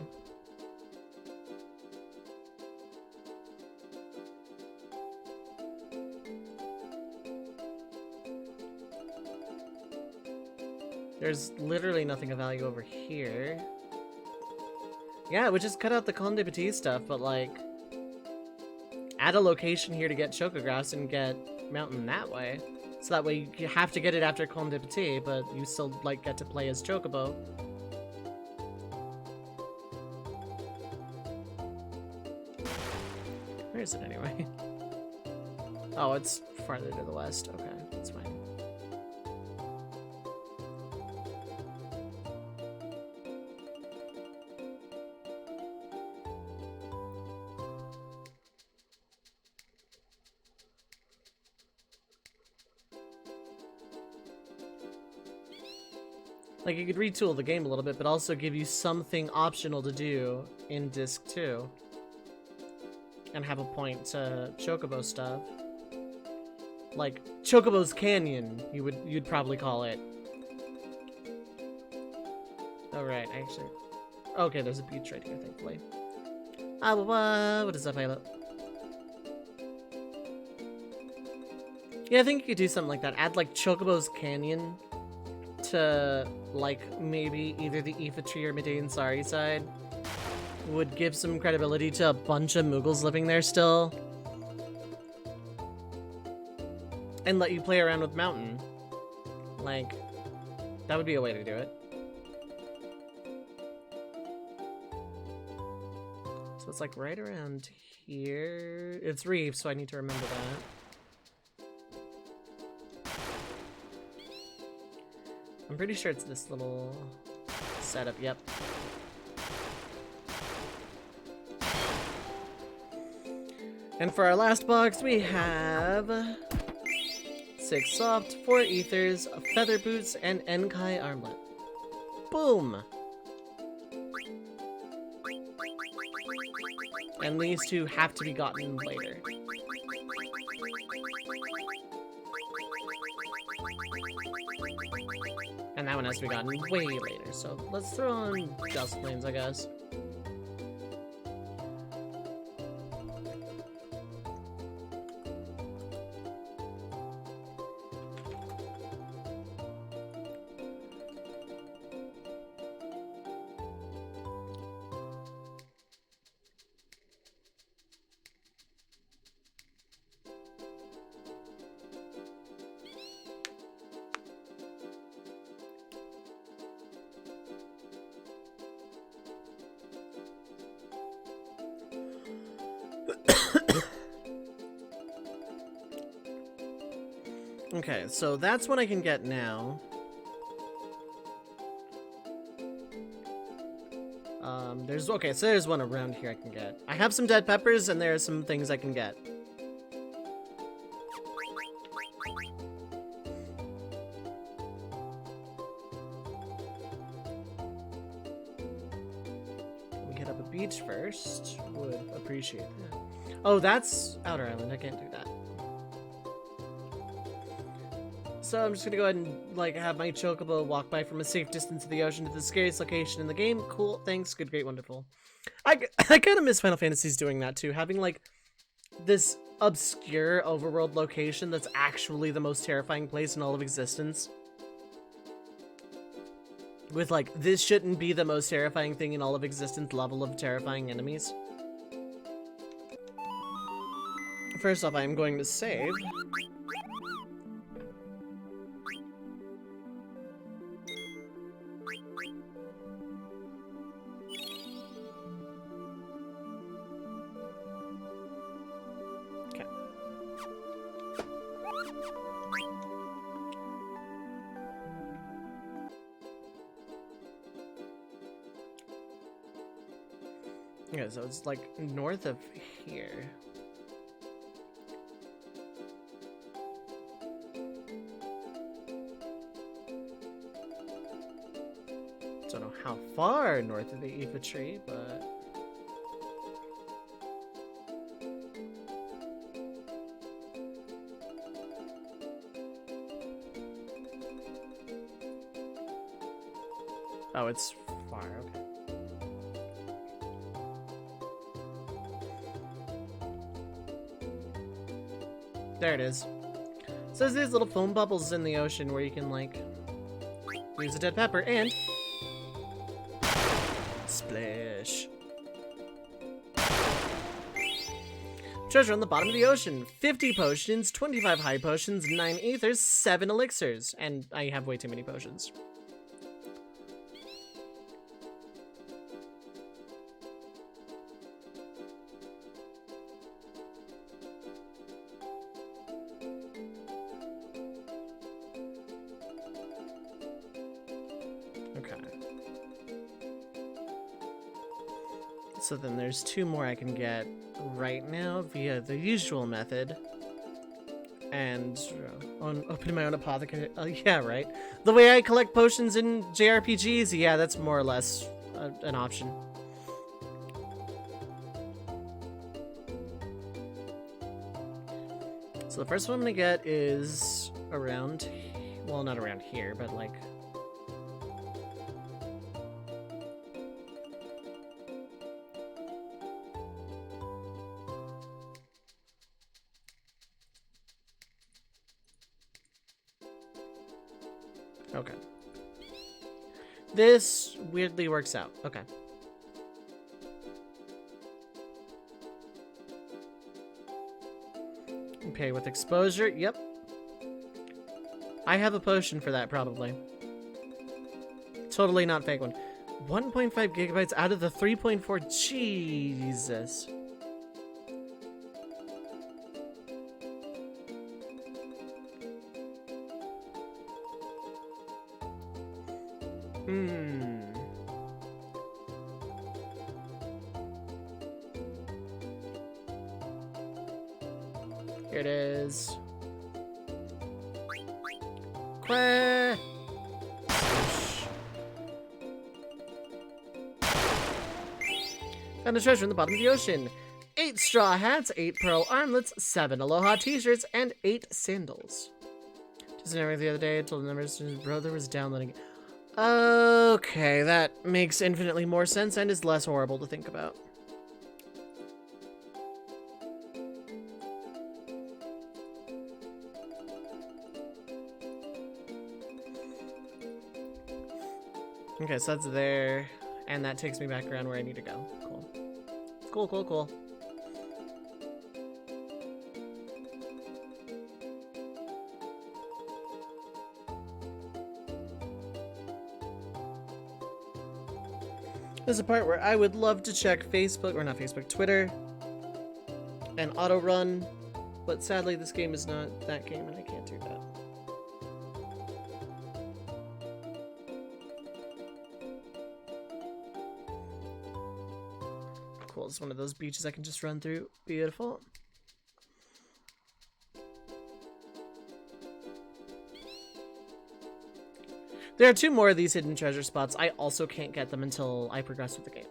There's literally nothing of value over here. Yeah, it would just cut out the Conde de Petit stuff, but like, add a location here to get Chocograss and get Mountain that way. So that way you have to get it after Conde de Petit, but you still like get to play as Chocobo. Where is it anyway? Oh, it's farther to the west. Okay, that's fine. Like, you could retool the game a little bit, but also give you something optional to do in Disc 2. And have a point to Chocobo stuff. Like, Chocobo's Canyon, you'd probably call it. Oh, right, actually. Okay, there's a beach right here, thankfully. What is up, Halo? Yeah, I think you could do something like that. Add, like, Chocobo's Canyon to, like, maybe either the Aoife Tree or Madain Sari side. Would give some credibility to a bunch of Moogles living there still. And let you play around with Mountain. Like, that would be a way to do it. So it's like right around here. It's Reef, so I need to remember that. I'm pretty sure it's this little setup, yep. And for our last box, we have 6 soft, 4 ethers, feather boots, and Enkai armlet. Boom! And these two have to be gotten later. And that one has to be gotten way later, so let's throw on Duskplains, I guess. Okay, so that's what I can get now. Okay, so there's one around here I can get. I have some dead peppers, and there are some things I can get. We hit up a beach first. Would appreciate that. Oh, that's Outer Island. I can't do that. So I'm just gonna go ahead and like have my chocobo walk by from a safe distance of the ocean to the scariest location in the game. Cool, thanks, good, great, wonderful. I kind of miss Final Fantasies doing that too, having like this obscure overworld location that's actually the most terrifying place in all of existence. With like, this shouldn't be the most terrifying thing in all of existence level of terrifying enemies. First off, I am going to save. Yeah, so it's like north of here. Don't know how far north of the Aoife tree, but oh, it's far, okay. There it is. So there's these little foam bubbles in the ocean where you can, like, use a dead pepper and... splish. Treasure on the bottom of the ocean. 50 potions, 25 high potions, 9 ethers, 7 elixirs. And I have way too many potions. So then there's 2 more I can get right now via the usual method. And on opening my own apothecary. Yeah, right. The way I collect potions in JRPGs, yeah, that's more or less an option. So the first one I'm gonna get is around, well, not around here, but like... Okay. This weirdly works out. Okay. Okay, with exposure, yep. I have a potion for that, probably. Totally not fake one. 1.5 gigabytes out of the 3.4. Jesus. Here it is. Quack! Found a treasure in the bottom of the ocean. 8 straw hats, 8 pearl armlets, 7 aloha t-shirts, and 8 sandals. Just an the other day, told the numbers his brother was downloading. Okay, that makes infinitely more sense and is less horrible to think about. Okay, so that's there, and that takes me back around where I need to go. Cool. Cool, cool, cool. There's a part where I would love to check Facebook, or not Facebook, Twitter, and auto run But sadly, this game is not that game, and I can't do that. Cool, it's one of those beaches I can just run through. Beautiful. There are 2 more of these hidden treasure spots. I also can't get them until I progress with the game.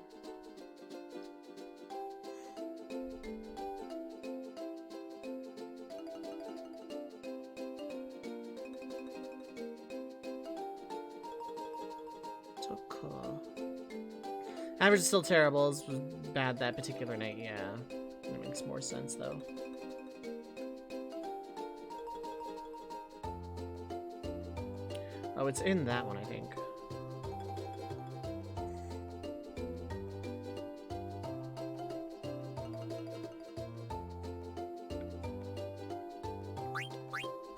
So cool. Average is still terrible. It was bad that particular night, yeah. It makes more sense, though. Oh, it's in that one, I think.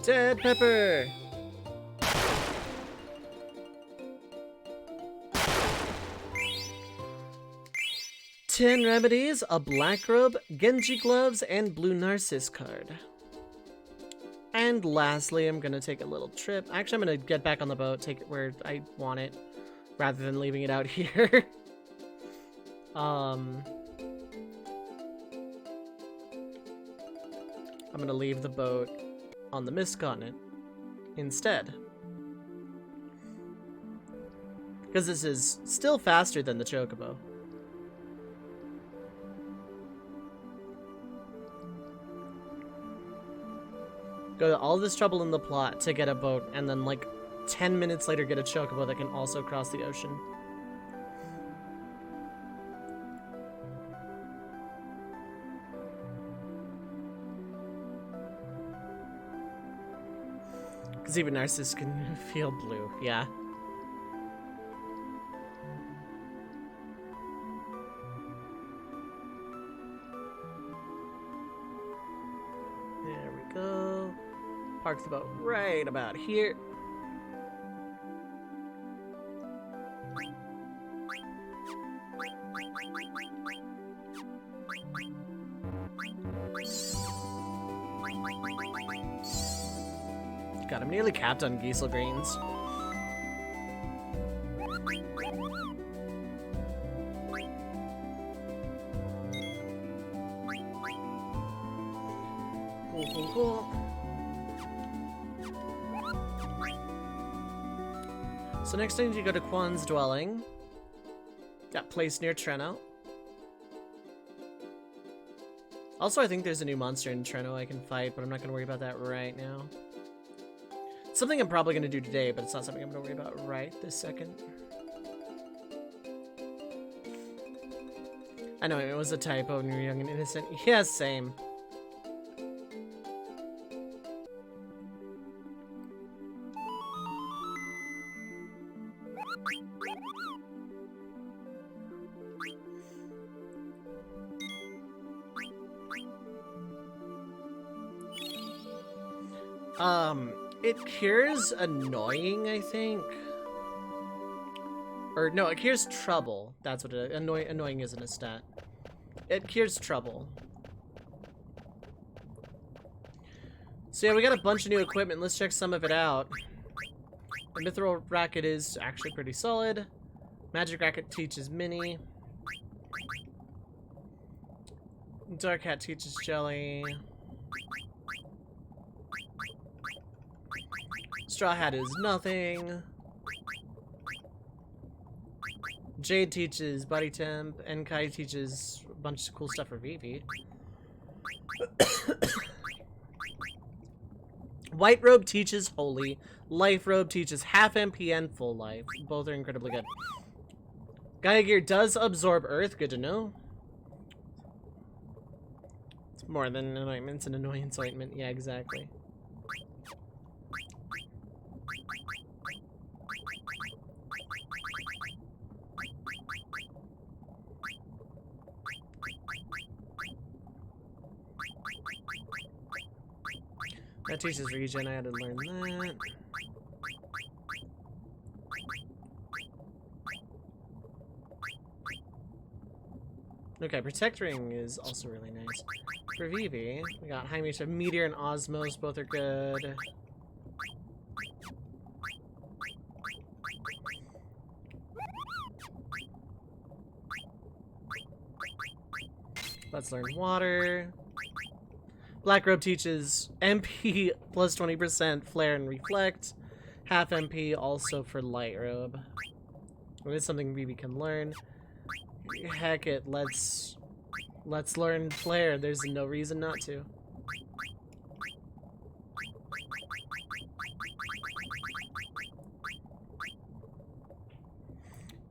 Dead pepper! Ten remedies, a black robe, Genji gloves, and blue Narcissus card. And lastly, I'm gonna take a little trip. Actually, I'm gonna get back on the boat, take it where I want it, rather than leaving it out here. I'm gonna leave the boat on the Mist Continent instead. Because this is still faster than the Chocobo. Go to all this trouble in the plot to get a boat, and then like 10 minutes later get a Chocobo that can also cross the ocean. Because even Narcissus can feel blue, yeah. There we go. Park's about right about here. God, I'm nearly capped on Giesel greens. Cool. So next thing you go to Quan's dwelling. That place near Treno. Also, I think there's a new monster in Treno I can fight, but I'm not going to worry about that right now. It's something I'm probably going to do today, but it's not something I'm going to worry about right this second. I know, it was a typo when you were young and innocent. Yeah, same. It cures annoying, I think. Or no, it cures trouble. That's what it is. Annoying isn't a stat. It cures trouble. So yeah, we got a bunch of new equipment. Let's check some of it out. The Mithril Racket is actually pretty solid. Magic Racket teaches Mini. Dark Hat teaches Jelly. Straw Hat is nothing. Jade teaches Body Temp, and Kai teaches a bunch of cool stuff for Vivi. White Robe teaches Holy. Life Robe teaches half MP and full life. Both are incredibly good. Gaia Gear does absorb Earth. Good to know. It's more than an ointment. It's an annoyance ointment. Yeah, exactly. That teaches regen, I had to learn that. Okay, Protect Ring is also really nice. For Vivi, we got High Meteor, Meteor and Osmos, both are good. Let's learn Water. Black Robe teaches MP plus 20%, Flare and Reflect. Half MP also for Light Robe. It is something Vivi can learn. Heck it, let's learn Flare. There's no reason not to.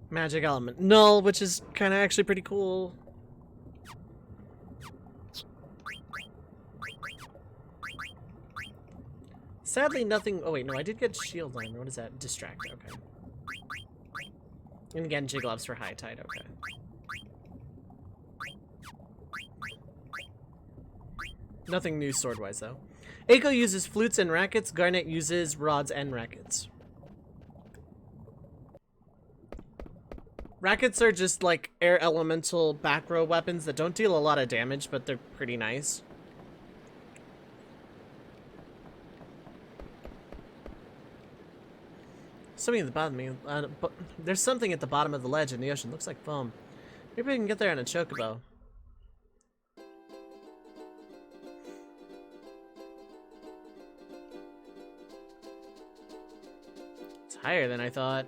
Magic Element Null, which is kind of actually pretty cool. Sadly, nothing. Oh, wait, no, I did get Shield Armor. What is that? Distract. Okay. And again, Jigglypuffs for High Tide. Okay. Nothing new sword wise, though. Eiko uses flutes and rackets. Garnet uses rods and rackets. Rackets are just like air elemental back row weapons that don't deal a lot of damage, but they're pretty nice. Something at the bottom of me. There's something at the bottom of the ledge in the ocean. Looks like foam. Maybe we can get there on a chocobo. It's higher than I thought.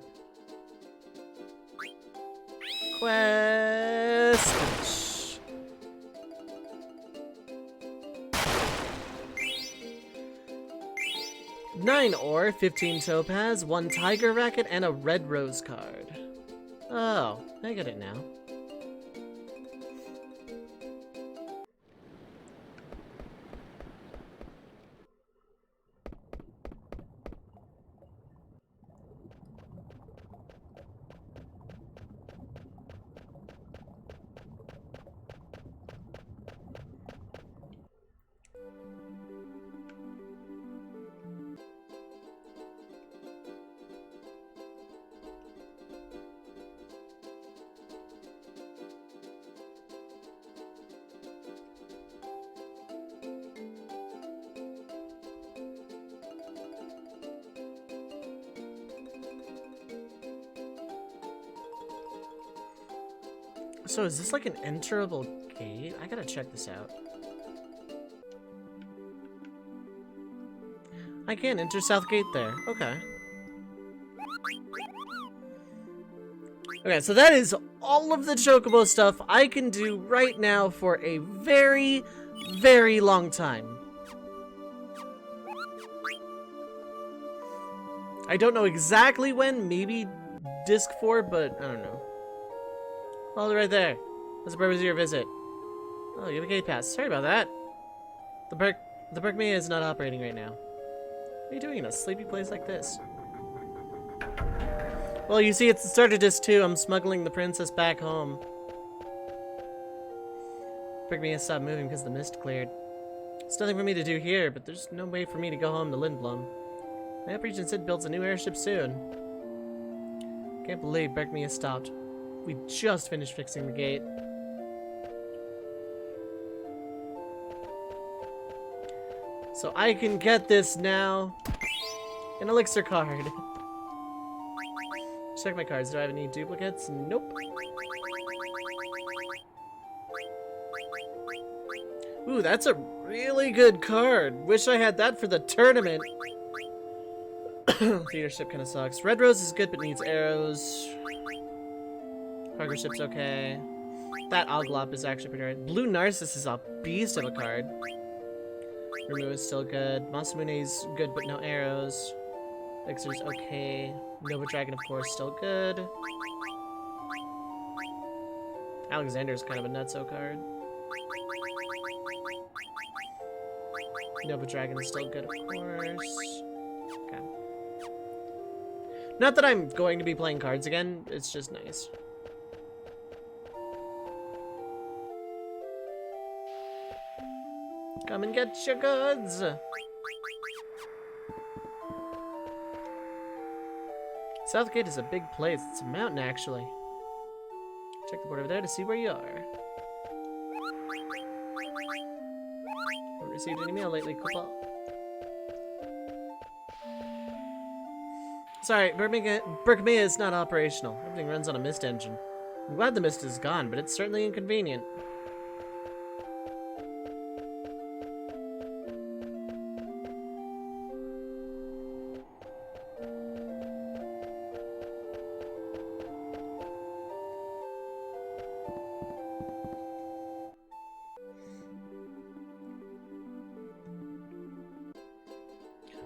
Quest! 9 ore, 15 topaz, 1 tiger racket, and a red rose card. Oh, I get it now. So is this like an enterable gate? I gotta check this out. I can enter South Gate there. Okay. Okay, so that is all of the Chocobo stuff I can do right now for a very, very long time. I don't know exactly when, maybe Disc 4, but I don't know. Hold it right there. What's the purpose of your visit? Oh, you have a gate pass. Sorry about that. The Berkmania is not operating right now. What are you doing in a sleepy place like this? Well, you see, it's the start of Disc 2. I'm smuggling the princess back home. Berkmania stopped moving because the mist cleared. There's nothing for me to do here, but there's no way for me to go home to Lindblom. I hope Regent Sid builds a new airship soon. Can't believe Berkmania stopped. We just finished fixing the gate. So I can get this now. An elixir card. Check my cards. Do I have any duplicates? Nope. Ooh, that's a really good card. Wish I had that for the tournament. Theater ship kind of sucks. Red Rose is good but needs arrows. Cargo ship's okay. That Oglop is actually pretty right. Blue Narcissus is a beast of a card. Remu is still good. Masamune's good but no arrows. Elixir's okay. Nova Dragon, of course, still good. Alexander's kind of a nutso card. Nova Dragon is still good, of course. Okay. Not that I'm going to be playing cards again, it's just nice. Come and get your goods! Southgate is a big place. It's a mountain, actually. Check the board over there to see where you are. received any mail lately, Koopa? Sorry, Berkmea is not operational. Everything runs on a mist engine. I'm glad the mist is gone, but it's certainly inconvenient.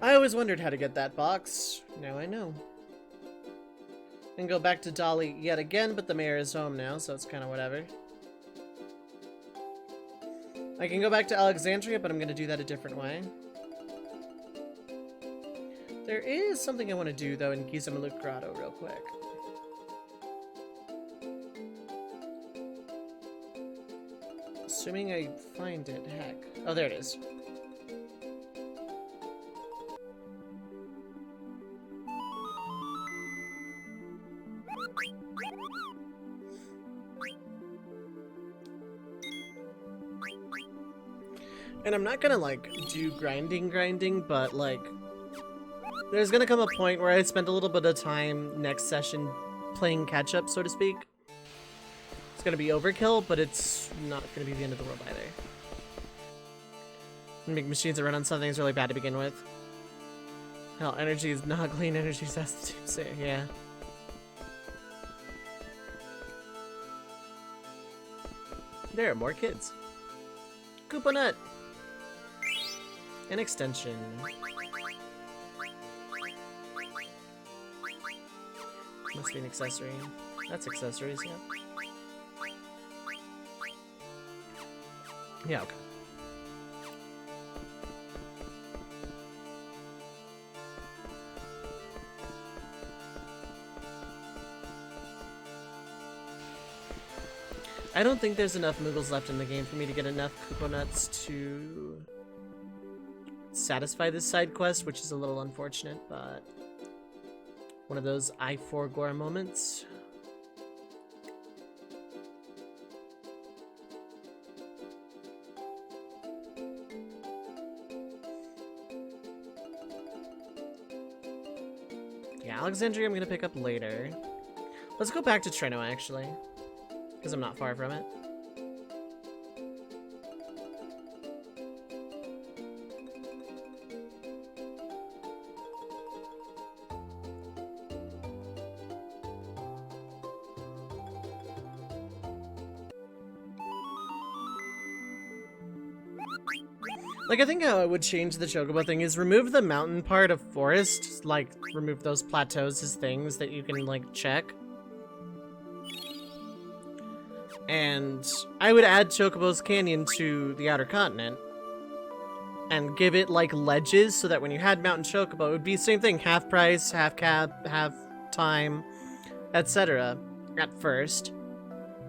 I always wondered how to get that box. Now I know. And go back to Dolly yet again, but the mayor is home now, so it's kind of whatever. I can go back to Alexandria, but I'm going to do that a different way. There is something I want to do, though, in Gizamaluk Grotto real quick. Assuming I find it, heck. Oh, there it is. And I'm not gonna, like, do grinding, but, like, there's gonna come a point where I spend a little bit of time next session playing catch-up, so to speak. It's gonna be overkill, but it's not gonna be the end of the world either. Make machines that run on something is really bad to begin with. Hell, energy is not clean energy, that's the team say, yeah. There are more kids. Koopa Nut! An extension. Must be an accessory. That's accessories, yeah. Yeah, okay. I don't think there's enough Moogles left in the game for me to get enough Koopa Nuts to satisfy this side quest, which is a little unfortunate, but one of those I4 Gore moments. Yeah, Alexandria I'm gonna pick up later. Let's go back to Treno, actually, because I'm not far from it. Like, I think how I would change the Chocobo thing is remove the mountain part of forest, like, remove those plateaus as things that you can, like, check. And I would add Chocobo's Canyon to the Outer Continent and give it, like, ledges so that when you had Mountain Chocobo, it would be the same thing, half price, half cab, half time, etc. at first.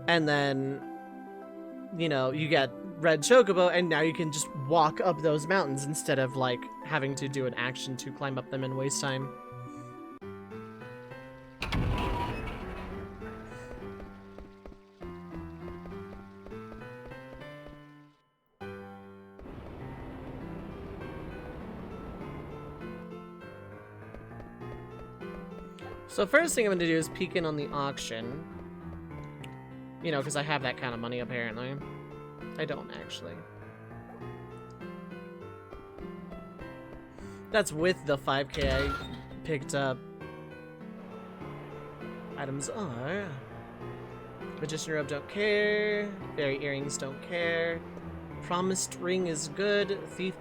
And then, you know, you get Red Chocobo, and now you can just walk up those mountains instead of, like, having to do an action to climb up them and waste time. So first thing I'm going to do is peek in on the auction. You know, because I have that kind of money, apparently. I don't, actually. That's with the 5k I picked up. Items are... Magician Robe don't care. Fairy Earrings don't care. Promised Ring is good. Thief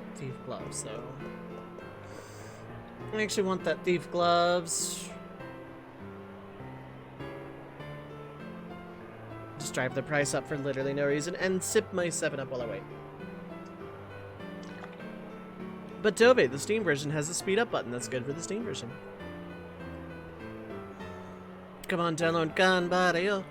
Gloves, though. I actually want that Thief Gloves. Just drive the price up for literally no reason and sip my 7-Up while I wait. But Dove, the Steam version, has a speed up button that's good for the Steam version. Come on, download Ganbare.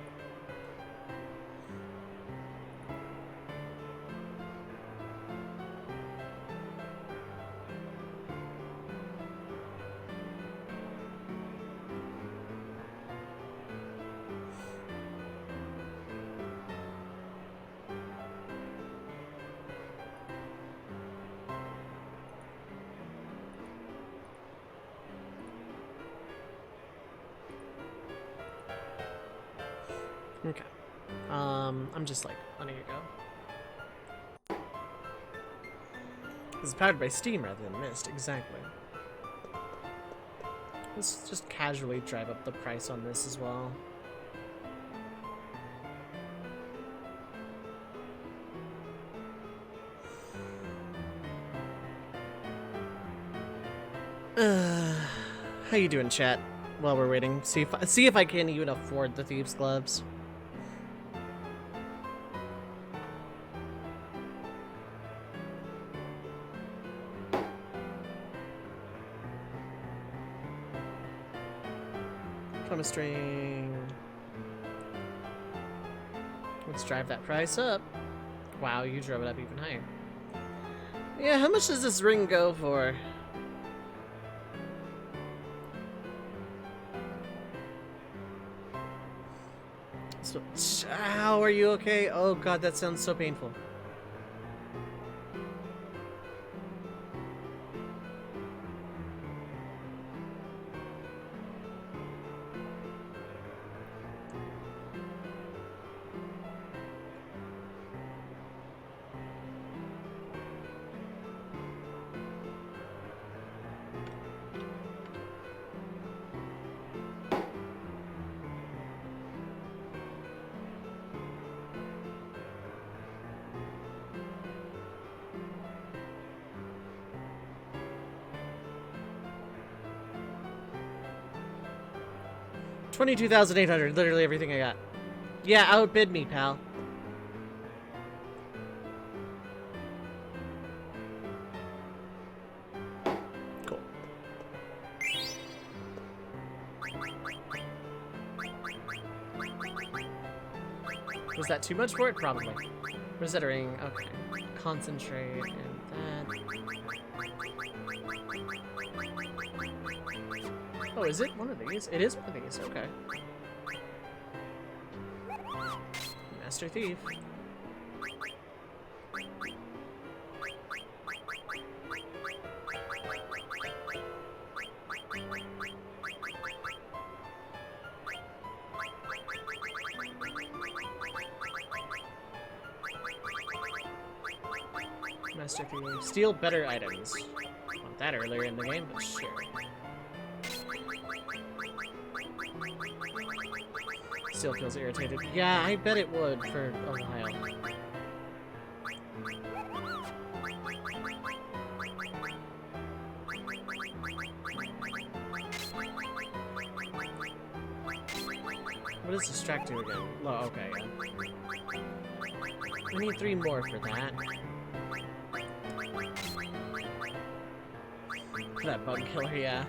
Okay. I'm just like letting it go. It's powered by steam rather than mist, exactly. Let's just casually drive up the price on this as well. How you doing, chat? While we're waiting, see if I can even afford the thieves' gloves. Promise string. Let's drive that price up. Wow, you drove it up even higher. Yeah, how much does this ring go for? So, how are you okay? Oh god, that sounds so painful. $22,800, literally everything I got. Yeah, outbid me, pal. Cool. Was that too much for it? Probably. Rosetta ring, okay. Concentrate and that. Oh, is it one of these? It is one of these, okay. Master Thief. Master Thief. Steal better items. Want that earlier in the game, but sure. Still feels irritated. Yeah, I bet it would for a while. What does distract you again? Oh, okay, yeah. We need 3 more for that. For that bug killer, yeah.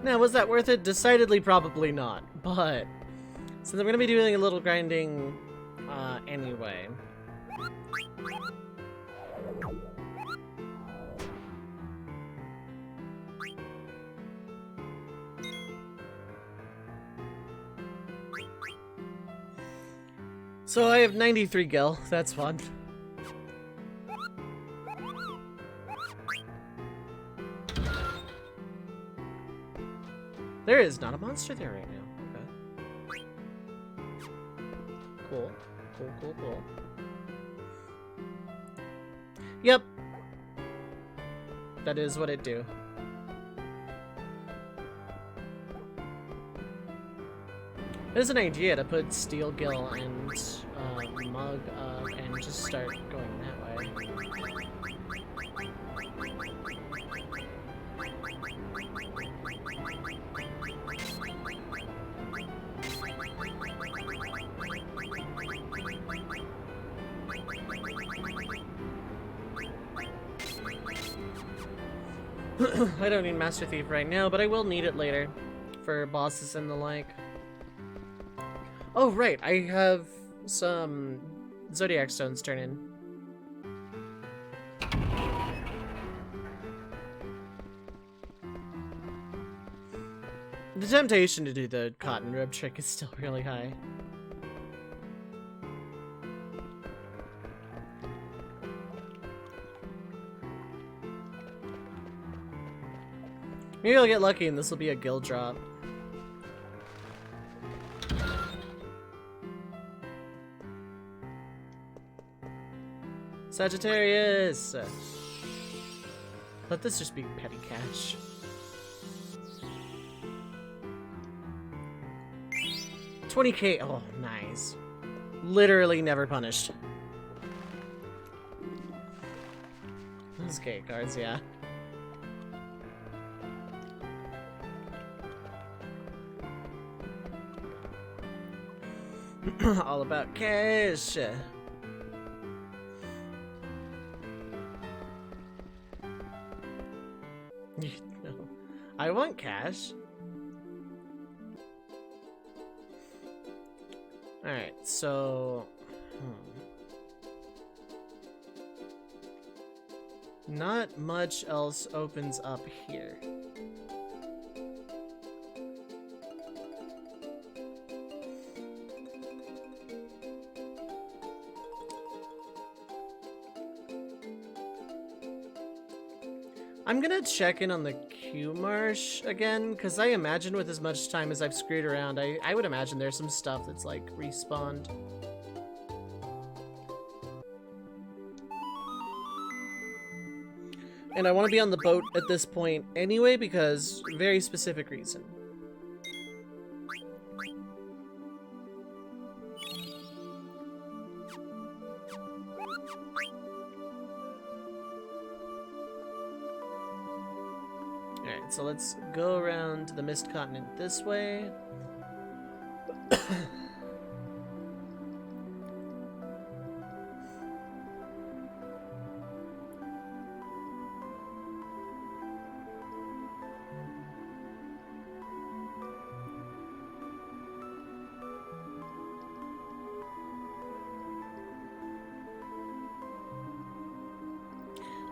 Now, was that worth it? Decidedly probably not, but since I'm going to be doing a little grinding anyway. So I have 93 gil, that's fun. There is not a monster there right now. Okay. Cool. Cool, cool, cool. Yep. That is what it do. There's an idea to put Steel Gill and Mug and just start going that way. I don't need Master Thief right now, but I will need it later for bosses and the like. Oh, right, I have some Zodiac Stones turn in. The temptation to do the cotton rib trick is still really high. Maybe I'll get lucky and this will be a guild drop. Sagittarius! Let this just be petty cash. $20K. Oh, nice. Literally never punished. Those K cards, yeah. All about cash. No. I want cash. Alright, so... Not much else opens up here. I'm gonna check in on the Q Marsh again, because I imagine with as much time as I've screwed around, I would imagine there's some stuff that's like respawned. And I want to be on the boat at this point anyway, because very specific reason. Alright, so let's go around the Mist Continent this way.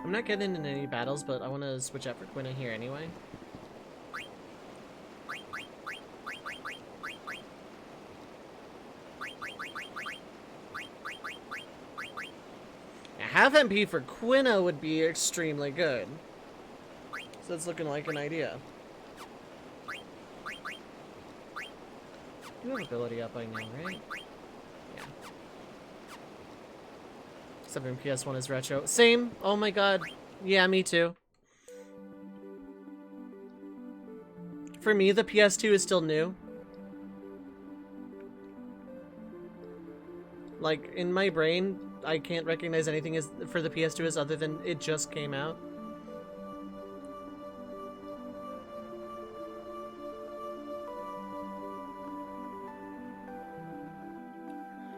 I'm not getting in any battles, but I want to switch out for Quina here anyway. Now, half MP for Quina would be extremely good. So that's looking like an idea. You have ability up by now, right? Yeah. Except in PS1 is retro. Same! Oh my god. Yeah, me too. For me, the PS2 is still new. Like, in my brain, I can't recognize anything as for the PS2 as other than it just came out.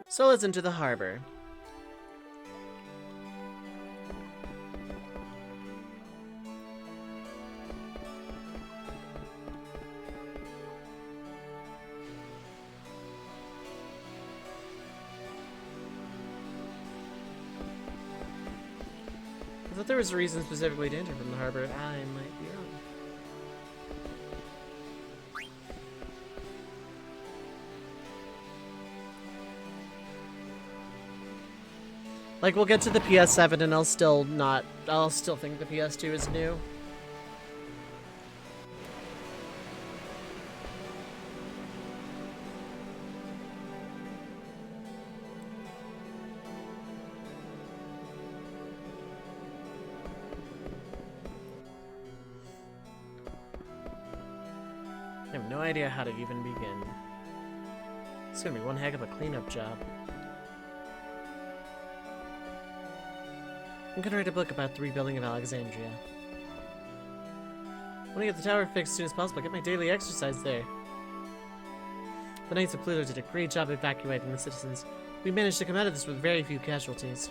So let's enter the harbor. I thought there was a reason specifically to enter from the harbor. I might be wrong. Like, we'll get to the PS7 and I'll still think the PS2 is new. I have no idea how to even begin. It's gonna be one heck of a cleanup job. I'm gonna write a book about the rebuilding of Alexandria. I want to get the tower fixed as soon as possible, get my daily exercise there. The Knights of Pluto did a great job evacuating the citizens. We managed to come out of this with very few casualties.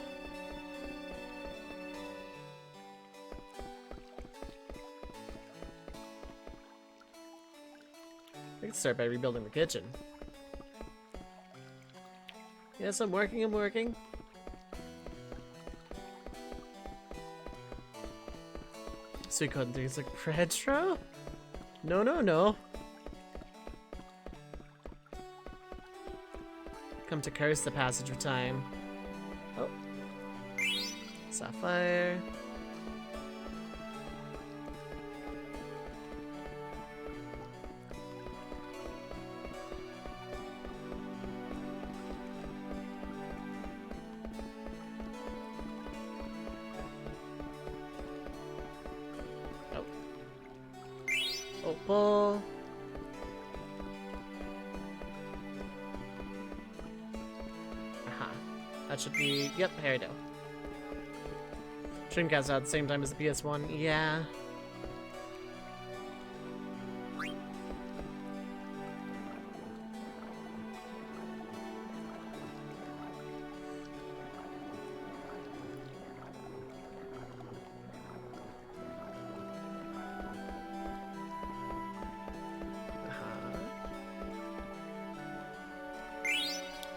I can start by rebuilding the kitchen. Yes, I'm working. Sweet code and things like Retro? No. Come to curse the passage of time. Oh. Sapphire. That should be... Yep, here we go. Dreamcast out at the same time as the PS1. Yeah.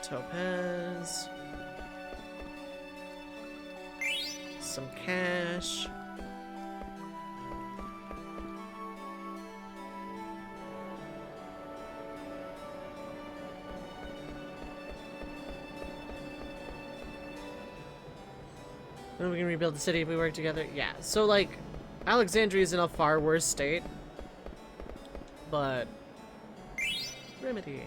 Topaz. Some cash. Then we can rebuild the city if we work together. Yeah, so like, Alexandria is in a far worse state. But... Remedy.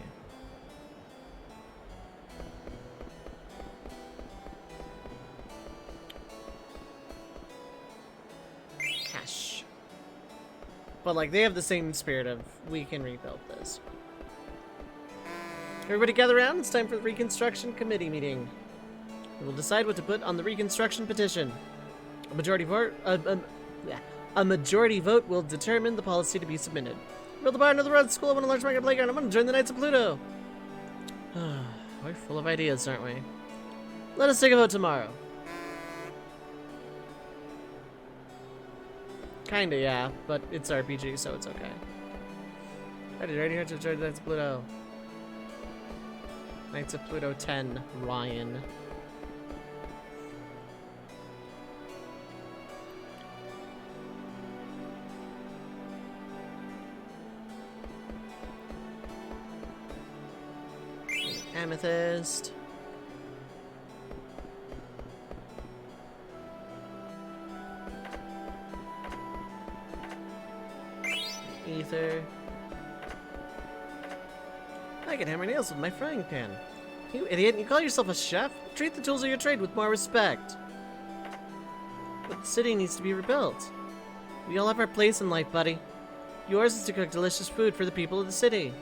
But, like, they have the same spirit of, we can rebuild this. Everybody gather around, it's time for the Reconstruction Committee meeting. We will decide what to put on the Reconstruction petition. A majority vote will determine the policy to be submitted. Build a barn, another road, school, one large market playground. I'm gonna join the Knights of Pluto. We're full of ideas, aren't we? Let us take a vote tomorrow. Kinda, yeah, but it's RPG, so it's okay. Ready here to join the Knights of Pluto. Knights of Pluto 10, Ryan. Amethyst. Ether. I can hammer nails with my frying pan. You idiot, you call yourself a chef? Treat the tools of your trade with more respect. But the city needs to be rebuilt. We all have our place in life, buddy. Yours is to cook delicious food for the people of the city.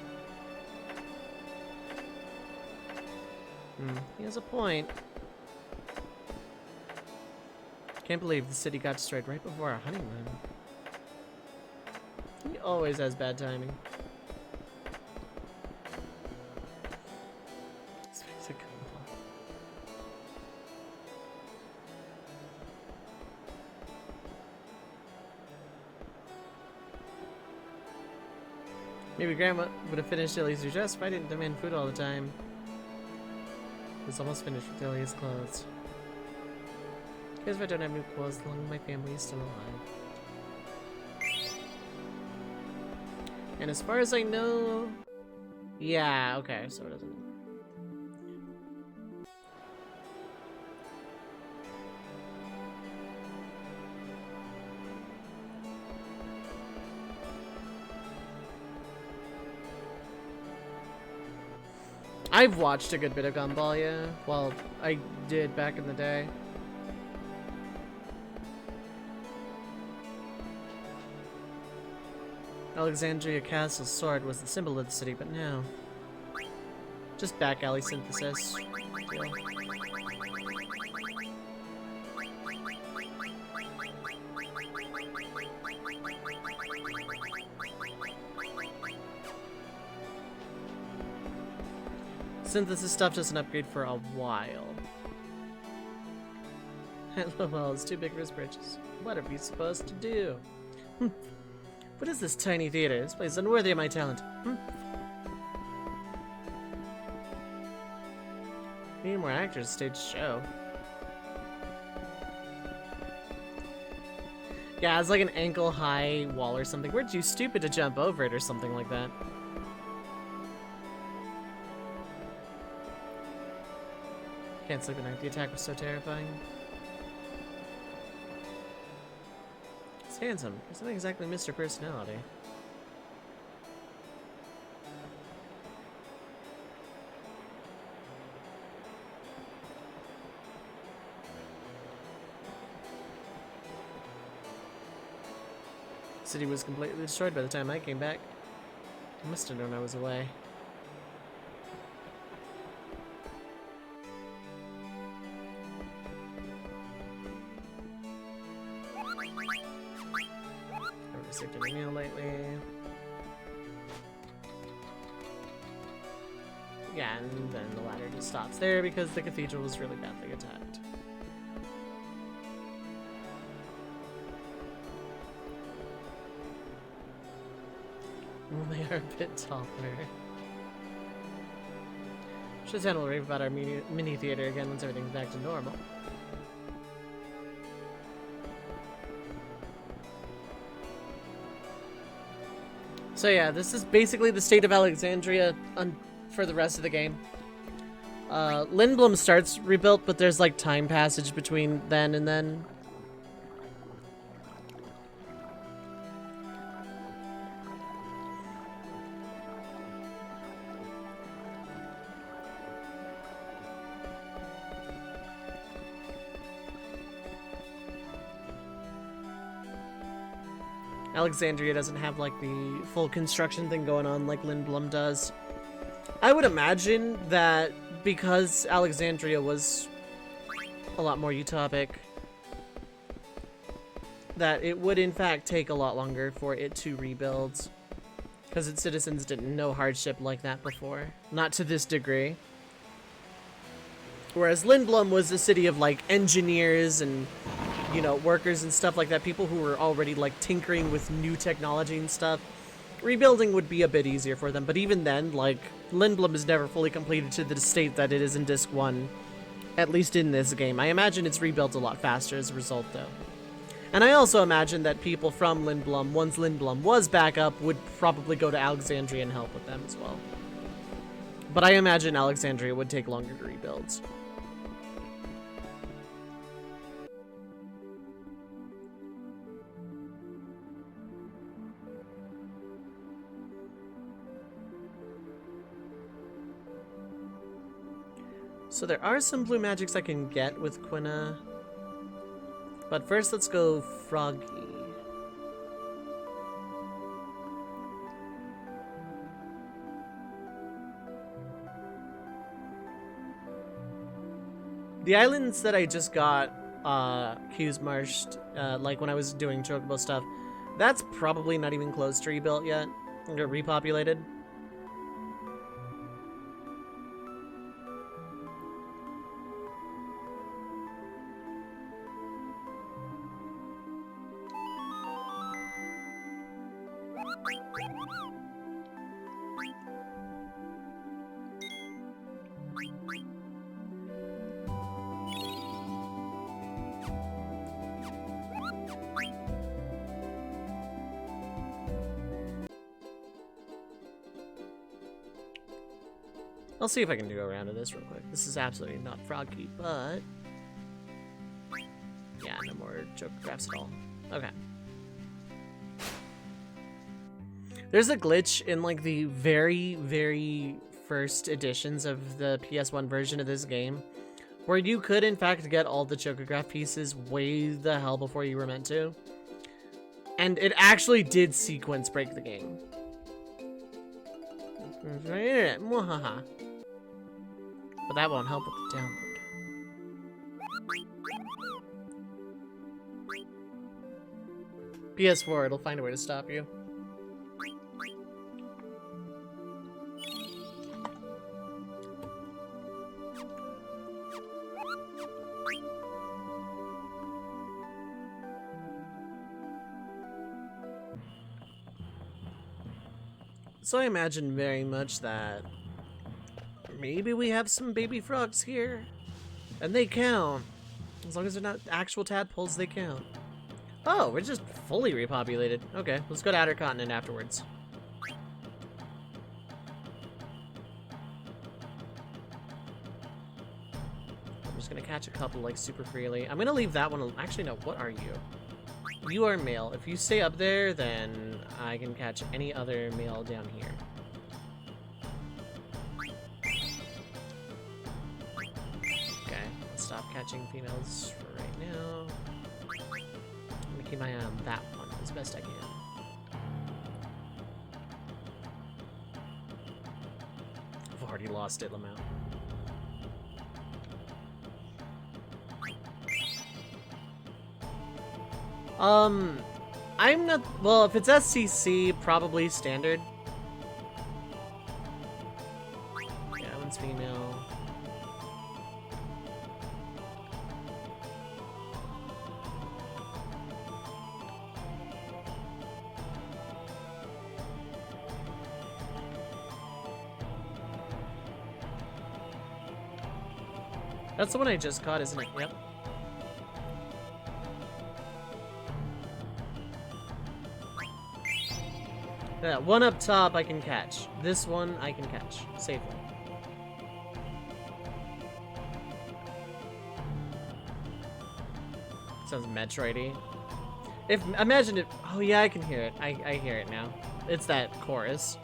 He has a point. Can't believe the city got destroyed right before our honeymoon. He always has bad timing. Maybe Grandma would have finished Illy's dress if I didn't demand food all the time. It's almost finished with Illy's clothes. Because if I don't have new clothes, as long as my family is still alive. And as far as I know... Yeah, okay, so it doesn't... I've watched a good bit of Gumball, yeah. Well, I did back in the day. Alexandria Castle's sword was the symbol of the city, but now... just back alley synthesis. Deal. Synthesis stuff doesn't upgrade for a while. LOL, it's too big for his britches. What are we supposed to do? What is this tiny theater? This place is unworthy of my talent. We need more actors to stage the show. Yeah, it's like an ankle-high wall or something. We're too stupid to jump over it or something like that. Can't sleep at night. The attack was so terrifying. He's handsome. He's not exactly Mr. Personality. The city was completely destroyed by the time I came back. I must have known I was away. Haven't received any mail lately. Yeah, and then the ladder just stops there because the cathedral was really badly attacked. Well, they are a bit taller. Shazan will rave about our mini theater again once everything's back to normal. So yeah, this is basically the state of Alexandria for the rest of the game. Lindblum starts rebuilt, but there's like time passage between then and then. Alexandria doesn't have like the full construction thing going on like Lindblum does. I would imagine that because Alexandria was a lot more utopic, that it would in fact take a lot longer for it to rebuild, because its citizens didn't know hardship like that before. Not to this degree. Whereas Lindblum was a city of like engineers and, you know, workers and stuff like that, people who were already like tinkering with new technology and stuff. Rebuilding would be a bit easier for them, but even then, like, Lindblum is never fully completed to the state that it is in Disc 1, at least in this game. I imagine it's rebuilt a lot faster as a result, though. And I also imagine that people from Lindblum, once Lindblum was back up, would probably go to Alexandria and help with them as well. But I imagine Alexandria would take longer to rebuild. So there are some blue magics I can get with Quina. But first let's go Froggy. The islands that I just got Q's Marshed, like when I was doing Chocobo stuff, that's probably not even close to rebuilt yet. Or repopulated. I'll see if I can do a round of this real quick. This is absolutely not Froggy, but... yeah, no more Chocographs at all. Okay. There's a glitch in, like, the very, very first editions of the PS1 version of this game, where you could, in fact, get all the Chocograph pieces way the hell before you were meant to. And it actually did sequence break the game. But that won't help with the download. PS4, it'll find a way to stop you. So I imagine very much that maybe we have some baby frogs here, and they count. As long as they're not actual tadpoles, they count. Oh, we're just fully repopulated. Okay, let's go to Outer Continent afterwards. I'm just gonna catch a couple like super freely. I'm gonna leave that one. Actually, no. What are you? You are male. If you stay up there, then I can catch any other male down here. Okay, let's stop catching females for right now. I'm gonna keep my eye on that one as best I can. I've already lost it, Lamau. I'm not, well, if it's SCC, probably standard. Yeah, one's female. That's the one I just caught, isn't it? Yep. Yeah, one up top I can catch. This one I can catch safely. Sounds Metroid-y. Imagine it. Oh yeah, I can hear it. I hear it now. It's that chorus.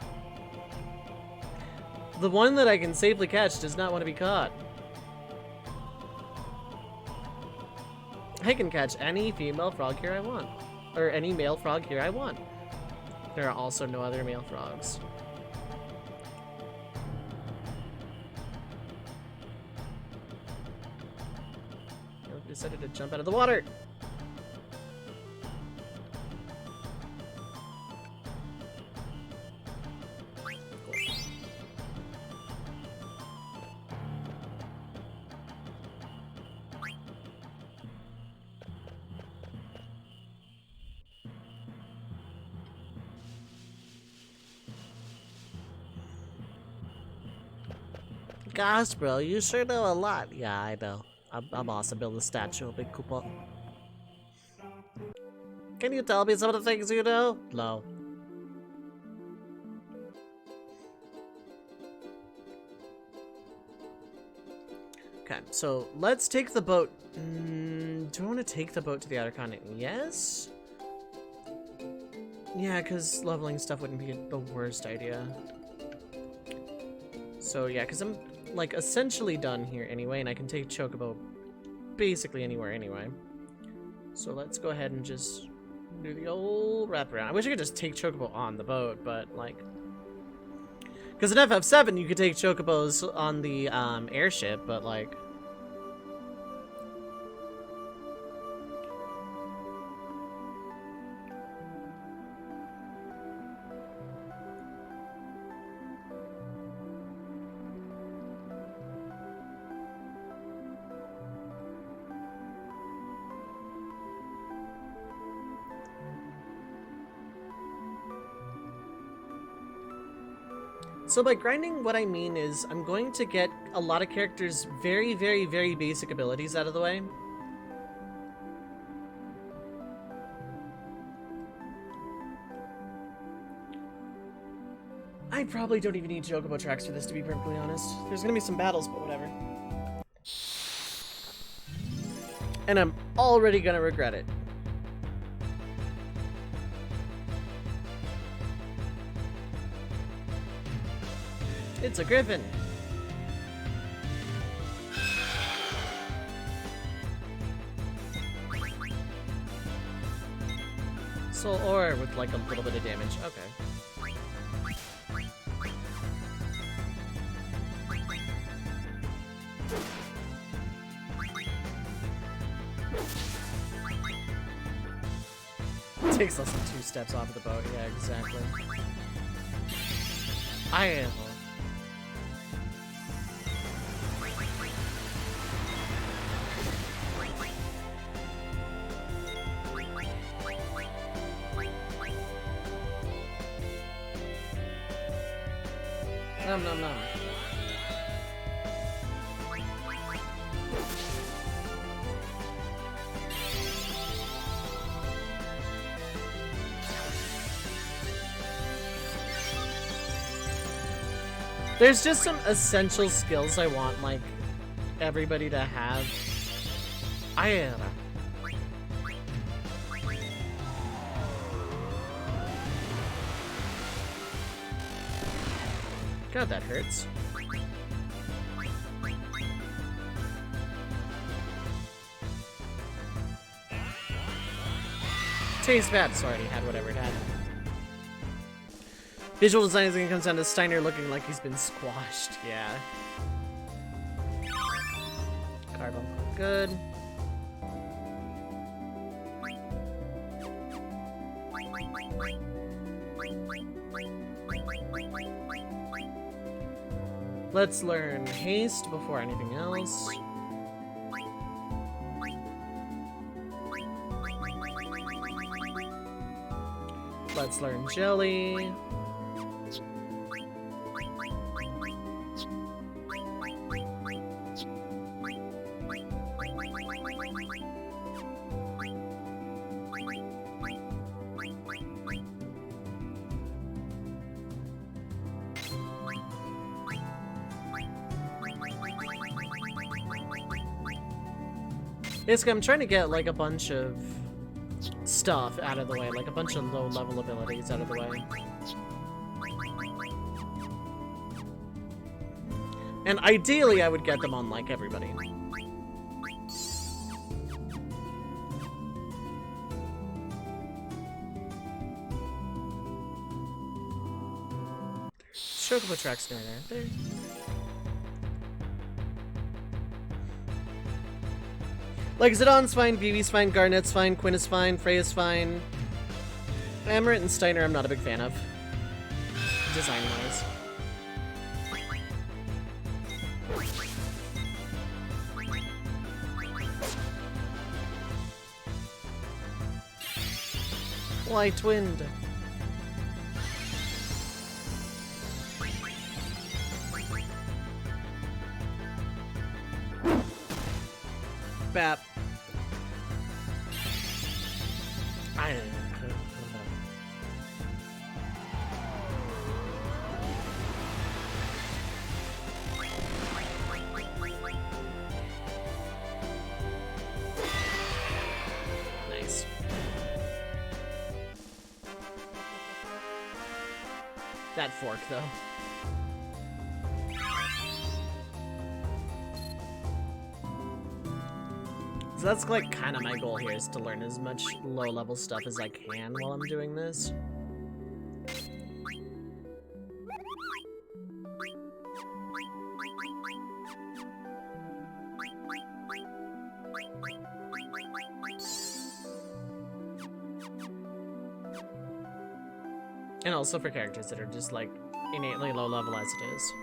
The one that I can safely catch does not want to be caught. I can catch any female frog here I want. Or any male frog here I want. There are also no other male frogs. I decided to jump out of the water. Gosh, bro, you sure know a lot. Yeah, I know. I'm awesome. Build a statue of Big Koopa. Can you tell me some of the things you know? No. Okay, so let's take the boat. Do I want to take the boat to the outer continent? Yes? Yeah, because leveling stuff wouldn't be the worst idea. So yeah, because I'm like essentially done here anyway, and I can take Chocobo basically anywhere anyway. So let's go ahead and just do the old wraparound. I wish I could just take Chocobo on the boat, but like, because in FF7 you could take Chocobos on the airship, but like, so by grinding, what I mean is I'm going to get a lot of characters' very, very, very basic abilities out of the way. I probably don't even need Chocobo tracks for this, to be perfectly honest. There's gonna be some battles, but whatever. And I'm already gonna regret it. It's a griffin. Soul ore with like a little bit of damage. Okay. Takes less than 2 steps off of the boat. Yeah, exactly. I am. Nom nom nom. There's just some essential skills I want, like, everybody to have. God, that hurts. Tastes bad. So I already had whatever it had. Visual design is gonna come down to Steiner looking like he's been squashed. Yeah. Carbon, good. Let's learn haste before anything else. Let's learn jelly. Basically, I'm trying to get like a bunch of stuff out of the way, like a bunch of low-level abilities out of the way. And ideally, I would get them on like everybody. Chocobo tracks near there. Like, Zidon's fine, Vivi's fine, Garnet's fine, Quinn is fine, Freya's fine. Amarant and Steiner I'm not a big fan of. Design-wise. Light Wind. Bap. I don't know. Nice. That fork, though. So that's like kind of my goal here, is to learn as much low-level stuff as I can while I'm doing this. And also for characters that are just like innately low-level as it is.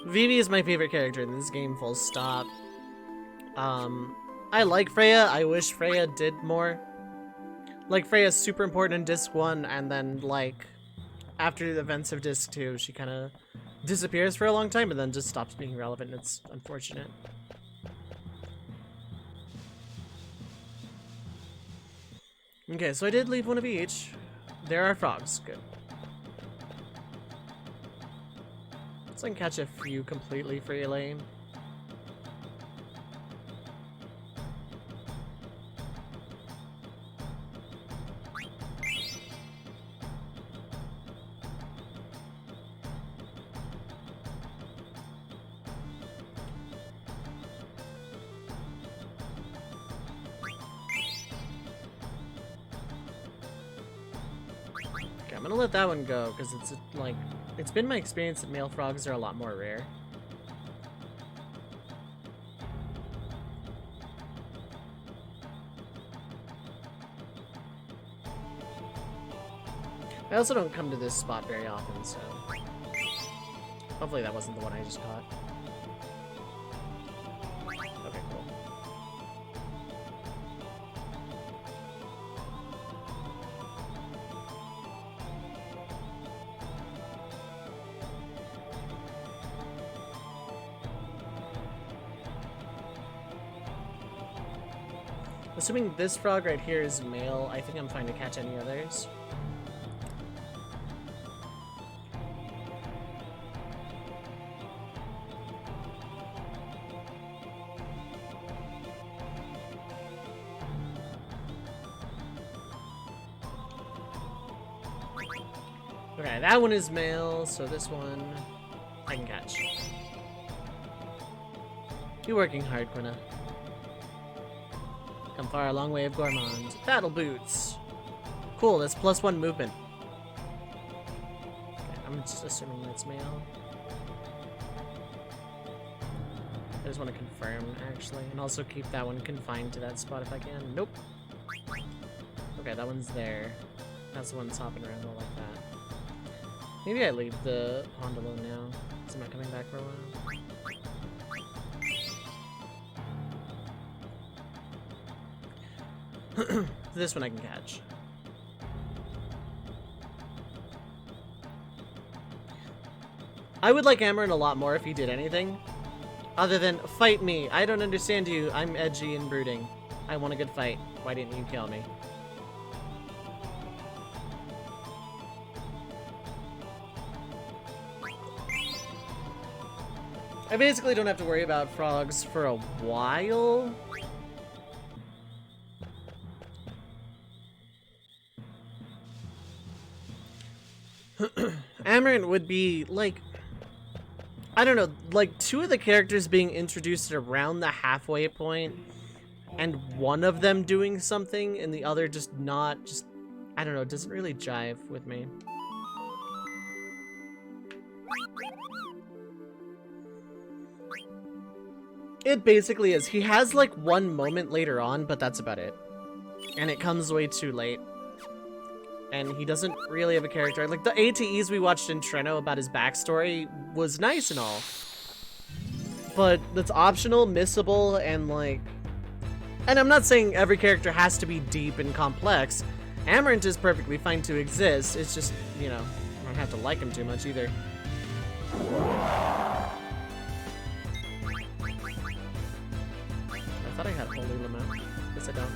Vivi is my favorite character in this game, full stop. I like Freya. I wish Freya did more. Like, Freya's super important in Disc 1, and then, like, after the events of Disc 2, she kind of disappears for a long time, and then just stops being relevant, and it's unfortunate. Okay, so I did leave one of each. There are frogs. Good. So I can catch a few completely free lane. Okay, I'm gonna let that one go because it's like, it's been my experience that male frogs are a lot more rare. I also don't come to this spot very often, so hopefully that wasn't the one I just caught. Okay, cool. Assuming this frog right here is male, I think I'm fine to catch any others. Okay, that one is male, so this one I can catch. You're working hard, Quina. Come far a long way of Gourmand. Battle boots. Cool, that's +1 movement. Okay, I'm just assuming that's male. I just want to confirm, actually, and also keep that one confined to that spot if I can. Nope. Okay, that one's there. That's the one that's hopping around all like that. Maybe I leave the pond alone now, because I'm not coming back for a while. This one I can catch. I would like Amarin a lot more if he did anything. Other than, fight me, I don't understand you, I'm edgy and brooding. I want a good fight, why didn't you kill me? I basically don't have to worry about frogs for a while. Amarin would be, like, I don't know, like, two of the characters being introduced around the halfway point, and one of them doing something, and the other just not, I don't know, it doesn't really jive with me. It basically is. He has, like, one moment later on, but that's about it. And it comes way too late. And he doesn't really have a character. Like, the ATEs we watched in Treno about his backstory was nice and all. But that's optional, missable, and, like... And I'm not saying every character has to be deep and complex. Amarant is perfectly fine to exist. It's just, you know, I don't have to like him too much either. I thought I had Holy Lament. Guess I don't.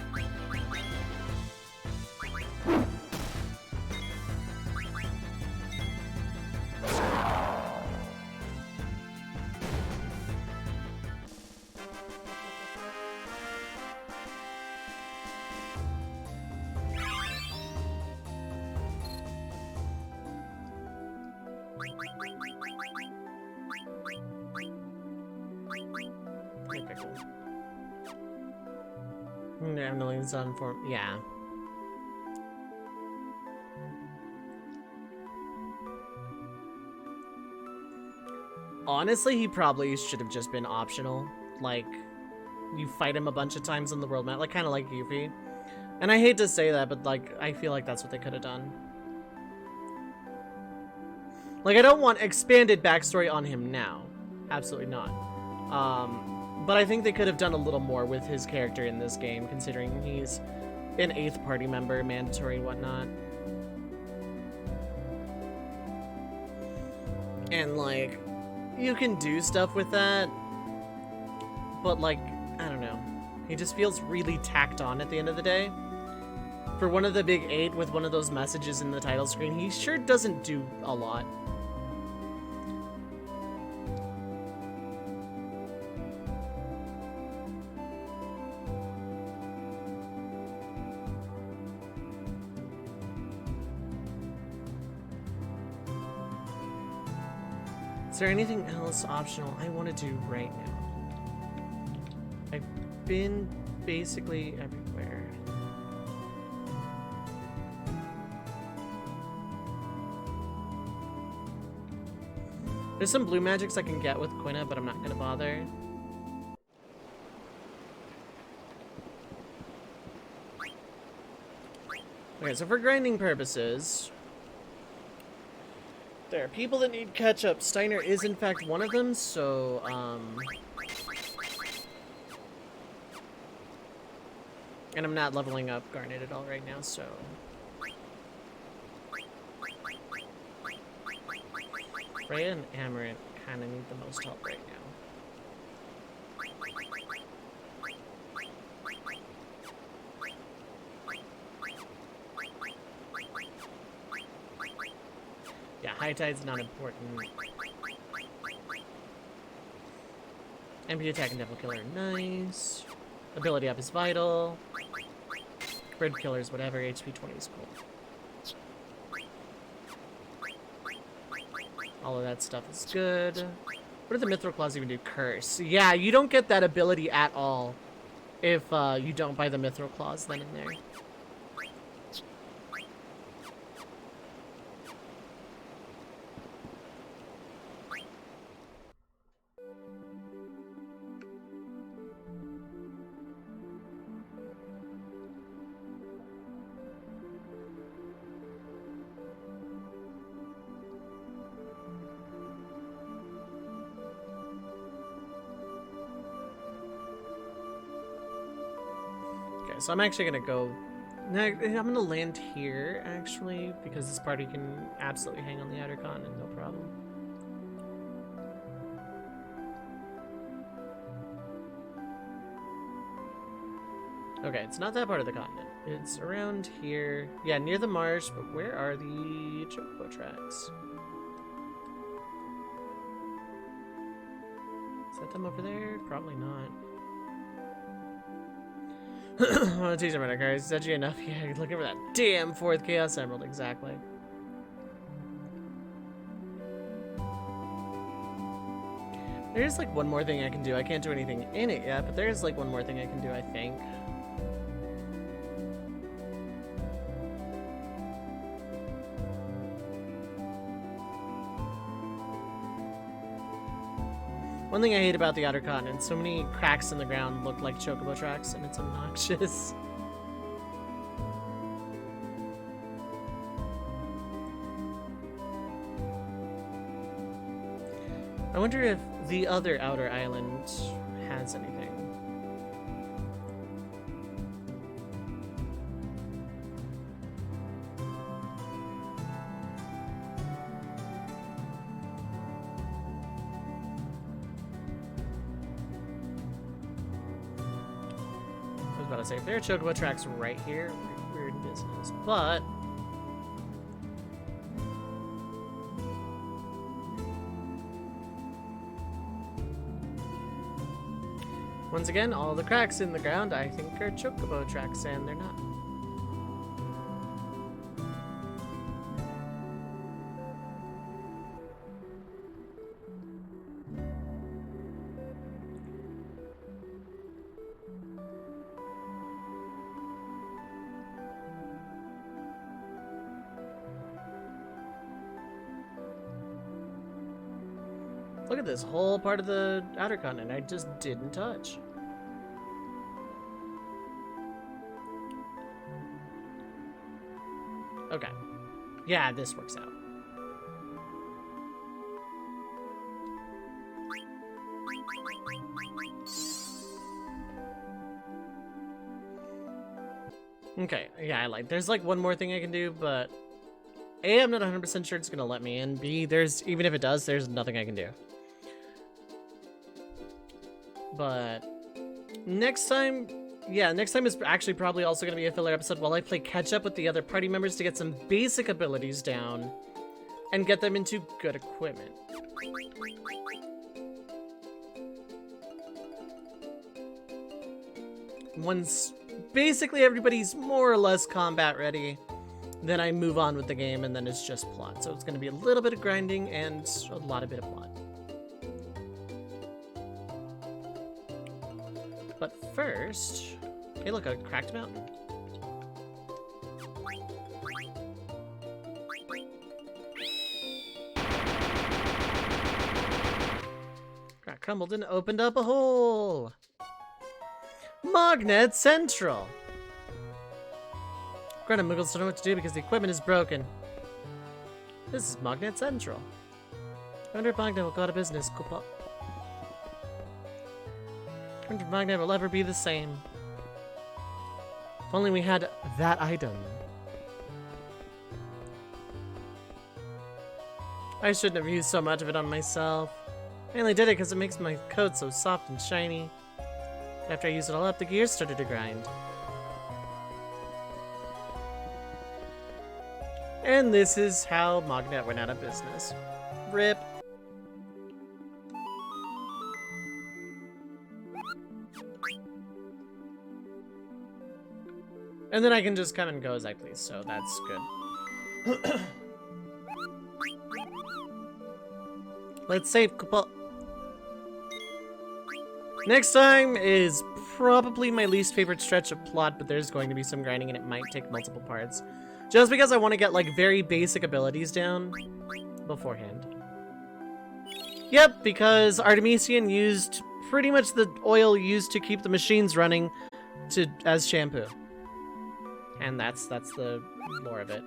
Emily on for yeah. Honestly, he probably should have just been optional. Like, you fight him a bunch of times on the world map, like kind of like Yuffie. And I hate to say that, but like I feel like that's what they could have done. Like, I don't want expanded backstory on him now. Absolutely not. But I think they could have done a little more with his character in this game, considering he's an 8th party member, mandatory, whatnot. And, like, you can do stuff with that, but, like, I don't know. He just feels really tacked on at the end of the day. For one of the big 8 with one of those messages in the title screen, he sure doesn't do a lot. Is there anything else optional I want to do right now? I've been basically everywhere. There's some blue magics I can get with Quina, but I'm not going to bother. Okay, so for grinding purposes... There are people that need catch-up. Steiner is, in fact, one of them, so, and I'm not leveling up Garnet at all right now, so... Freya and Amarant kind of need the most help right now. Yeah, high tide's not important. MP attack and devil killer, nice. Ability up is vital. Bird killers, whatever, HP 20 is cool. All of that stuff is good. What do the Mithril Claws even do? Curse. Yeah, you don't get that ability at all if you don't buy the Mithril Claws then and there. Okay, so I'm actually gonna go... I'm gonna land here, actually, because this party can absolutely hang on the outer continent, no problem. Okay, it's not that part of the continent. It's around here. Yeah, near the marsh, but where are the chocobo tracks? Is that them over there? Probably not. I want to teach him about guys. Is that you enough? Yeah, you're looking for that damn 4th Chaos Emerald, exactly. There's like one more thing I can do. I can't do anything in it yet, but there's like one more thing I can do, I think. One thing I hate about the Outer Continent, so many cracks in the ground look like chocobo tracks, and it's obnoxious. I wonder if the other outer island has anything. I was about to say, if there are chocobo tracks right here, we're in business, but... once again, all the cracks in the ground I think are chocobo tracks, and they're not. Look at this whole part of the outer continent I just didn't touch. Okay. Yeah, this works out. Okay, yeah, there's like one more thing I can do, but A, I'm not 100% sure it's gonna let me in. B, even if it does, there's nothing I can do. But next time, yeah, next time is actually probably also going to be a filler episode while I play catch up with the other party members to get some basic abilities down and get them into good equipment. Once basically everybody's more or less combat ready, then I move on with the game, and then it's just plot. So it's going to be a little bit of grinding and a lot of plot. But first, hey look, a cracked mountain. Crack crumbled and opened up a hole. Mognet Central. Greta Muggles don't know what to do because the equipment is broken. This is Mognet Central. I wonder if Mognet will go out of business. Koopa. I wonder if Mognet will ever be the same. If only we had that item. I shouldn't have used so much of it on myself. I only did it because it makes my coat so soft and shiny. After I used it all up, the gears started to grind. And this is how Mognet went out of business. RIP. And then I can just come and go as I please, so that's good. Let's save Koopa. Next time is probably my least favorite stretch of plot, but there's going to be some grinding and it might take multiple parts. Just because I want to get like very basic abilities down beforehand. Yep, because Artemisian used pretty much the oil used to keep the machines running as shampoo. And that's the lore of it.